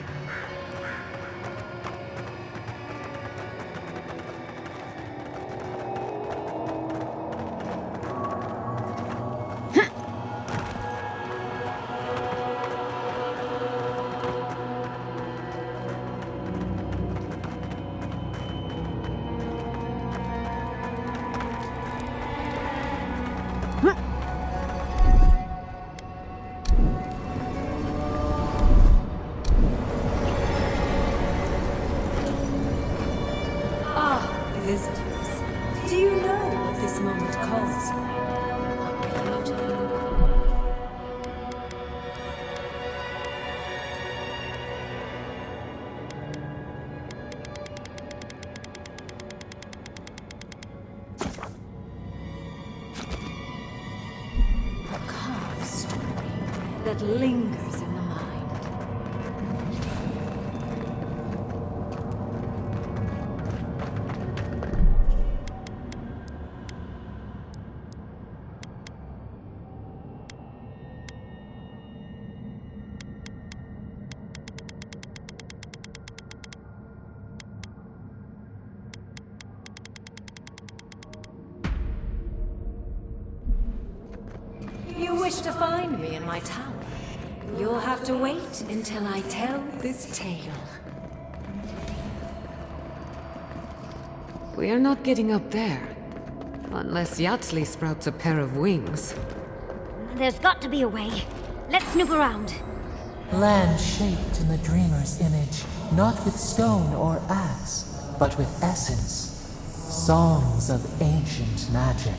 Visitors, do you know what this moment calls for? A beautiful... A calm story that lingers in the mind. You wish to find me in my tower? You'll have to wait until I tell this tale. We're not getting up there. Unless Yatsley sprouts a pair of wings. There's got to be a way. Let's snoop around. Land shaped in the dreamer's image, not with stone or axe, but with essence. Songs of ancient magic.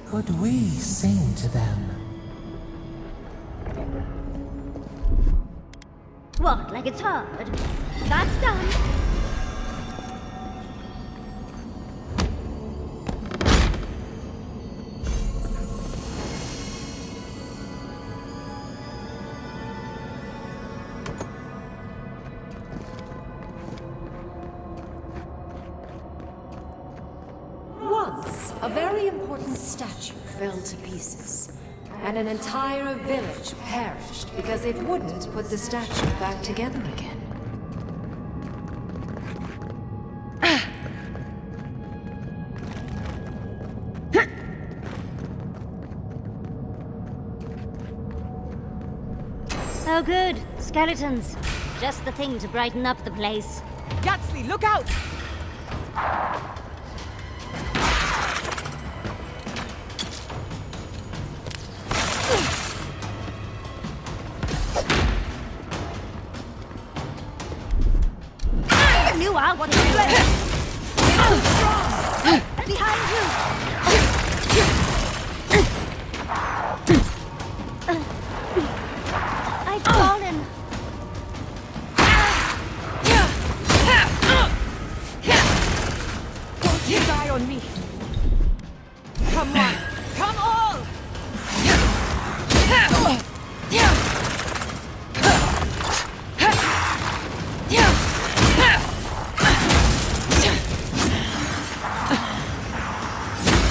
Could we sing to them? What, like it's hard? That's done. Once, a very important statue fell to pieces, and an entire village perished because it wouldn't put the statue back together again. Oh good, skeletons. Just the thing to brighten up the place. Yatsley, look out! New outfit. Behind you. I've fallen. Don't you die on me! Come on! Come all!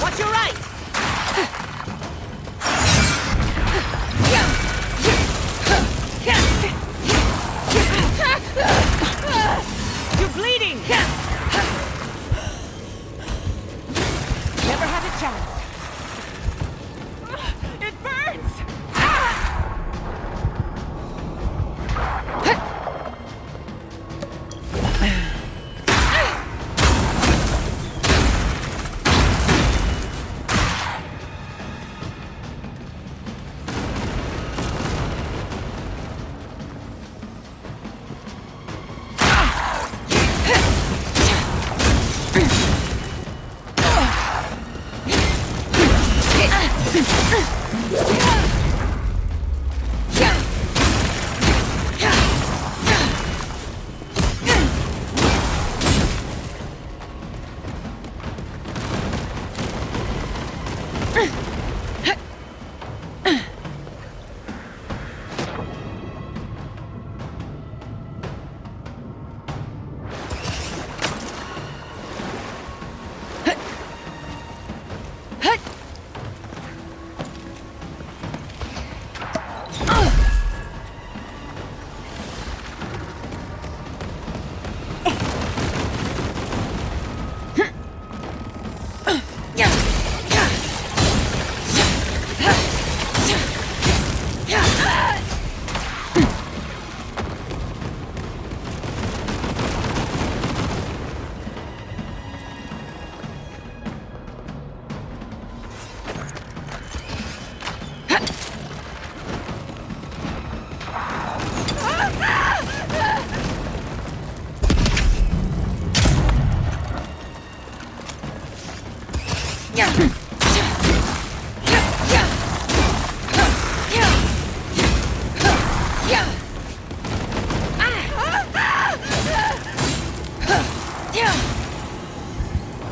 Watch your right! You're bleeding! Never had a chance. It burns!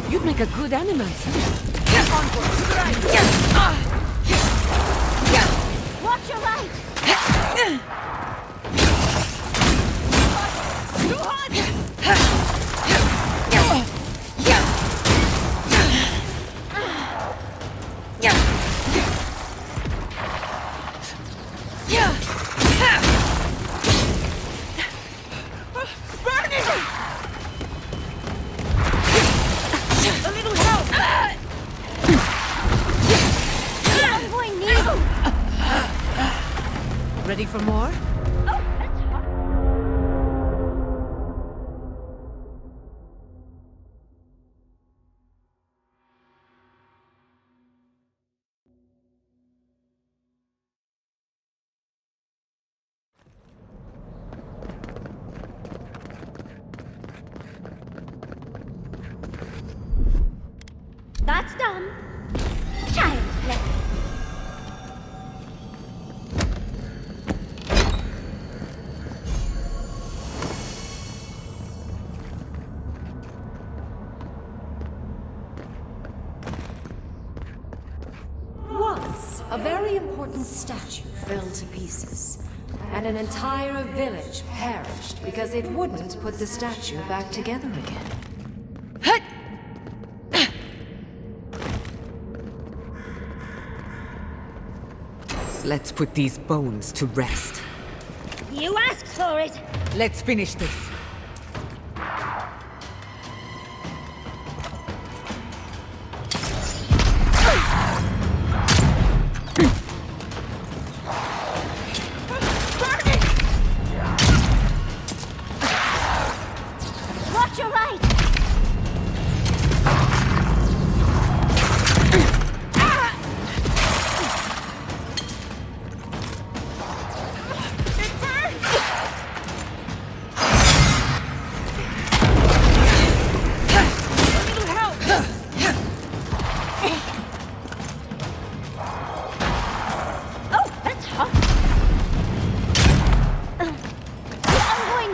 You'd make a good animator. Watch your right. Too hot! Ready for more? That's done. Child's play. Once, a very important statue fell to pieces, and an entire village perished because it wouldn't put the statue back together again. Let's put these bones to rest. You asked for it. Let's finish this. Watch your right.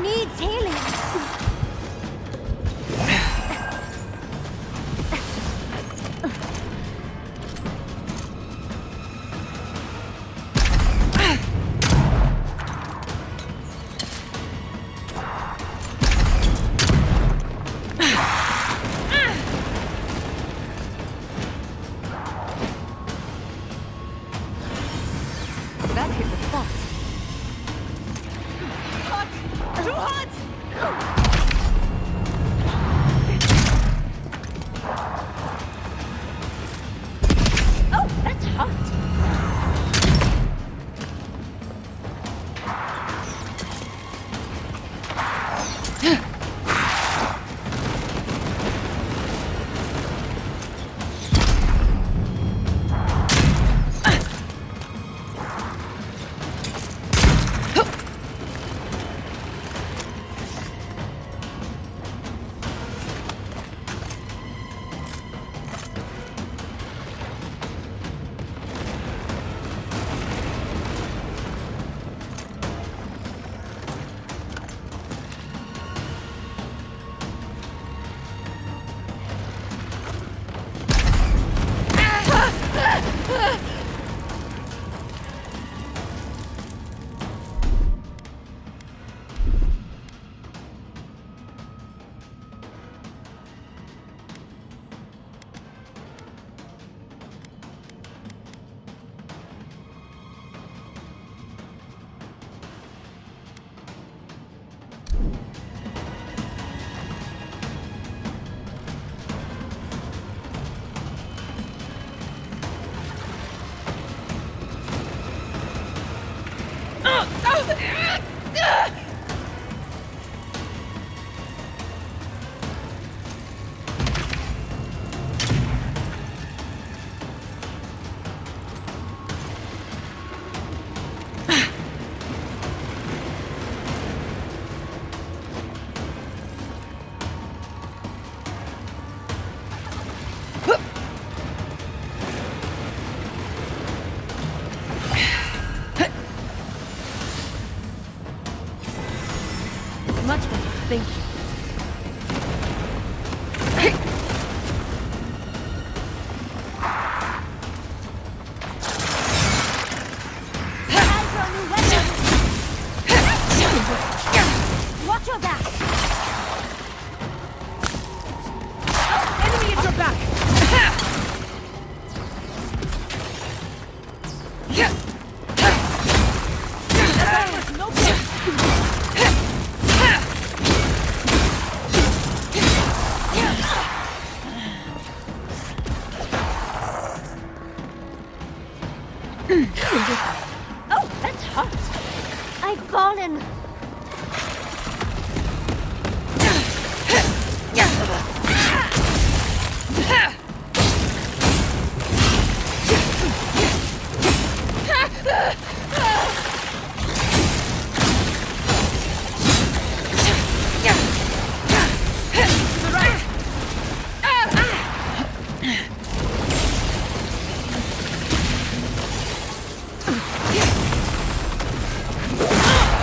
Needs healing. That hit the spot. Too hot! Oh, that's hot. Much better, thank you. Watch your back. Enemy at your back! That was no good. Oh, that's hot. fallen!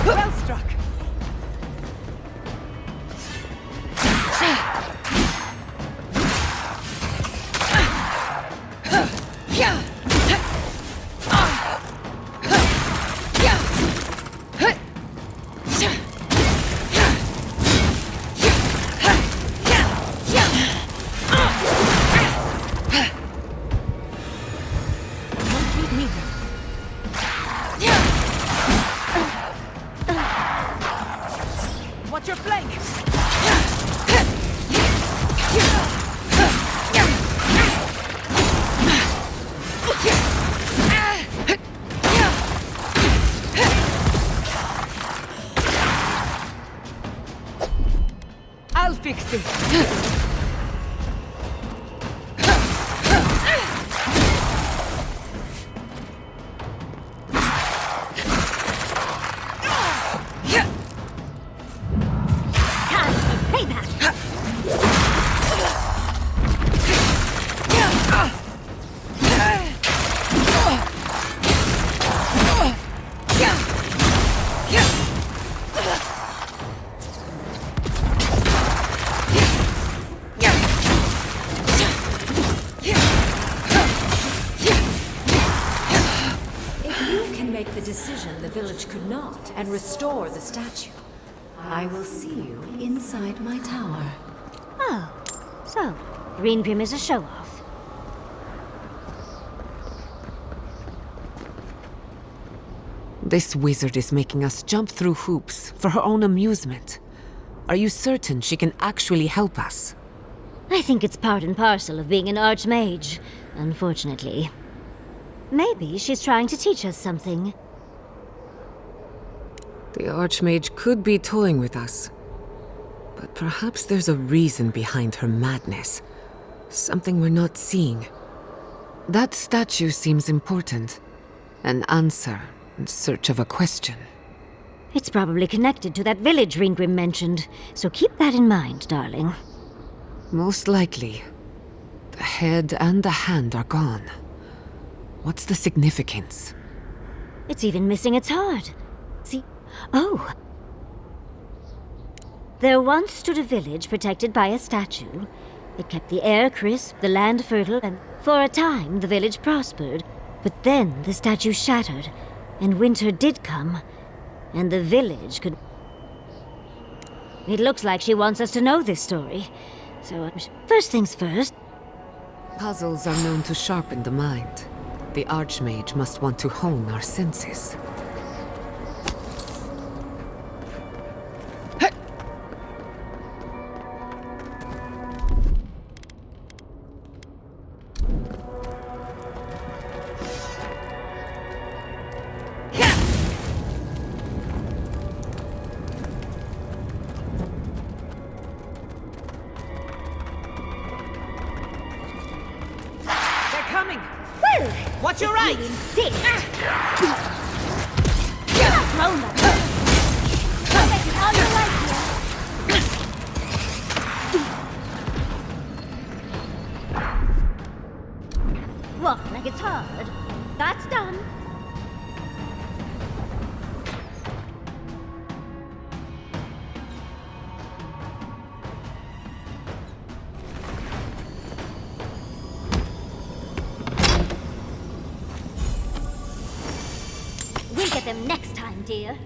Well struck. Watch your flank! I'll fix this. Make the decision the village could not and restore the statue, I will see you inside my tower. Oh, so Greenprim is a show-off. This wizard is making us jump through hoops for her own amusement. Are you certain she can actually help us? I think it's part and parcel of being an archmage, unfortunately. Maybe she's trying to teach us something. The Archmage could be toying with us. But perhaps there's a reason behind her madness. Something we're not seeing. That statue seems important. An answer in search of a question. It's probably connected to that village Ringrim mentioned, so keep that in mind, darling. Most likely. The head and the hand are gone. What's the significance? It's even missing its heart. See? Oh! There once stood a village protected by a statue. It kept the air crisp, the land fertile, and for a time the village prospered. But then the statue shattered, and winter did come, and the village could... It looks like she wants us to know this story. So, first things first. Puzzles are known to sharpen the mind. The Archmage must want to hone our senses. Watch your right! Thrown them! On your right here! What, like it's hard? That's done. We'll get them next time, dear.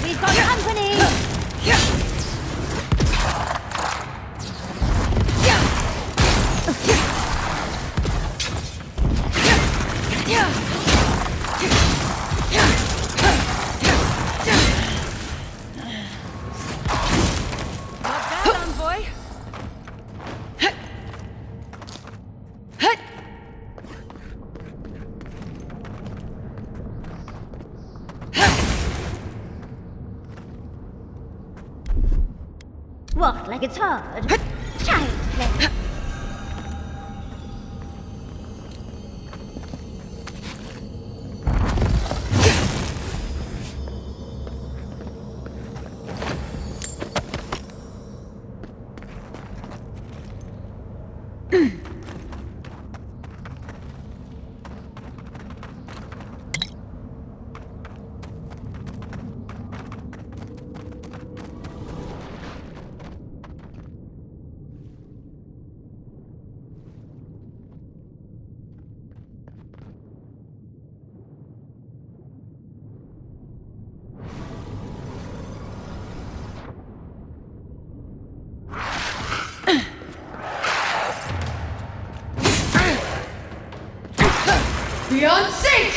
We've got company! What, like it's hard? Child's play. Beyond sync!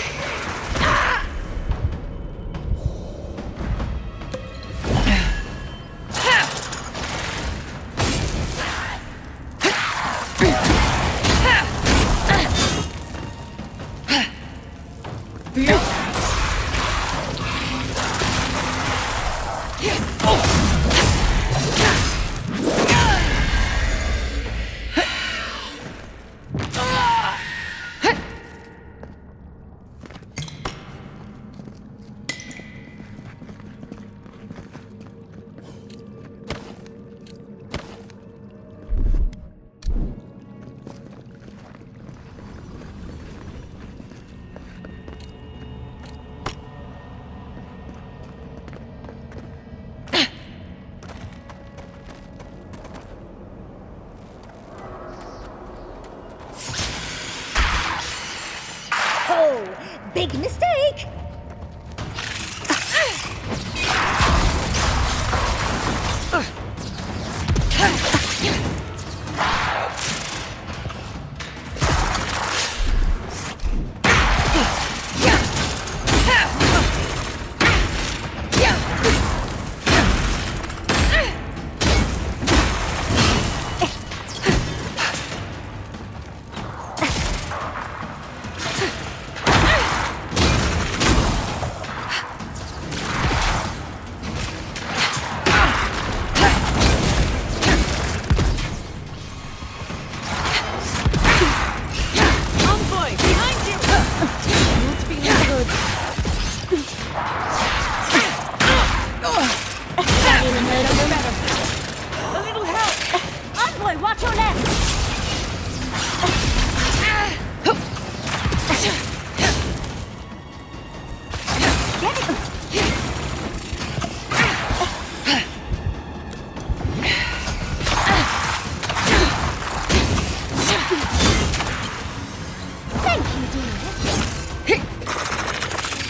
Big mistake!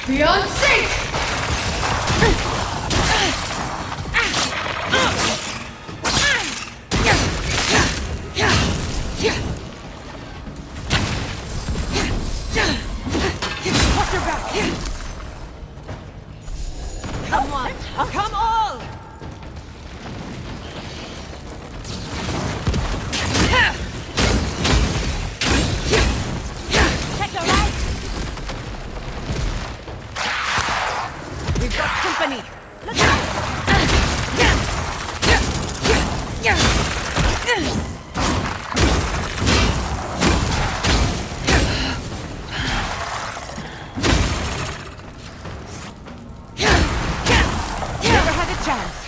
Beyond sync! Watch your back! Come on! Come all! Check the right! We've got company! Look out! Never had a chance.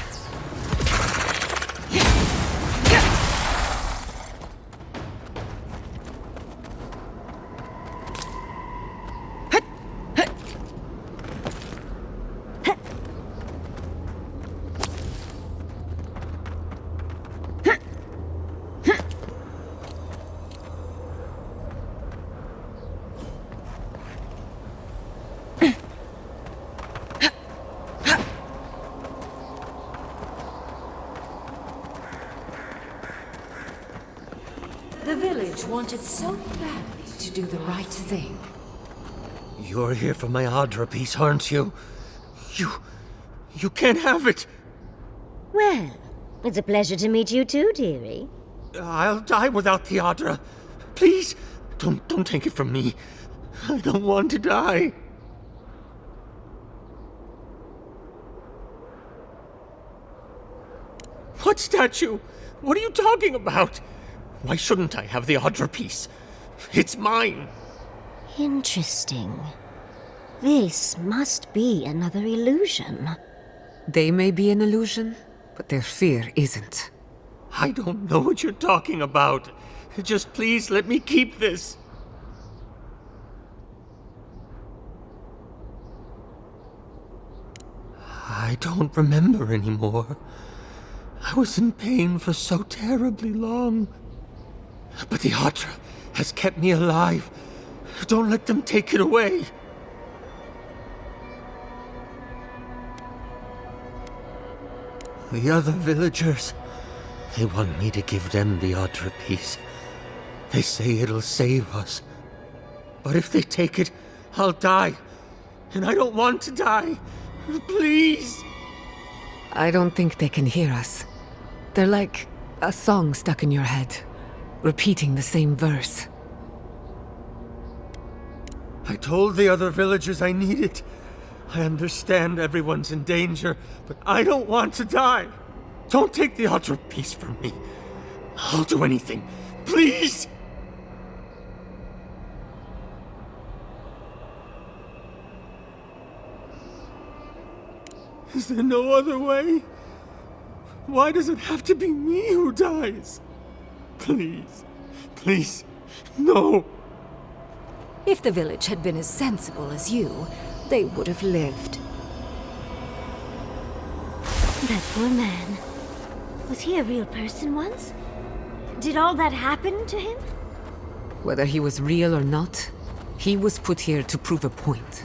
The village wanted so badly to do the right thing. You're here for my Adra piece, aren't you? You can't have it! Well, it's a pleasure to meet you too, dearie. I'll die without the Adra. Please, don't take it from me. I don't want to die. What statue? What are you talking about? Why shouldn't I have the Audra piece? It's mine. Interesting. This must be another illusion. They may be an illusion, but their fear isn't. I don't know what you're talking about. Just please let me keep this. I don't remember anymore. I was in pain for so terribly long. But the Audra has kept me alive. Don't let them take it away. The other villagers, they want me to give them the Audra piece. They say it'll save us. But if they take it, I'll die. And I don't want to die. Please! I don't think they can hear us. They're like a song stuck in your head, repeating the same verse. I told the other villagers I need it. I understand everyone's in danger, but I don't want to die. Don't take the Audra piece from me. I'll do anything. Please! Is there no other way? Why does it have to be me who dies? Please, please, no. If the village had been as sensible as you, they would have lived. That poor man. Was he a real person once? Did all that happen to him? Whether he was real or not, he was put here to prove a point.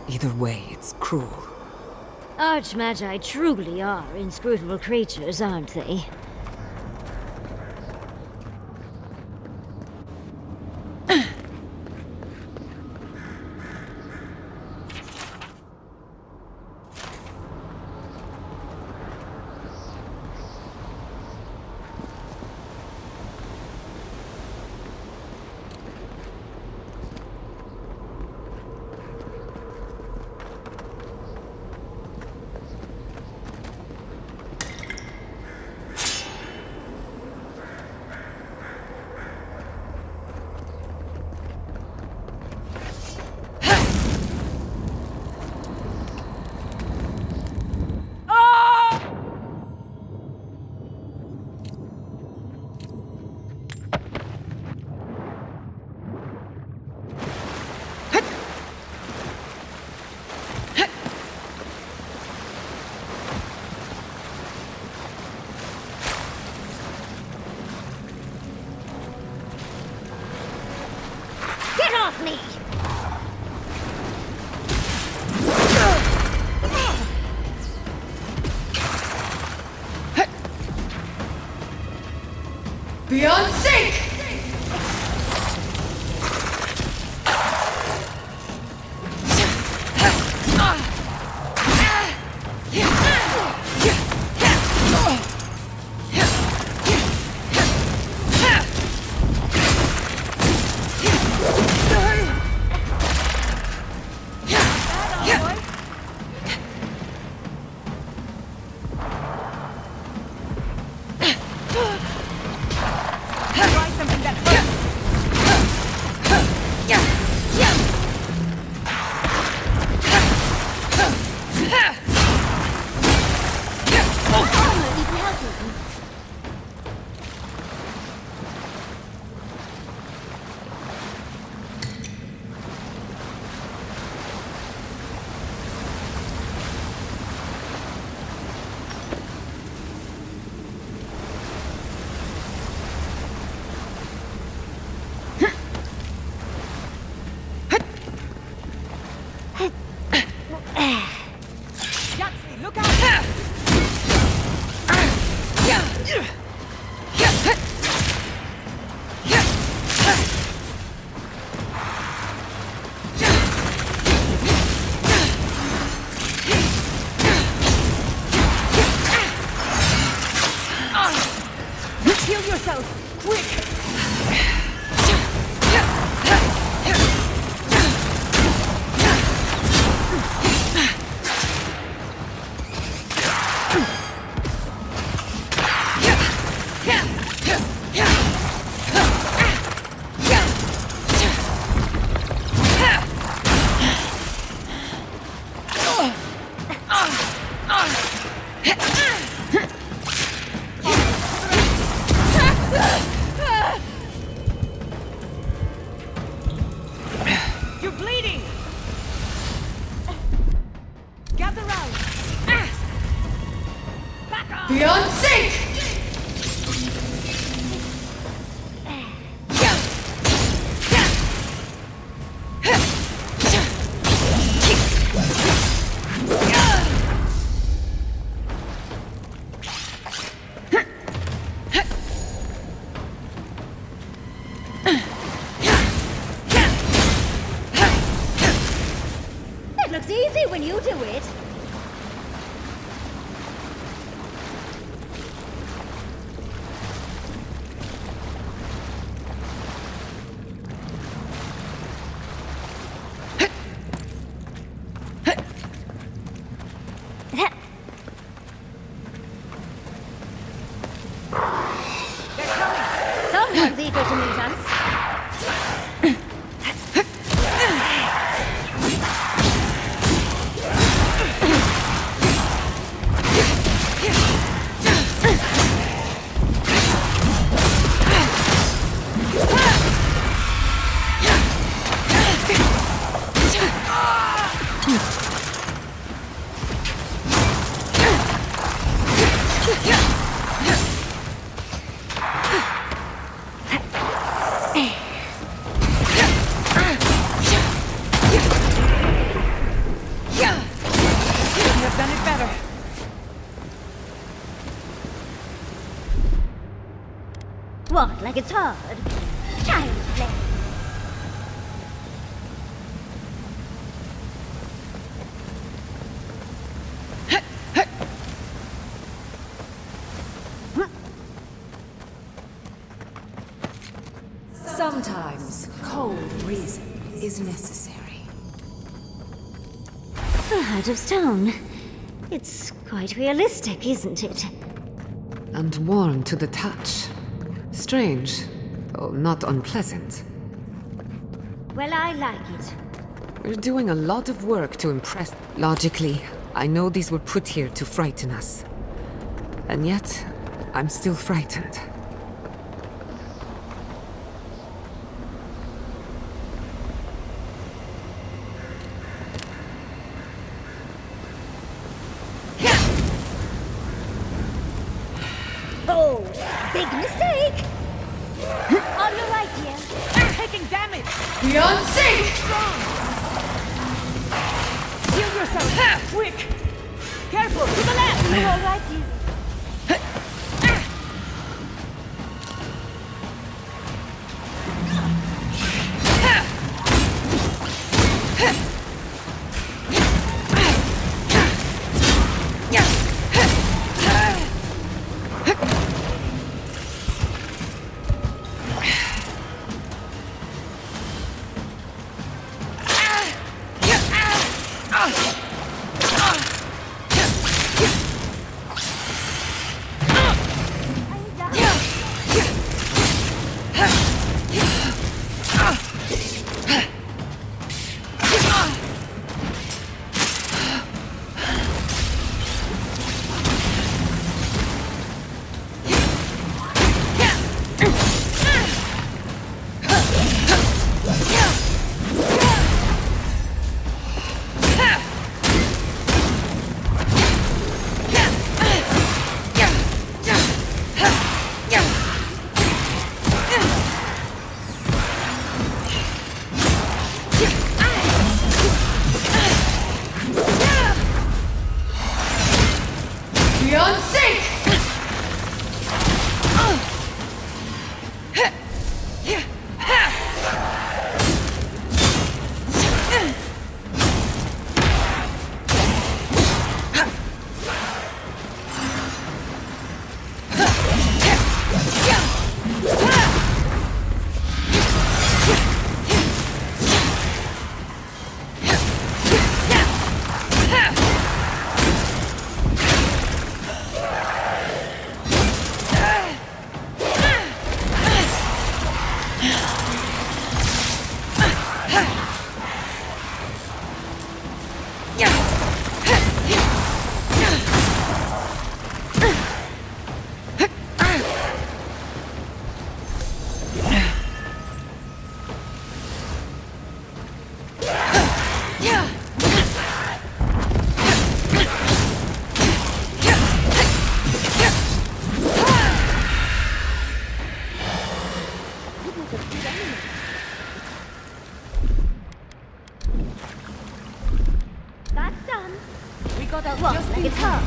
Either way, it's cruel. Archmagi truly are inscrutable creatures, aren't they? Get off me! Beyond sync! Try some It looks easy when you do it. Someone's eager to meet us. What, like it's hard? Child's play. Sometimes cold reason is necessary. The heart of stone. It's quite realistic, isn't it? And warm to the touch. Strange, though not unpleasant. Well, I like it. We're doing a lot of work to impress. Logically, I know these were put here to frighten us. And yet, I'm still frightened. Oh, big mistake! On the right, dear. They're taking damage! Beyond sync! Heal yourself! Quick! Careful! To the left! You're all right, dear. Beyond sync! That's done. We got out just like it's hard.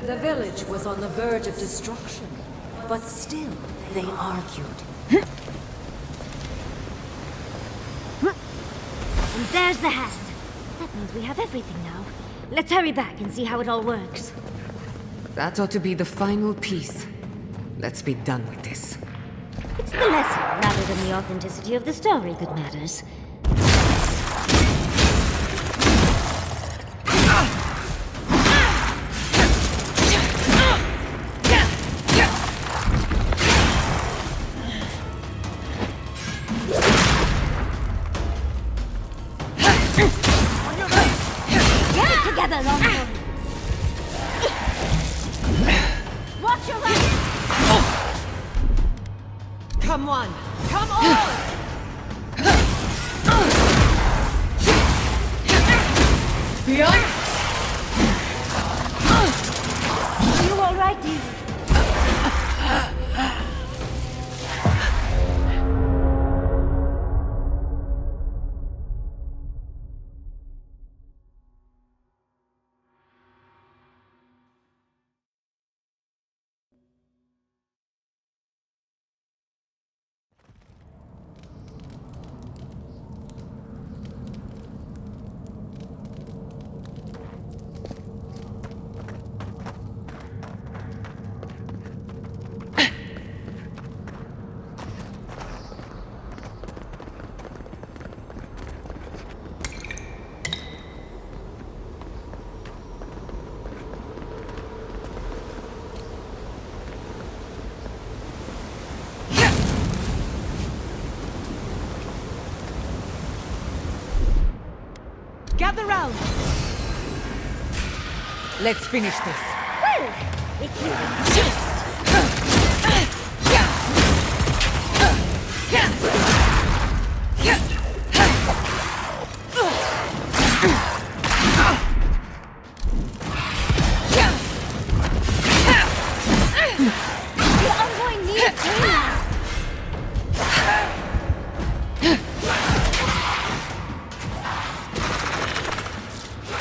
The village was on the verge of destruction, but still they argued. And there's the hand. That means we have everything now. Let's hurry back and see how it all works. That ought to be the final piece. Let's be done with this. It's the lesson rather than the authenticity of the story that matters. Get it together, Longhorn! Watch your right! Come on! Come on! Beyond? Are you alright, dear? Gather round! Let's finish this. Well, if you insist. The envoy needs me.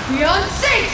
Beyond sync!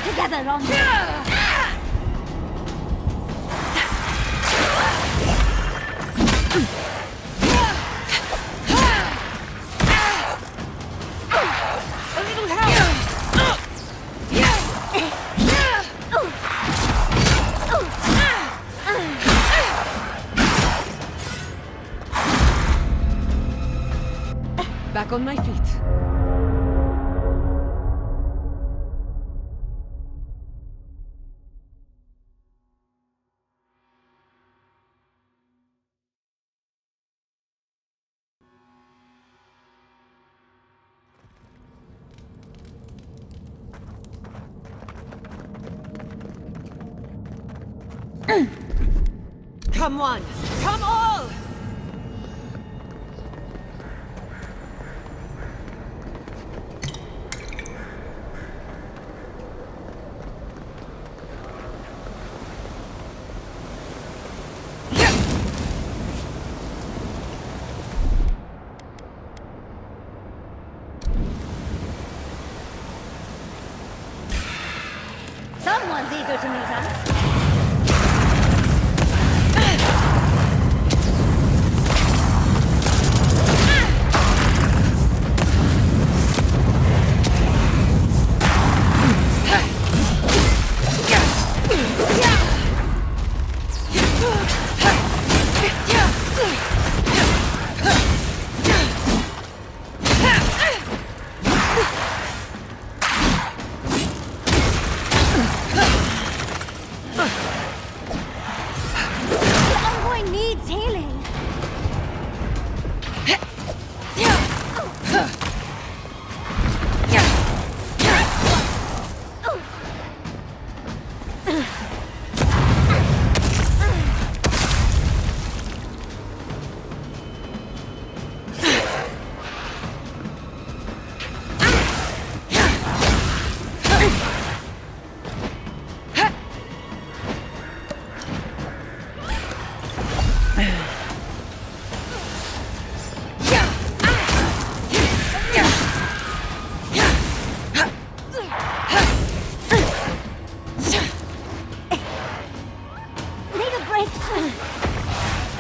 together on this! A little help! Back on my feet. Come on! Come all! Someone's eager to meet us.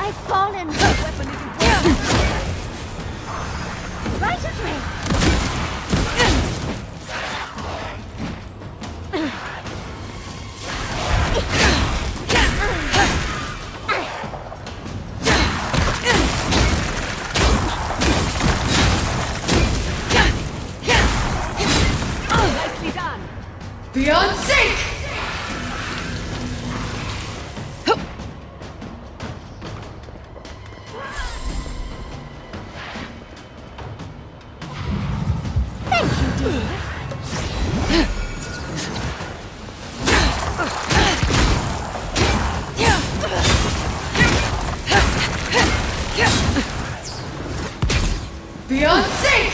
I've fallen. Weapon isn't right of way. Nicely done. Beyond sync! Beyond sync!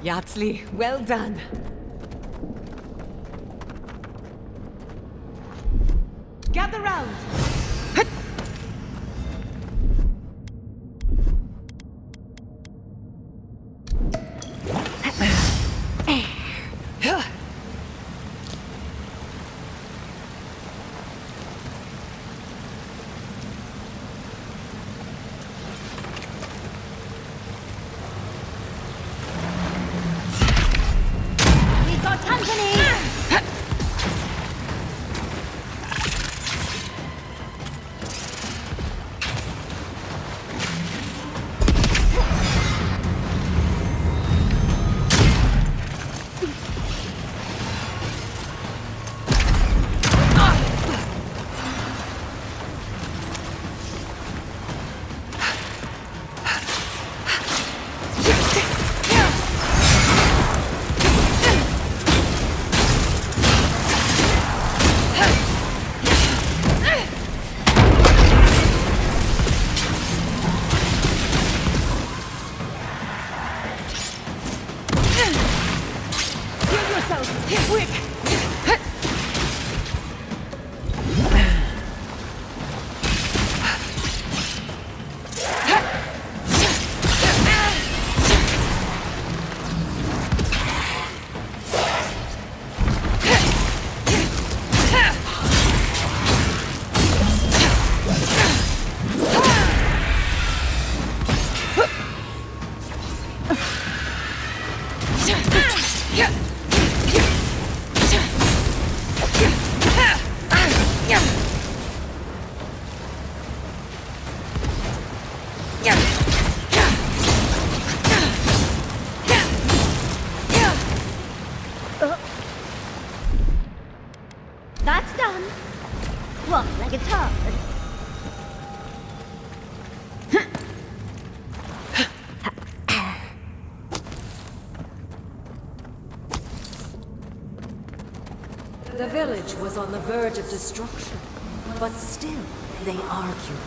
Yatzli, well done. Gather round. We've got company! village was on the verge of destruction, but still they argued.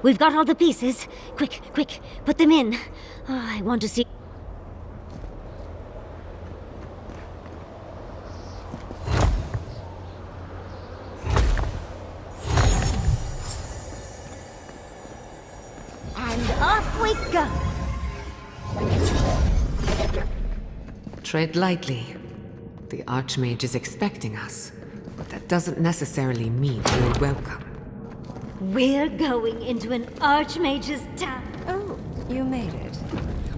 We've got all the pieces. Quick, quick, put them in. Oh, I want to see... And off we go! Tread lightly. The Archmage is expecting us, but that doesn't necessarily mean we're welcome. We're going into an Archmage's town. Oh, you made it.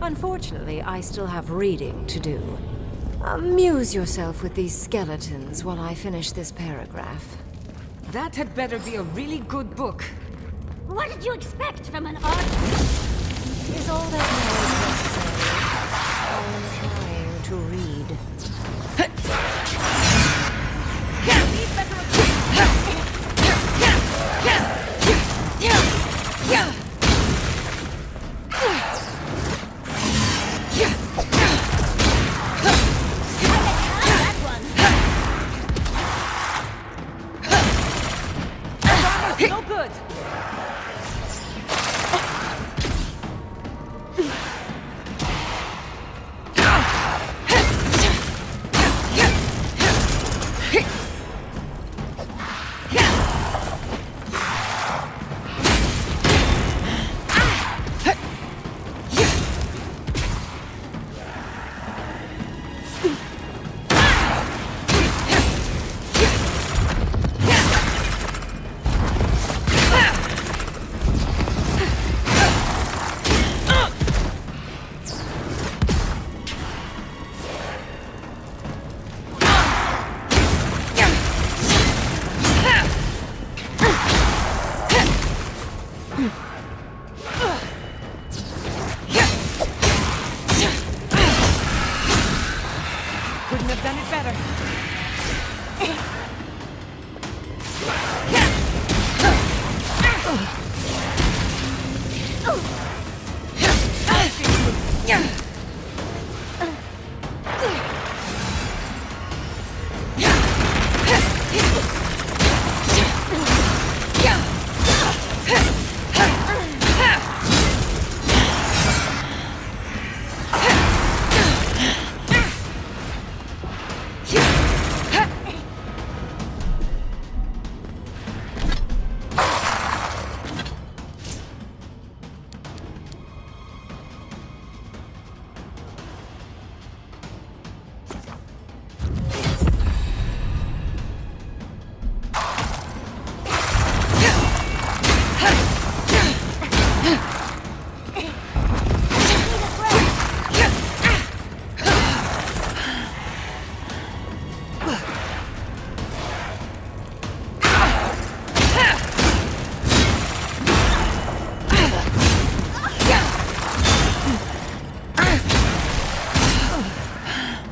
Unfortunately, I still have reading to do. Amuse yourself with these skeletons while I finish this paragraph. That had better be a really good book. What did you expect from an Archmage? Is all that knowledge necessary? I'm trying to read. No good! Couldn't have done it better.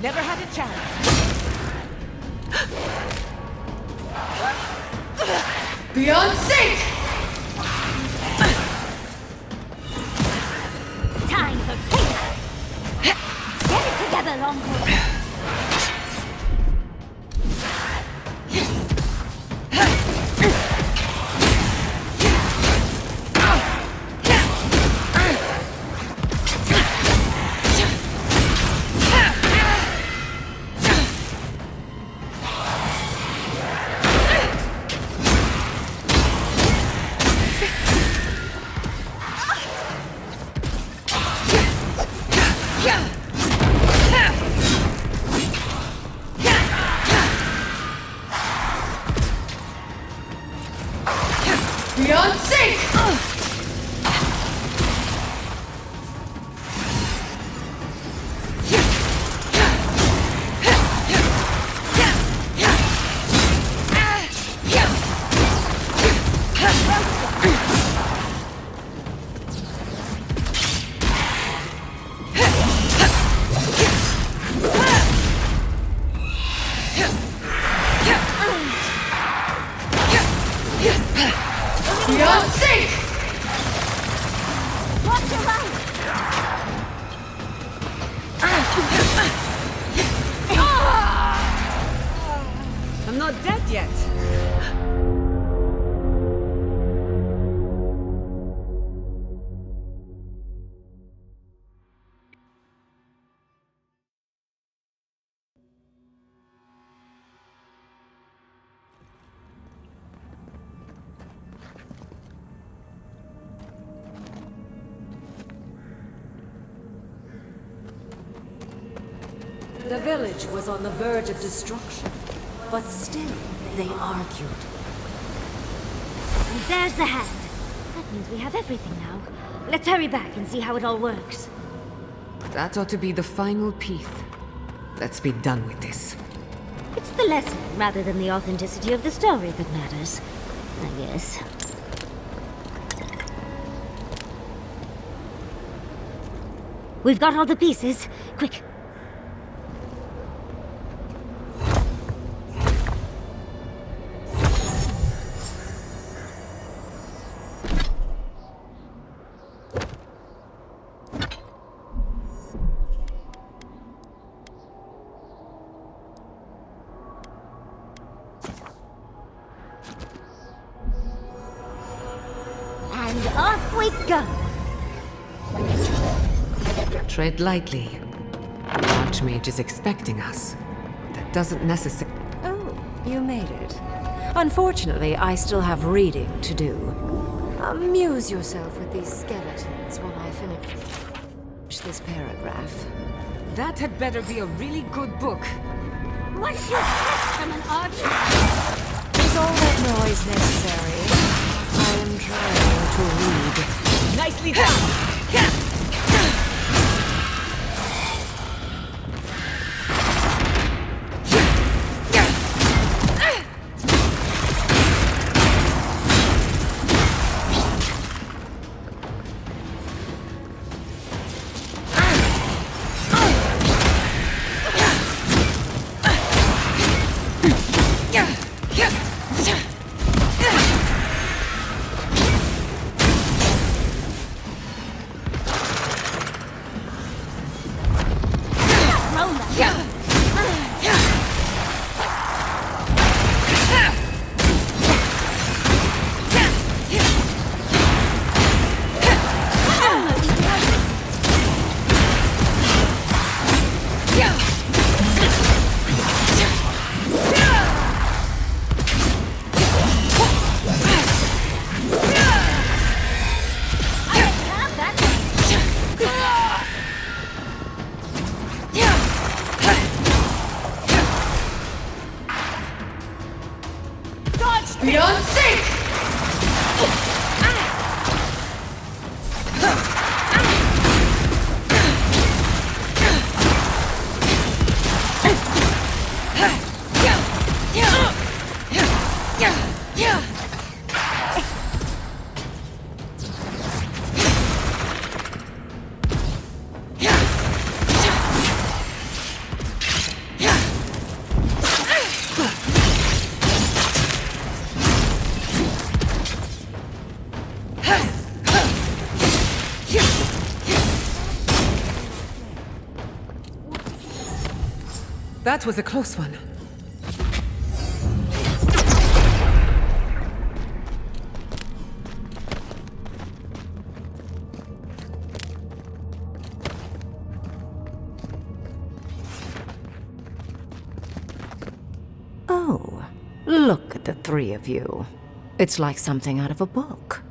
Never had a chance. Beyond sync! Time for payback! Get it together, Longhorn! Beyond sync! Watch your right! I'm not dead yet. The village was on the verge of destruction, but still they argued. And there's the hand. That means we have everything now. Let's hurry back and see how it all works. That ought to be the final piece. Let's be done with this. It's the lesson rather than the authenticity of the story that matters, I guess. We've got all the pieces. Quick. And off we go! Tread lightly. The Archmage is expecting us. That doesn't necessarily... Oh, you made it. Unfortunately, I still have reading to do. Amuse yourself with these skeletons while I finish this paragraph. That had better be a really good book. What did you expect from an Archmage? Is all that noise necessary? I am trying to read. Nicely done! Beyond sync! That was a close one. Oh, look at the three of you. It's like something out of a book.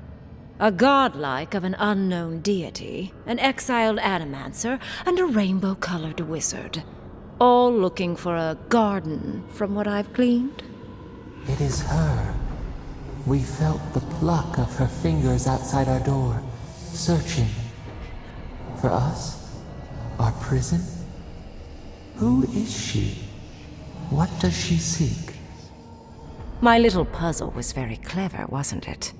A godlike of an unknown deity, an exiled animancer, and a rainbow-colored wizard. All looking for a garden, from what I've gleaned. It is her. We felt the pluck of her fingers outside our door, searching. For us? Our prison? Who is she? What does she seek? My little puzzle was very clever, wasn't it?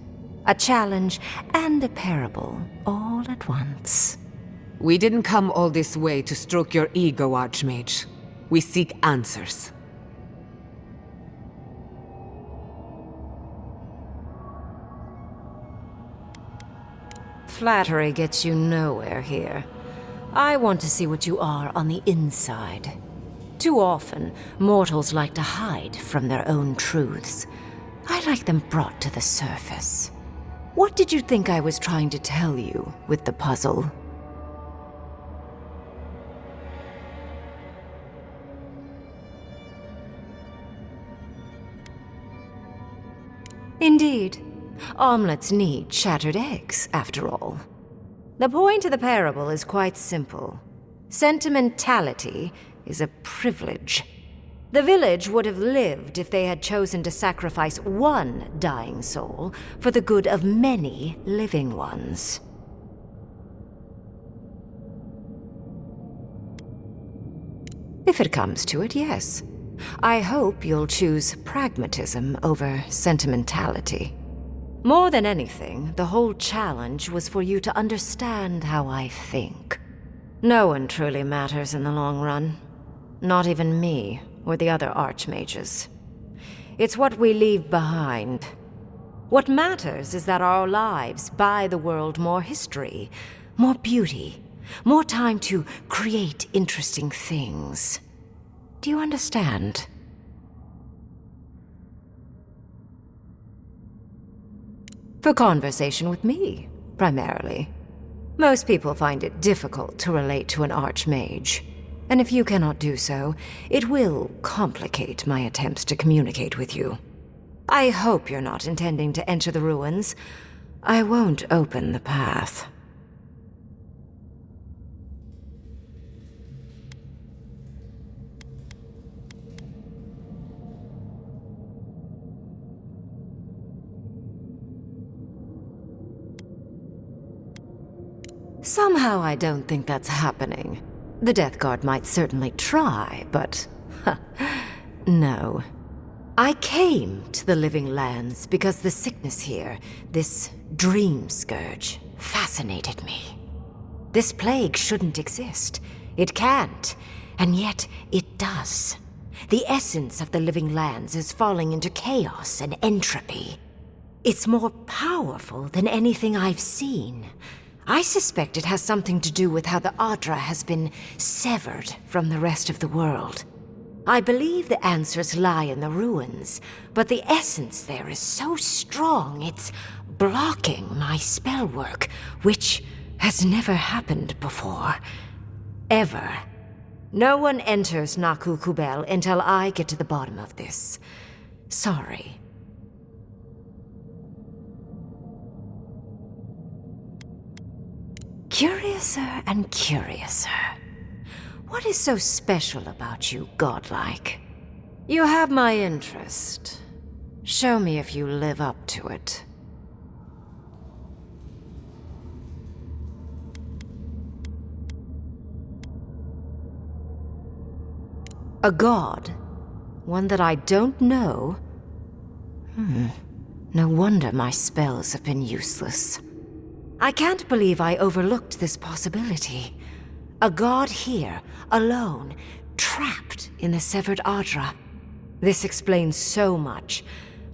A challenge and a parable, all at once. We didn't come all this way to stroke your ego, Archmage. We seek answers. Flattery gets you nowhere here. I want to see what you are on the inside. Too often, mortals like to hide from their own truths. I like them brought to the surface. What did you think I was trying to tell you with the puzzle? Indeed. Omelets need shattered eggs, after all. The point of the parable is quite simple. Sentimentality is a privilege. The village would have lived if they had chosen to sacrifice one dying soul for the good of many living ones. If it comes to it, yes. I hope you'll choose pragmatism over sentimentality. More than anything, the whole challenge was for you to understand how I think. No one truly matters in the long run. Not even me or the other archmages. It's what we leave behind. What matters is that our lives buy the world more history, more beauty, more time to create interesting things. Do you understand? For conversation with me, primarily. Most people find it difficult to relate to an archmage. And if you cannot do so, it will complicate my attempts to communicate with you. I hope you're not intending to enter the ruins. I won't open the path. Somehow I don't think that's happening. The Death Guard might certainly try, but... no. I came to the Living Lands because the sickness here, this dream scourge, fascinated me. This plague shouldn't exist. It can't, and yet it does. The essence of the Living Lands is falling into chaos and entropy. It's more powerful than anything I've seen. I suspect it has something to do with how the Adra has been severed from the rest of the world. I believe the answers lie in the ruins, but the essence there is so strong it's blocking my spell work, which has never happened before. Ever. No one enters Naku Kubel until I get to the bottom of this. Sorry. Curiouser and curiouser. What is so special about you, godlike? You have my interest. Show me if you live up to it. A god? One that I don't know? No wonder my spells have been useless. I can't believe I overlooked this possibility. A god here, alone, trapped in the severed Adra. This explains so much.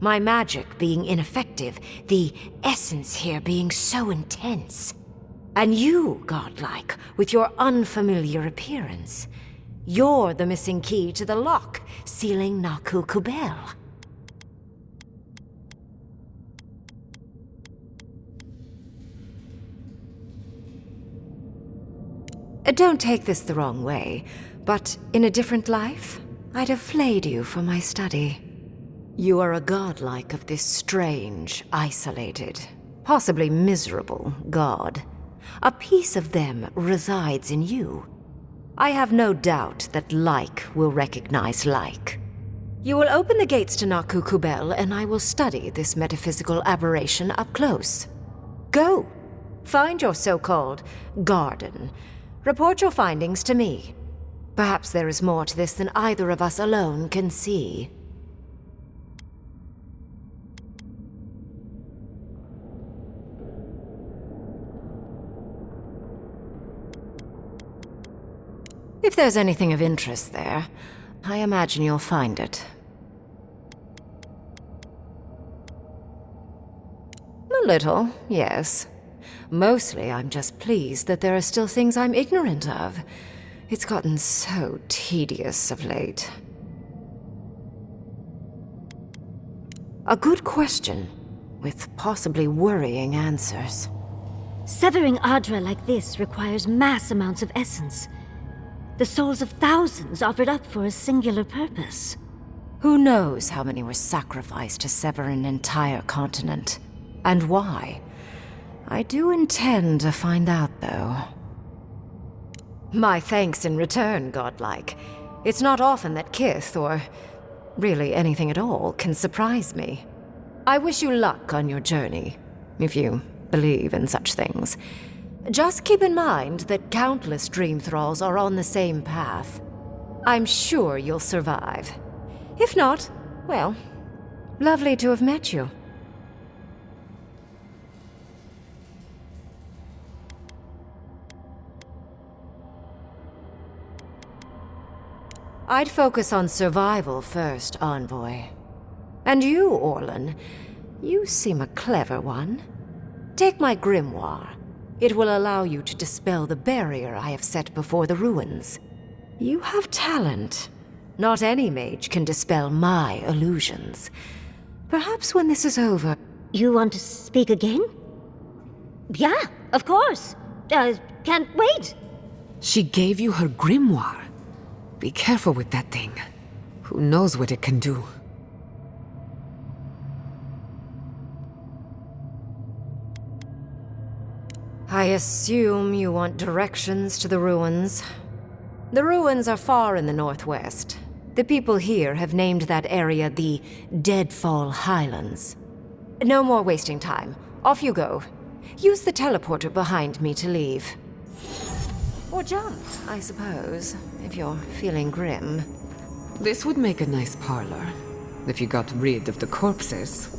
My magic being ineffective, the essence here being so intense. And you, godlike, with your unfamiliar appearance. You're the missing key to the lock, sealing Naku Kubel. Don't take this the wrong way, but in a different life, I'd have flayed you for my study. You are a godlike of this strange, isolated, possibly miserable god. A piece of them resides in you. I have no doubt that like will recognize like. You will open the gates to Naku Kubel, and I will study this metaphysical aberration up close. Go. Find your so-called garden. Report your findings to me. Perhaps there is more to this than either of us alone can see. If there's anything of interest there, I imagine you'll find it. A little, yes. Mostly, I'm just pleased that there are still things I'm ignorant of. It's gotten so tedious of late. A good question, with possibly worrying answers. Severing Adra like this requires mass amounts of essence. The souls of thousands offered up for a singular purpose. Who knows how many were sacrificed to sever an entire continent? And why? I do intend to find out, though. My thanks in return, godlike. It's not often that Kith, or really anything at all, can surprise me. I wish you luck on your journey, if you believe in such things. Just keep in mind that countless dream thralls are on the same path. I'm sure you'll survive. If not, well, lovely to have met you. I'd focus on survival first, Envoy. And you, Orlan, you seem a clever one. Take my grimoire. It will allow you to dispel the barrier I have set before the ruins. You have talent. Not any mage can dispel my illusions. Perhaps when this is over... You want to speak again? Yeah, of course. Can't wait. She gave you her grimoire. Be careful with that thing. Who knows what it can do? I assume you want directions to the ruins. The ruins are far in the northwest. The people here have named that area the Deadfall Highlands. No more wasting time. Off you go. Use the teleporter behind me to leave. Or jump, I suppose, if you're feeling grim. This would make a nice parlor, if you got rid of the corpses.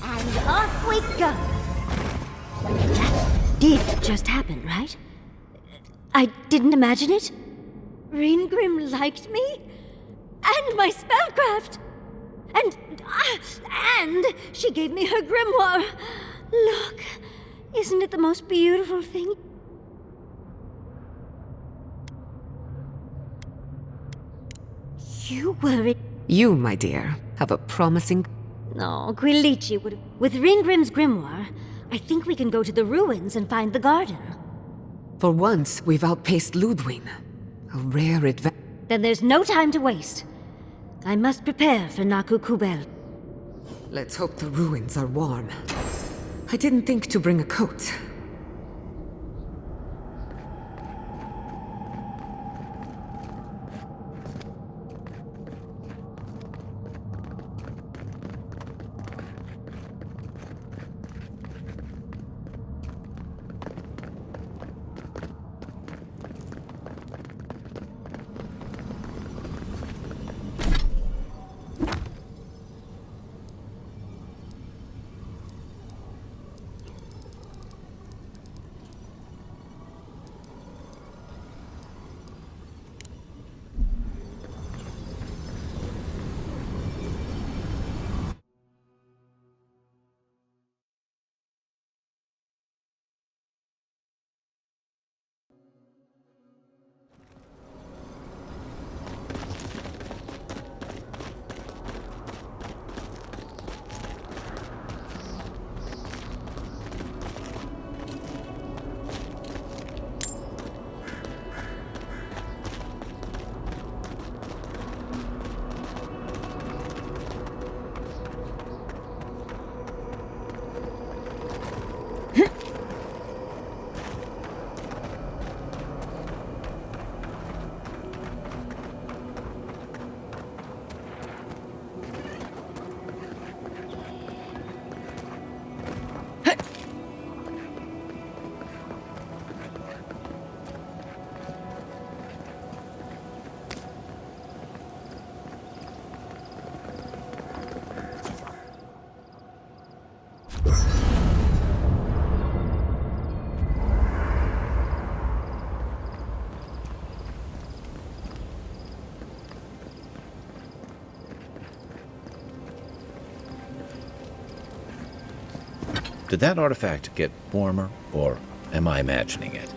And off we go. That did just happen, right? I didn't imagine it. Ringrim liked me? And my spellcraft! And she gave me her grimoire. Look, isn't it the most beautiful thing? You were it. You, my dear, have a promising... No, Quilici would have... With Ringrim's grimoire, I think we can go to the ruins and find the garden. For once, we've outpaced Ludwig. A rare advantage. Then there's no time to waste. I must prepare for Naku Kubel. Let's hope the ruins are warm. I didn't think to bring a coat. Did that artifact get warmer, or am I imagining it?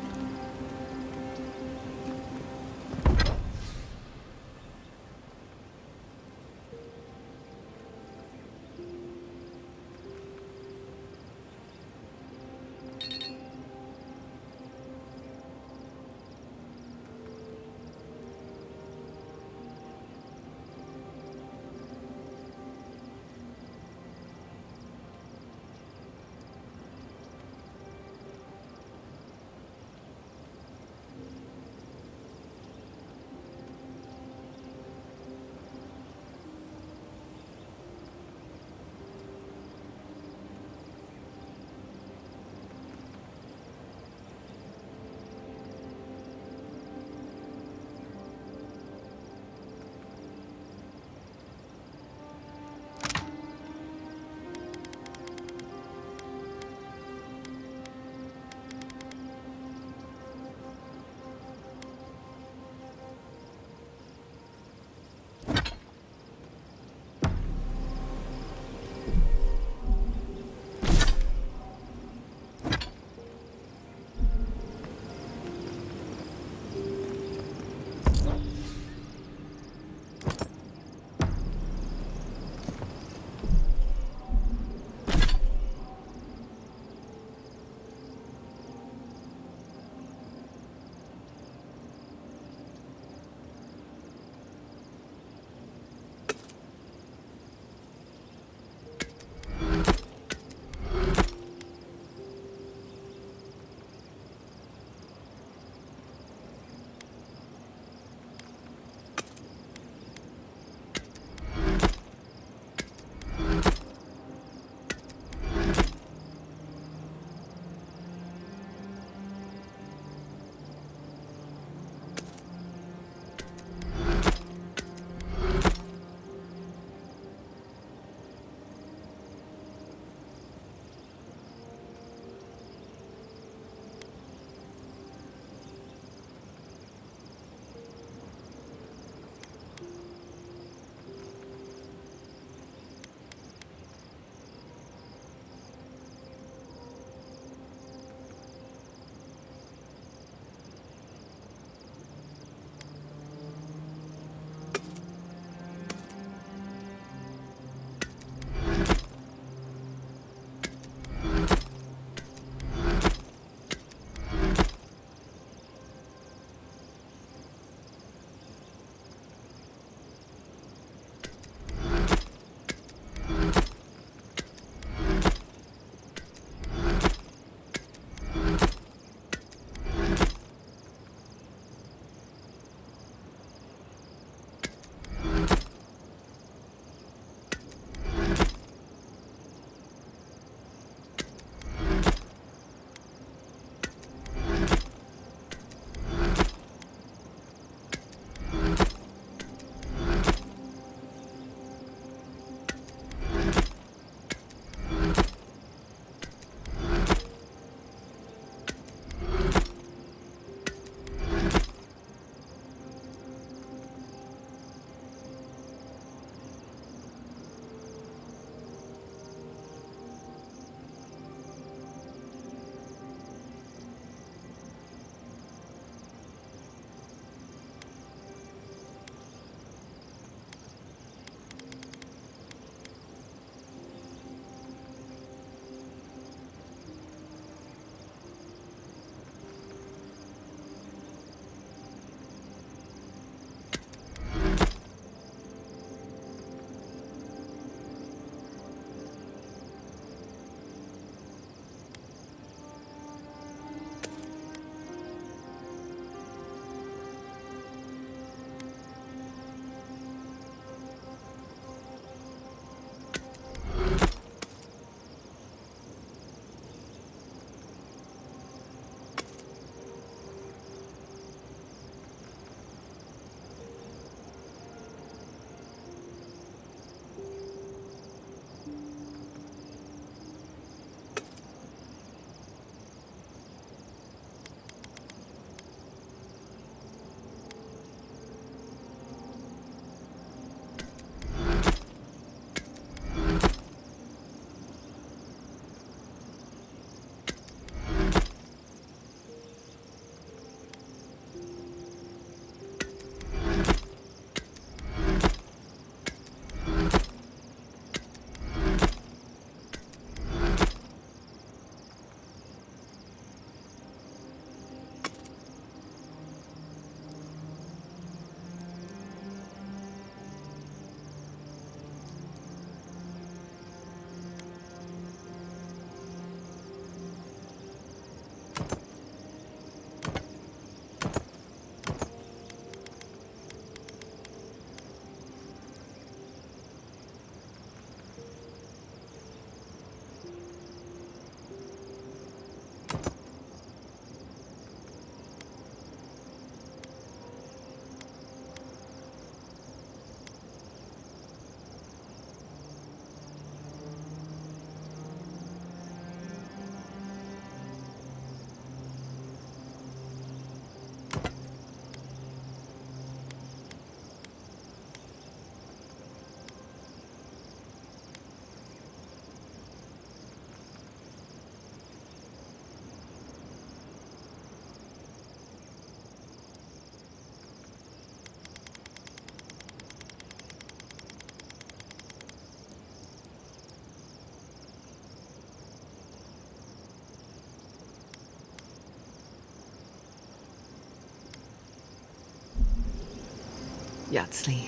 Yatsli,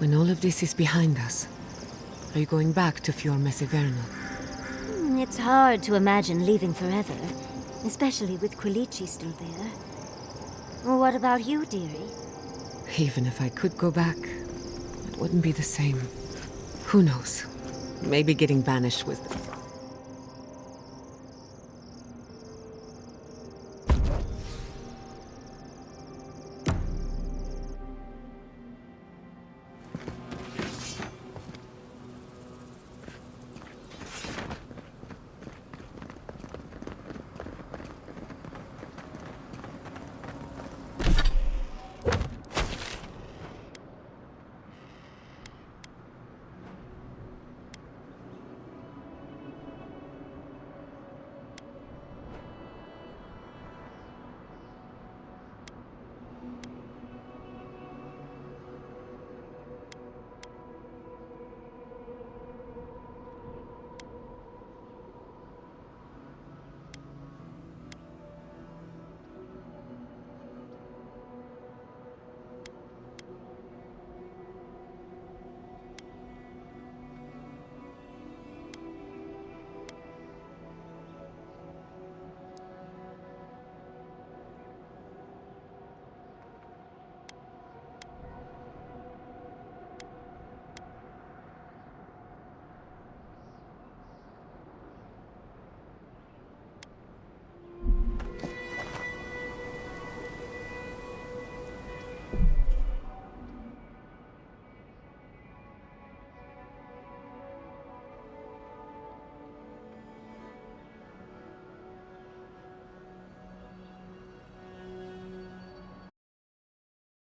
when all of this is behind us, are you going back to Fior Meseverno? It's hard to imagine leaving forever, especially with Quilici still there. What about you, dearie? Even if I could go back, it wouldn't be the same. Who knows? Maybe getting banished was the